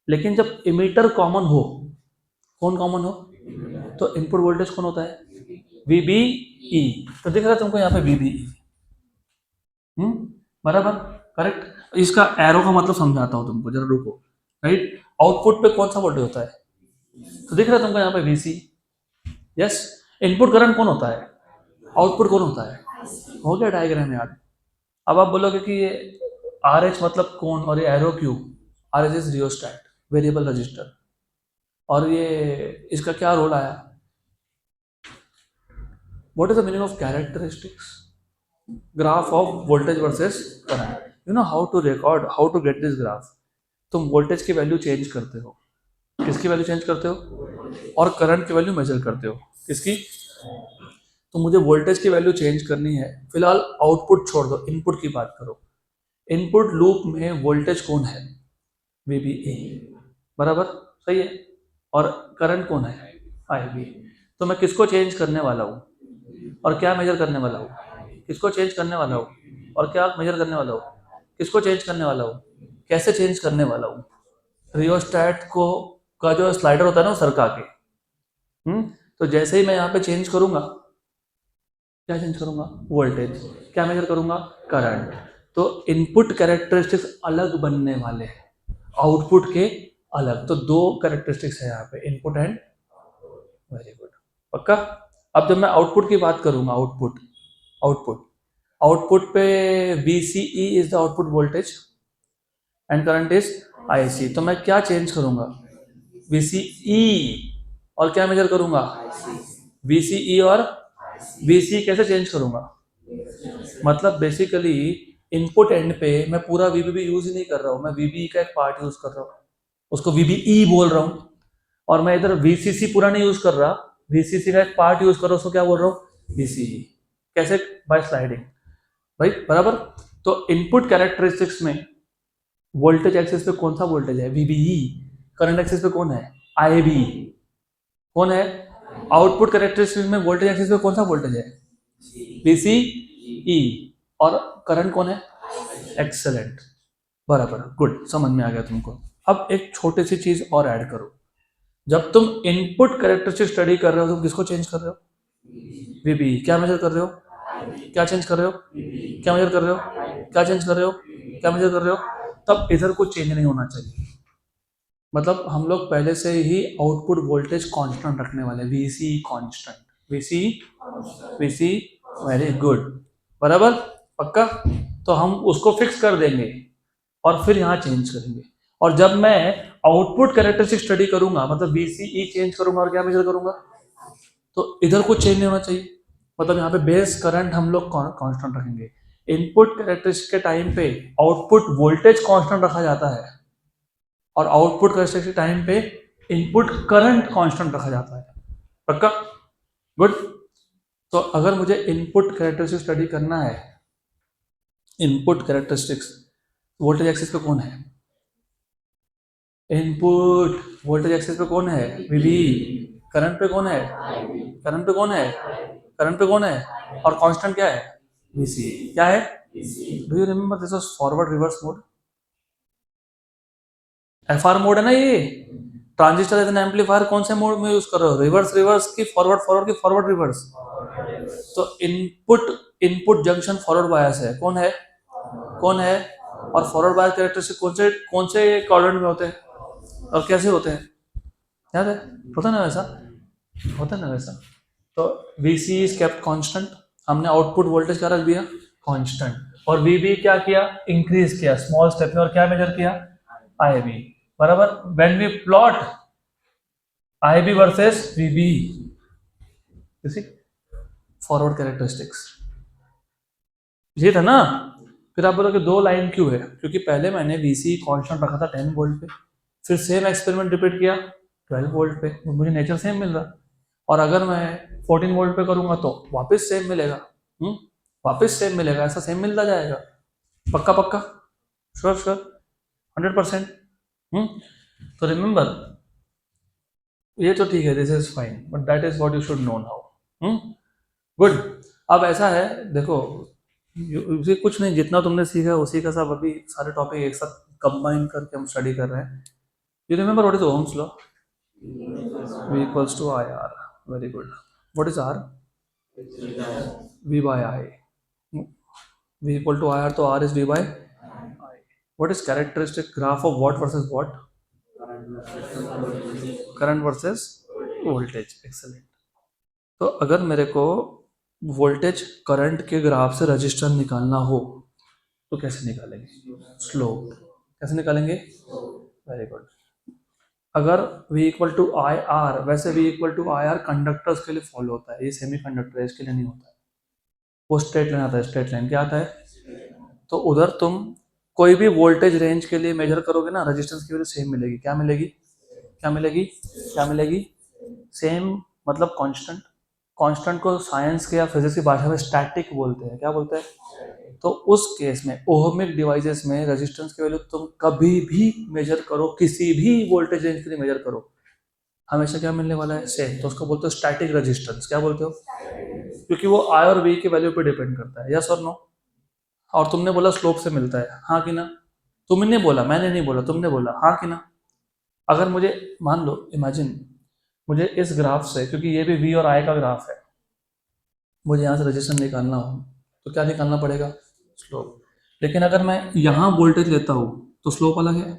लेकिन जब इमीटर कॉमन हो, कौन कॉमन हो, तो इनपुट वोल्टेज कौन होता है? वीबीई। तो दिख रहा है तुमको यहाँ पे वीबीई। बराबर, करेक्ट। इसका एरो का मतलब समझाता हूँ तुमको, जरा रुको। राइट? आउटपुट पे कौन सा वोल्टेज होता है? तो दिख रहा है तुमको यहाँ पे वीसी। यस। इनपुट करंट कौन होता है? आउटपुट कौन होता है? हो गया डायग्राम याद। अब आप बोलोगे कि ये आर एच मतलब कौन, और ये एरो क्यों? R H is rheostat, variable resistor. और ये इसका क्या रोल आया? What is the meaning of characteristics? Graph of voltage versus current. You know how to record, how to get this graph? तुम वोल्टेज की वैल्यू चेंज करते हो। किसकी वैल्यू चेंज करते हो? और करंट की वैल्यू मेजर करते हो। किसकी? तो मुझे वोल्टेज की वैल्यू चेंज करनी है। फिलहाल आउटपुट छोड़ दो, इनपुट की बात करो। इनपुट लूप में वोल्टेज कौन है? वीबीए, बराबर, सही है। और करंट कौन है? आईबी। तो मैं किसको चेंज करने वाला हूँ और क्या मेजर करने वाला हूँ? किसको चेंज करने वाला हूँ और क्या मेजर करने वाला हूँ? किसको चेंज करने वाला हूँ? कैसे चेंज करने वाला हूँ? रियोस्टैट को का जो स्लाइडर होता है ना, वो सरका के। तो जैसे ही मैं यहाँ पे चेंज करूंगा, क्या चेंज करूंगा? वोल्टेज। क्या मेजर करूंगा? करंट। तो इनपुट कैरेक्टरिस्टिक्स अलग बनने वाले हैं, आउटपुट के अलग। तो दो कैरेक्टरिस्टिक्स है यहाँ पे, इनपुट एंड, वेरी गुड, पक्का। अब जब मैं आउटपुट की बात करूंगा, आउटपुट आउटपुट आउटपुट पे VCE is the output voltage and current is IC। तो मैं क्या चेंज करूंगा? VCE। और क्या मेजर करूंगा? VCE और VC। कैसे चेंज करूंगा? मतलब बेसिकली इनपुट एंड पे मैं पूरा VBB यूज ही नहीं कर रहा हूँ, मैं VBE का एक पार्ट यूज कर रहा हूँ, उसको VBE बोल रहा हूँ। और मैं इधर VCC पूरा नहीं यूज कर रहा, VCC का एक पार्ट यूज कर रहा हूँ, उसको क्या बोल रहा हूँ? VCE। कैसे? बाय स्लाइडिंग, राइट, बराबर। तो इनपुट कैरेक्टरिस्टिक्स में वोल्टेज एक्सिस पे कौन सा वोल्टेज है? VBE। करंट एक्सिस पे कौन है? IB। कौन है? आउटपुट कैरेक्टरिस्टिक्स में वोल्टेज एक्सिस पे कौन सा वोल्टेज है? VCE। और करंट कौन है? एक्सेलेंट, बराबर, गुड, समझ में आ गया तुमको। अब एक छोटी सी चीज और ऐड करो। जब तुम इनपुट कैरेक्टरिस्टिक स्टडी कर रहे हो, तुम किसको चेंज कर रहे हो? VBE। क्या मेजर कर रहे हो? क्या चेंज कर रहे हो? क्या मेजर कर रहे हो? क्या चेंज कर रहे हो? क्या मेजर कर रहे हो? तब इधर कुछ चेंज नहीं होना चाहिए। मतलब हम लोग पहले से ही आउटपुट वोल्टेज कांस्टेंट रखने वाले, VCE constant, VCE, very good, बराबर, पक्का। तो हम उसको फिक्स कर देंगे और फिर यहाँ चेंज करेंगे। और जब मैं आउटपुट कैरेक्टरिस्टिक स्टडी करूंगा, मतलब VCE चेंज करूंगा और क्या मेजर करूंगा, तो इधर कुछ चेंज नहीं होना चाहिए। मतलब यहाँ पे बेस करंट हम लोग कांस्टेंट रखेंगे। इनपुट कैरेक्टरिस्टिक के टाइम पे आउटपुट वोल्टेज कांस्टेंट रखा जाता है, और आउटपुट कैरेक्टरिस्टिक के टाइम पे इनपुट करंट कांस्टेंट रखा जाता है। पक्का? गुड। तो अगर मुझे इनपुट कैरेक्टरिस्टिक स्टडी करना है, इनपुट कैरेक्टरिस्टिक्स, वोल्टेज एक्सिस पे कौन है? इनपुट वोल्टेज एक्सिस पे कौन है? VB। करंट पे कौन है? करंट पे कौन है? करंट पे कौन है? और कांस्टेंट क्या है? VC। क्या है? Do you remember this was forward reverse mode? FR mode है ना ये। ट्रांजिस्टर एज एन एम्पलीफायर कौन से मोड में यूज कर रहे हो? रिवर्स रिवर्स की फॉरवर्ड फॉरवर्ड की फॉरवर्ड रिवर्स? तो input input junction forward bias है। कौन है? कौन है? और फॉरवर्ड बायस कैरेक्टरिस्टिक कौन से क्वाड्रेंट में होते हैं और कैसे होते हैं? याद है? होता ना वैसा? होता ना वैसा? तो VC इज केप्ट कांस्टेंट, हमने आउटपुट वोल्टेज क्या रख दिया? कांस्टेंट। और VB क्या किया? इंक्रीज किया स्मॉल स्टेप में। और क्या मेजर किया? IB। बराबर। When we plot IB versus VB, you see forward characteristics, ये था ना। फिर आप बोलोगे दो लाइन क्यों है? क्योंकि पहले मैंने VC कांस्टेंट रखा था 10 वोल्ट पे, फिर सेम एक्सपेरिमेंट रिपीट किया 12 वोल्ट पे, मुझे नेचर सेम मिल रहा। और अगर मैं 14 वोल्ट पे करूंगा तो वापस सेम मिलेगा। वापस सेम मिलेगा, ऐसा सेम मिलता जाएगा। पक्का पक्का? Sure sure? 100%? तो रिमेंबर, ये तो ठीक है, this is fine, but that is what you should no now. Good. अब ऐसा है, देखो, उसे कुछ नहीं, जितना तुमने सीखा उसी का सब अभी सारे टॉपिक एक साथ कंबाइन करके हम स्टडी कर रहे हैं। You remember what is Ohm's law? V equals to IR. Very good. What is R? V by I. V equal to IR, तो R is V by I. What is characteristic graph of what versus what? Current versus voltage. Excellent. तो अगर मेरे को voltage current के graph से resistor निकालना हो तो कैसे निकालेंगे? स्लोप। कैसे निकालेंगे? Very good. अगर V equal to I R, वैसे V equal to I R conductors के लिए फॉलो होता है, ये सेमी कंडक्टर है, इसके लिए नहीं होता है। वो स्ट्रेट लाइन आता है। स्ट्रेट लाइन क्या आता है? तो उधर तुम कोई भी वोल्टेज रेंज के लिए मेजर करोगे ना, रेजिस्टेंस की वैल्यू सेम मिलेगी। क्या मिलेगी? क्या मिलेगी? क्या मिलेगी? सेम, मतलब कांस्टेंट। कांस्टेंट को साइंस के या फिजिक्स की भाषा में स्टैटिक बोलते हैं। क्या बोलते हैं? तो उस केस में ओहमिक डिवाइसेस में रेजिस्टेंस की वैल्यू तुम कभी भी मेजर करो, किसी भी वोल्टेज रेंज के लिए मेजर करो, हमेशा क्या मिलने वाला है? सेम। तो उसको बोलते हो स्टैटिक रेजिस्टेंस। क्या बोलते हो? क्योंकि वो I और V की वैल्यू पे डिपेंड करता है। यस और नो? और तुमने बोला स्लोप से मिलता है, हाँ कि ना? तुमने बोला, मैंने नहीं बोला, तुमने बोला, हाँ कि ना? अगर मुझे, मान लो, इमेजिन मुझे इस ग्राफ से, क्योंकि ये भी V और I का ग्राफ है, मुझे यहाँ से रजिस्टेंस निकालना हो तो क्या निकालना पड़ेगा? स्लोप। लेकिन अगर मैं यहाँ वोल्टेज लेता हूँ तो स्लोप अलग है,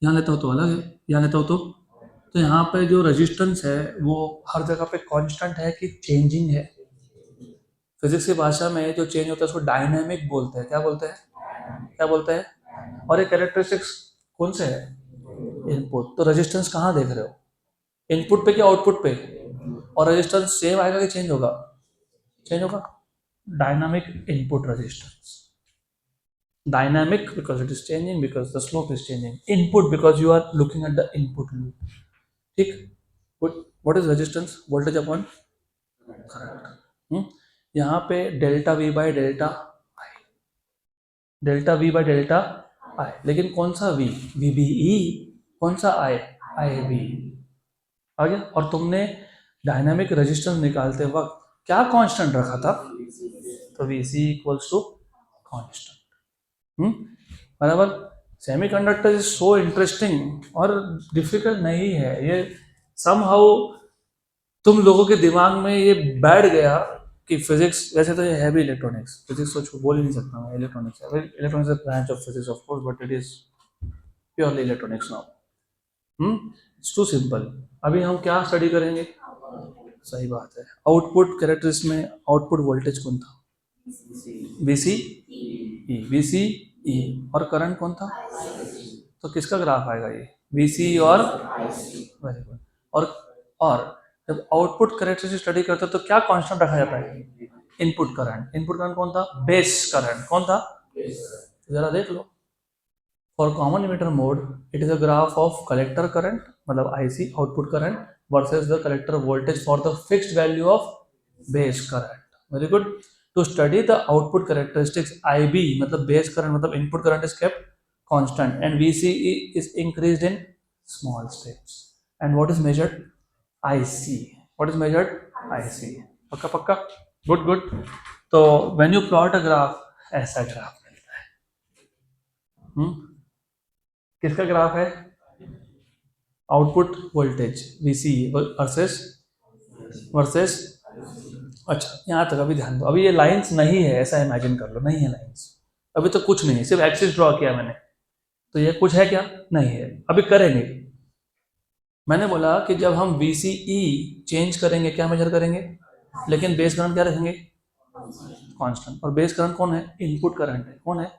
यहाँ लेता हूँ तो अलग है, यहाँ लेता हूँ तो यहाँ पे जो रेजिस्टेंस है वो हर जगह पे कांस्टेंट है कि चेंजिंग है? फिजिक्स की भाषा में जो चेंज होता है उसको डायनामिक बोलते हैं। क्या बोलते हैं? क्या बोलते हैं? और ये कैरेक्टरिस्टिक्स कौन से है? इनपुट। तो रेजिस्टेंस कहाँ देख रहे हो? इनपुट पे कि आउटपुट पे? और रेजिस्टेंस सेम आएगा कि चेंज होगा? चेंज होगा। Dynamic input resistance. Dynamic because it is changing, because the slope is changing. Input because you are looking at the input loop. ठीक? What is resistance? Voltage upon current. यहाँ पे delta V by delta I, delta V by delta I, लेकिन कौन सा V? VBE। कौन सा I? IB। आ गया? और तुमने डायनामिक रेजिस्टेंस निकालते वक्त क्या कांस्टेंट रखा था? तो VC इक्वल्स टू कांस्टेंट। बराबर। सेमीकंडक्टर इज सो इंटरेस्टिंग और डिफिकल्ट नहीं है ये। समहाउ तुम लोगों के दिमाग में ये बैठ गया कि फिजिक्स, वैसे तो ये है भी इलेक्ट्रॉनिक्स, फिजिक्स तो बोल ही नहीं सकता मैं, इलेक्ट्रॉनिक्स है। Electronics is branch of physics of course, but it is purely electronics now. It's too simple. अभी हम क्या स्टडी करेंगे? सही बात है। आउटपुट कैरेक्टरिस्टिक्स में आउटपुट वोल्टेज कौन था? VC E। VC E। और करंट कौन था? तो किसका ग्राफ आएगा ये, VCE और वेरी गुड। और जब आउटपुट करेक्टरिस्टिक स्टडी करते हैं तो क्या कांस्टेंट रखा जाता है, इनपुट करंट। इनपुट करंट कौन था, बेस करंट। कौन था, जरा देख लो। For common emitter mode it is a graph of collector current मतलब IC output current versus the collector voltage for the fixed value of base current. Very good. To study the output characteristics IB मतलब base current मतलब input current is kept constant and VCE is increased in small steps. And what is measured, IC. What is measured, IC. पक्का पक्का, good good. तो when you plot a graph ऐसा graph मिलता है। किसका graph है, output voltage VCE versus अच्छा यहाँ तक अभी ध्यान दो। अभी ये लाइंस नहीं है, ऐसा इमेजिन कर लो, नहीं है लाइंस, अभी तो कुछ नहीं है, सिर्फ एक्सिस ड्रॉ किया मैंने, तो ये कुछ है क्या, नहीं है, अभी करेंगे। मैंने बोला कि जब हम VCE चेंज करेंगे क्या मेजर करेंगे, लेकिन बेस करंट क्या रखेंगे, कांस्टेंट। और बेस करंट कौन है, इनपुट करंट है। कौन है,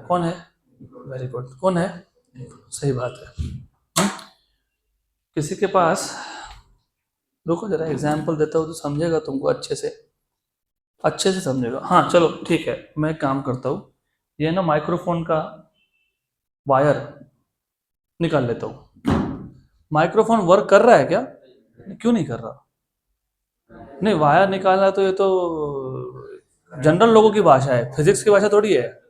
कौन है, वेरी गुड, कौन है, सही बात है। किसी के पास, रुको जरा एग्जाम्पल देता हूँ तो समझेगा तुमको अच्छे से समझेगा। हाँ चलो ठीक है, मैं एक काम करता हूँ, ये ना माइक्रोफोन का वायर निकाल लेता हूँ। माइक्रोफोन वर्क कर रहा है क्या, क्यों नहीं कर रहा, नहीं वायर निकालना तो ये तो जनरल लोगों की भाषा है, फिजिक्स की भाषा थोड़ी है।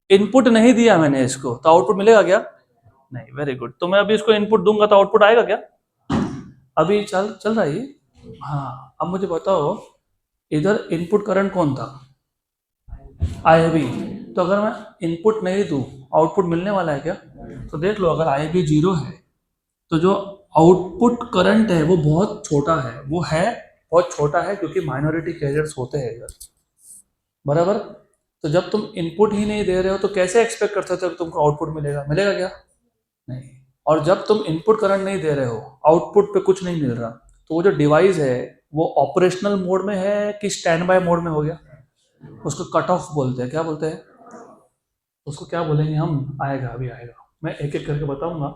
इनपुट नहीं दिया मैंने इसको तो आउटपुट मिलेगा क्या, नहीं, वेरी गुड। तो मैं अभी इसको इनपुट दूंगा तो आउटपुट आएगा क्या, अभी चल रहा है ये। हाँ अब मुझे बताओ इधर इनपुट करंट कौन था, IB। तो अगर मैं इनपुट नहीं दूं आउटपुट मिलने वाला है क्या, तो देख लो अगर IB 0 है तो जो आउटपुट करंट है वो बहुत छोटा है, वो है बहुत छोटा है क्योंकि माइनॉरिटी कैरियर्स होते हैं इधर, बराबर। तो जब तुम इनपुट ही नहीं दे रहे हो तो कैसे एक्सपेक्ट कर सकते हो तुमको आउटपुट मिलेगा क्या, नहीं। और जब तुम इनपुट करंट नहीं दे रहे हो, आउटपुट पे कुछ नहीं मिल रहा, तो वो जो डिवाइस है वो ऑपरेशनल मोड में है कि स्टैंड बाय मोड में हो गया, उसको कट ऑफ बोलते हैं। क्या बोलते हैं उसको, क्या बोलेंगे हम, आएगा अभी आएगा, मैं एक एक करके बताऊंगा।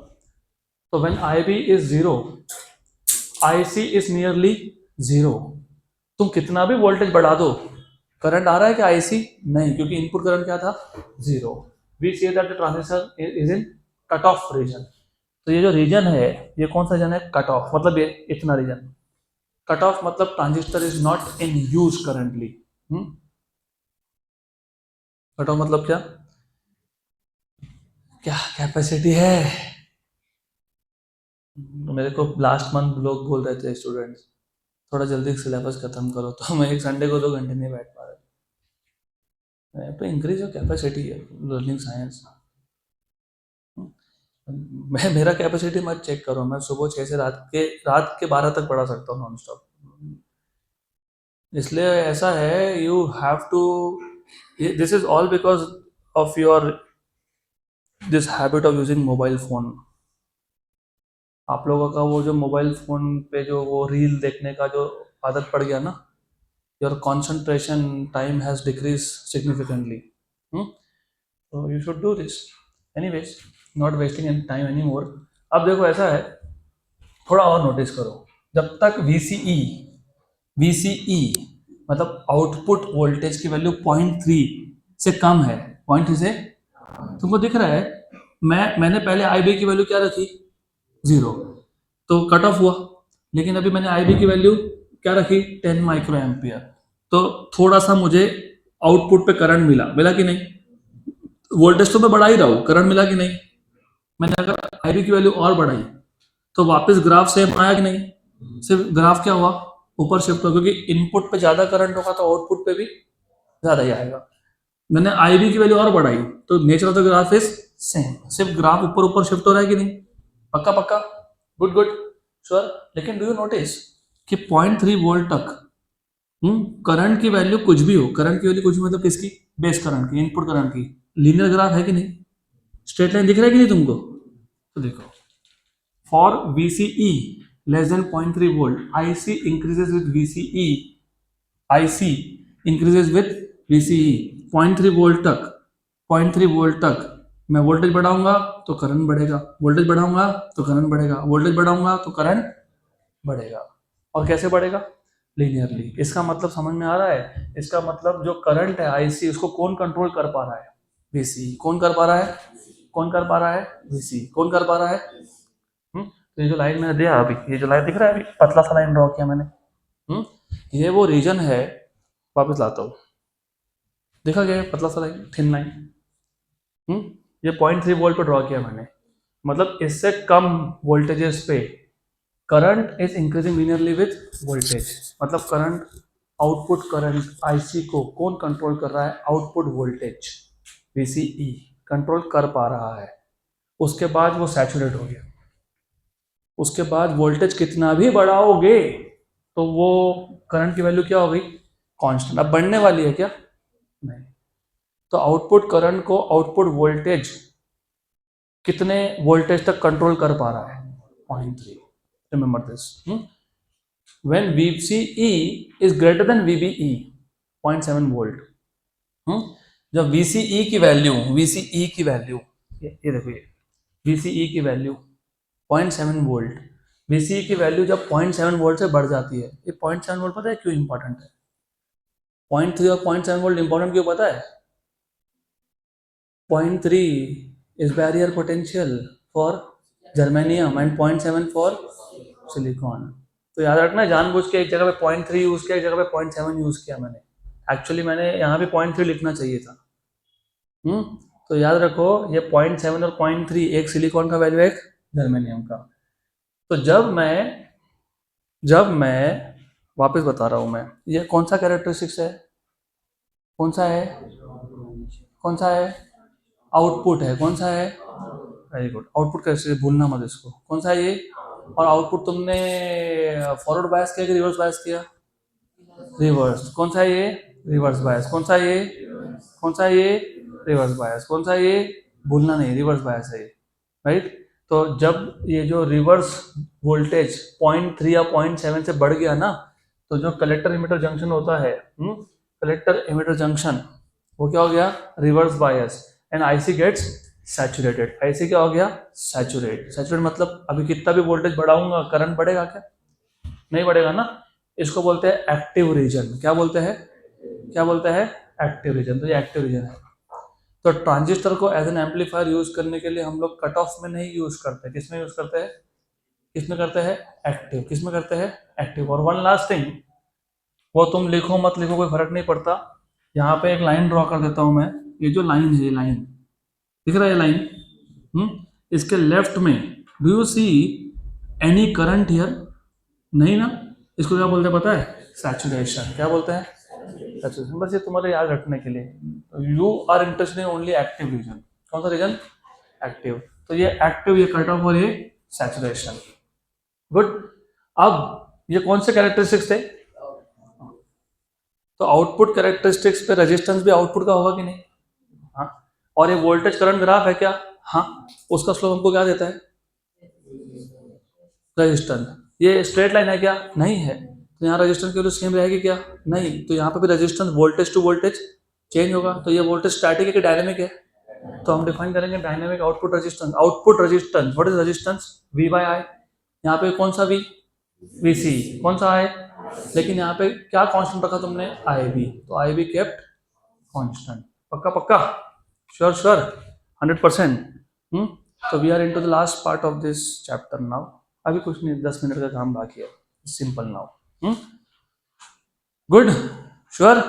तो when IB is 0 IC is nearly 0। तुम कितना भी वोल्टेज बढ़ा दो, करंट आ रहा है क्या IC, नहीं, क्योंकि इनपुट करंट क्या था 0। We see that the transistor is in cut off region. तो ये जो रीजन है ये कौन सा रीजन है, कट ऑफ, मतलब ये इतना रीजन। कट ऑफ मतलब transistor is not in use currently. Cut off मतलब क्या, क्या कैपेसिटी है। मेरे को लास्ट मंथ लोग बोल रहे थे स्टूडेंट्स थोड़ा जल्दी सिलेबस खत्म करो, तो मैं एक संडे को 2 घंटे नहीं बैठ पा रहा। तो इंक्रीज योर कैपेसिटी है लर्निंग साइंस। मेरा कैपेसिटी मत चेक करो, मैं सुबह 6 से रात के 12 तक पढ़ा सकता हूँ नॉन स्टॉप। इसलिए ऐसा है, you have to, this is all because of your this habit of using mobile phone. आप लोगों का वो जो मोबाइल फोन पे जो वो रील देखने का जो आदत पड़ गया ना, your concentration time has decrease significantly. So you should do this. Anyways, not wasting any time anymore. अब देखो ऐसा है, थोड़ा और नोटिस करो, जब तक VCE मतलब आउटपुट वोल्टेज की वैल्यू 0.3 से कम है, 0.3 से, तुमको दिख रहा है, मैंने पहले IB की वैल्यू क्या रखी 0, तो कट ऑफ हुआ। लेकिन अभी मैंने IB की वैल्यू क्या रखी 10 माइक्रो एम्पियर, तो थोड़ा सा मुझे आउटपुट पे करंट मिला कि नहीं, वोल्टेज तो मैं बढ़ा ही रहा हूँ, करंट मिला कि नहीं। मैंने अगर IB की वैल्यू और बढ़ाई तो वापस ग्राफ सेम आया कि नहीं, सिर्फ ग्राफ क्या हुआ ऊपर शिफ्ट हुआ, क्योंकि इनपुट पे ज्यादा करंट होगा तो आउटपुट पे भी ज्यादा ही आएगा। मैंने IB की वैल्यू और बढ़ाई तो nature of the graph is same, सिर्फ ग्राफ ऊपर ऊपर शिफ्ट हो रहा है कि नहीं, पक्का पक्का, गुड गुड श्योर। लेकिन डू यू नोटिस कि 0.3 वोल्ट तक करंट की वैल्यू कुछ भी हो, करंट की वैल्यू कुछ भी मतलब किसकी, बेस करंट की, इनपुट करंट की, लीनियर ग्राफ है कि नहीं, स्ट्रेट लाइन दिख रहा है कि नहीं तुमको। तो देखो for VCE less than 0.3 volt IC increases with VCE, IC increases with VCE 0.3 volt तक मैं वोल्टेज बढ़ाऊंगा तो करंट बढ़ेगा, वोल्टेज बढ़ाऊंगा तो करंट बढ़ेगा, वोल्टेज बढ़ाऊंगा तो करंट बढ़ेगा। और कैसे बढ़ेगा? लीनियरली। इसका मतलब समझ में आ रहा है? इसका मतलब जो करंट है आईसी, उसको कौन कंट्रोल कर पा रहा है? वीसी। कौन कर पा रहा है? कौन कर पा रहा है? वीसी। कौन कर पा रहा है? तो ये जो लाइन मैंने दिया अभी, ये जो लाइन दिख रहा है अभी, पतला सा लाइन ड्रॉ किया मैंने, ये वो रीजन है। वापस लाता हूँ, देखा गया पतला सा लाइन, थिन लाइन। ये 0.3 वोल्ट पे ड्रॉ किया मैंने, मतलब इससे कम वोल्टेजेस पे current is increasing linearly with voltage. मतलब करंट, आउटपुट करंट आईसी को कौन कंट्रोल कर रहा है? आउटपुट वोल्टेज वीसीई कंट्रोल कर पा रहा है। उसके बाद वो सैचुरेट हो गया। उसके बाद वोल्टेज कितना भी बढ़ाओगे तो वो करंट की वैल्यू क्या हो गई? कांस्टेंट। अब बढ़ने वाली है क्या? नहीं। तो आउटपुट करंट को आउटपुट वोल्टेज कितने वोल्टेज तक कंट्रोल कर पा रहा है? 0.3। Remember this. When VCE is greater than VBE 0.7 volt, जब VCE की वैल्यू, VCE की वैल्यू, ये देखो, ये VCE की वैल्यू 0.7 वोल्ट, VCE की वैल्यू जब 0.7 वोल्ट से बढ़ जाती है, ये 0.7 वोल्ट पता है क्यों इंपॉर्टेंट है? 0.3 और 0.7 वोल्ट इंपॉर्टेंट क्यों पता है? 0.3 is barrier potential for germanium and 0.7 for silicon। तो याद रखना, जानबूझ के एक जगह पे 0.3 यूज किया, एक जगह पे 0.7 यूज किया मैंने। एक्चुअली मैंने यहाँ पे 0.3 लिखना चाहिए था। तो याद रखो, ये 0.7 और 0.3 एक सिलिकॉन का वैल्यू है, एक जर्मेनियम का। तो जब मैं वापस बता रहा हूँ मैं, ये कौन सा कैरेक्टरिस्टिक्स है? कौन सा है? कौन सा है? आउटपुट है। कौन सा है? Very good. आउटपुट कैसे, भूलना मत इसको। कौन सा है ये? और आउटपुट तुमने फॉरवर्ड बायस किया कि रिवर्स बायस किया? रिवर्स। कौन सा है ये? Reverse bias. कौन सा है ये? कौन सा है ये? Reverse bias. कौन सा है ये? भूलना नहीं, रिवर्स बायस है ये, राइट। तो जब ये जो रिवर्स वोल्टेज 0.3 या 0.7 से बढ़ गया ना, तो जो कलेक्टर इमिटर जंक्शन होता है, कलेक्टर इमिटर जंक्शन, वो क्या हो गया? Reverse bias, and IC gets saturated. IC क्या हो गया? सैचुरेट मतलब अभी कितना भी वोल्टेज बढ़ाऊंगा, करंट बढ़ेगा क्या? नहीं बढ़ेगा ना। इसको बोलते हैं एक्टिव रीजन। क्या बोलते हैं? क्या बोलते हैं? Active region. तो ये एक्टिव रीजन है। तो ट्रांजिस्टर को एज एन एम्पलीफायर यूज करने के लिए हम लोग कट ऑफ में नहीं यूज करते। किस में यूज करते हैं? किस में करते हैं? एक्टिव। किस में करते हैं? एक्टिव। और वन लास्ट थिंग, वो तुम लिखो मत लिखो कोई फर्क नहीं पड़ता, यहाँ पे एक लाइन ड्रॉ कर देता हूं मैं। ये जो लाइन है, ये लाइन दिख रहा है, ये लाइन, इसके लेफ्ट में do you see any current here? नहीं ना। इसको क्या बोलते हैं पता है? सैचुरेशन। क्या बोलते हैं? सैचुरेशन। बस ये तुम्हारे याद रखने के लिए। You are interested in only active region. कौन सा रीजन? एक्टिव। तो ये एक्टिव, ये कट ऑफ और ये सैचुरेशन। गुड। अब ये कौन से कैरेक्टरिस्टिक्स थे? तो आउटपुट कैरेक्टरिस्टिक्स पे रेजिस्टेंस भी आउटपुट का होगा कि नहीं? हाँ। और ये वोल्टेज करंट ग्राफ है क्या? हाँ। उसका स्लोप हमको क्या देता है? रेजिस्टेंस। ये स्ट्रेट लाइन है क्या? नहीं है। तो यहाँ रेजिस्टेंस की वैल्यू सेम रहेगी क्या? नहीं। तो यहाँ पे भी resistance voltage to voltage change होगा। तो ये वोल्टेज स्टैटिक है कि डायनेमिक है? तो हम डिफाइन करेंगे dynamic output resistance. Output resistance, what is resistance? V by I। यहाँ पे कौन सा V? VC। कौन सा I? लेकिन यहाँ पे क्या कांस्टेंट रखा तुमने? IB। तो IB केप्ट कांस्टेंट। पक्का पक्का? Sure sure? 100%। तो we are into the last part of this chapter now. अभी कुछ नहीं, 10 मिनट का काम बाकी है, सिंपल नाउ। गुड? श्योर?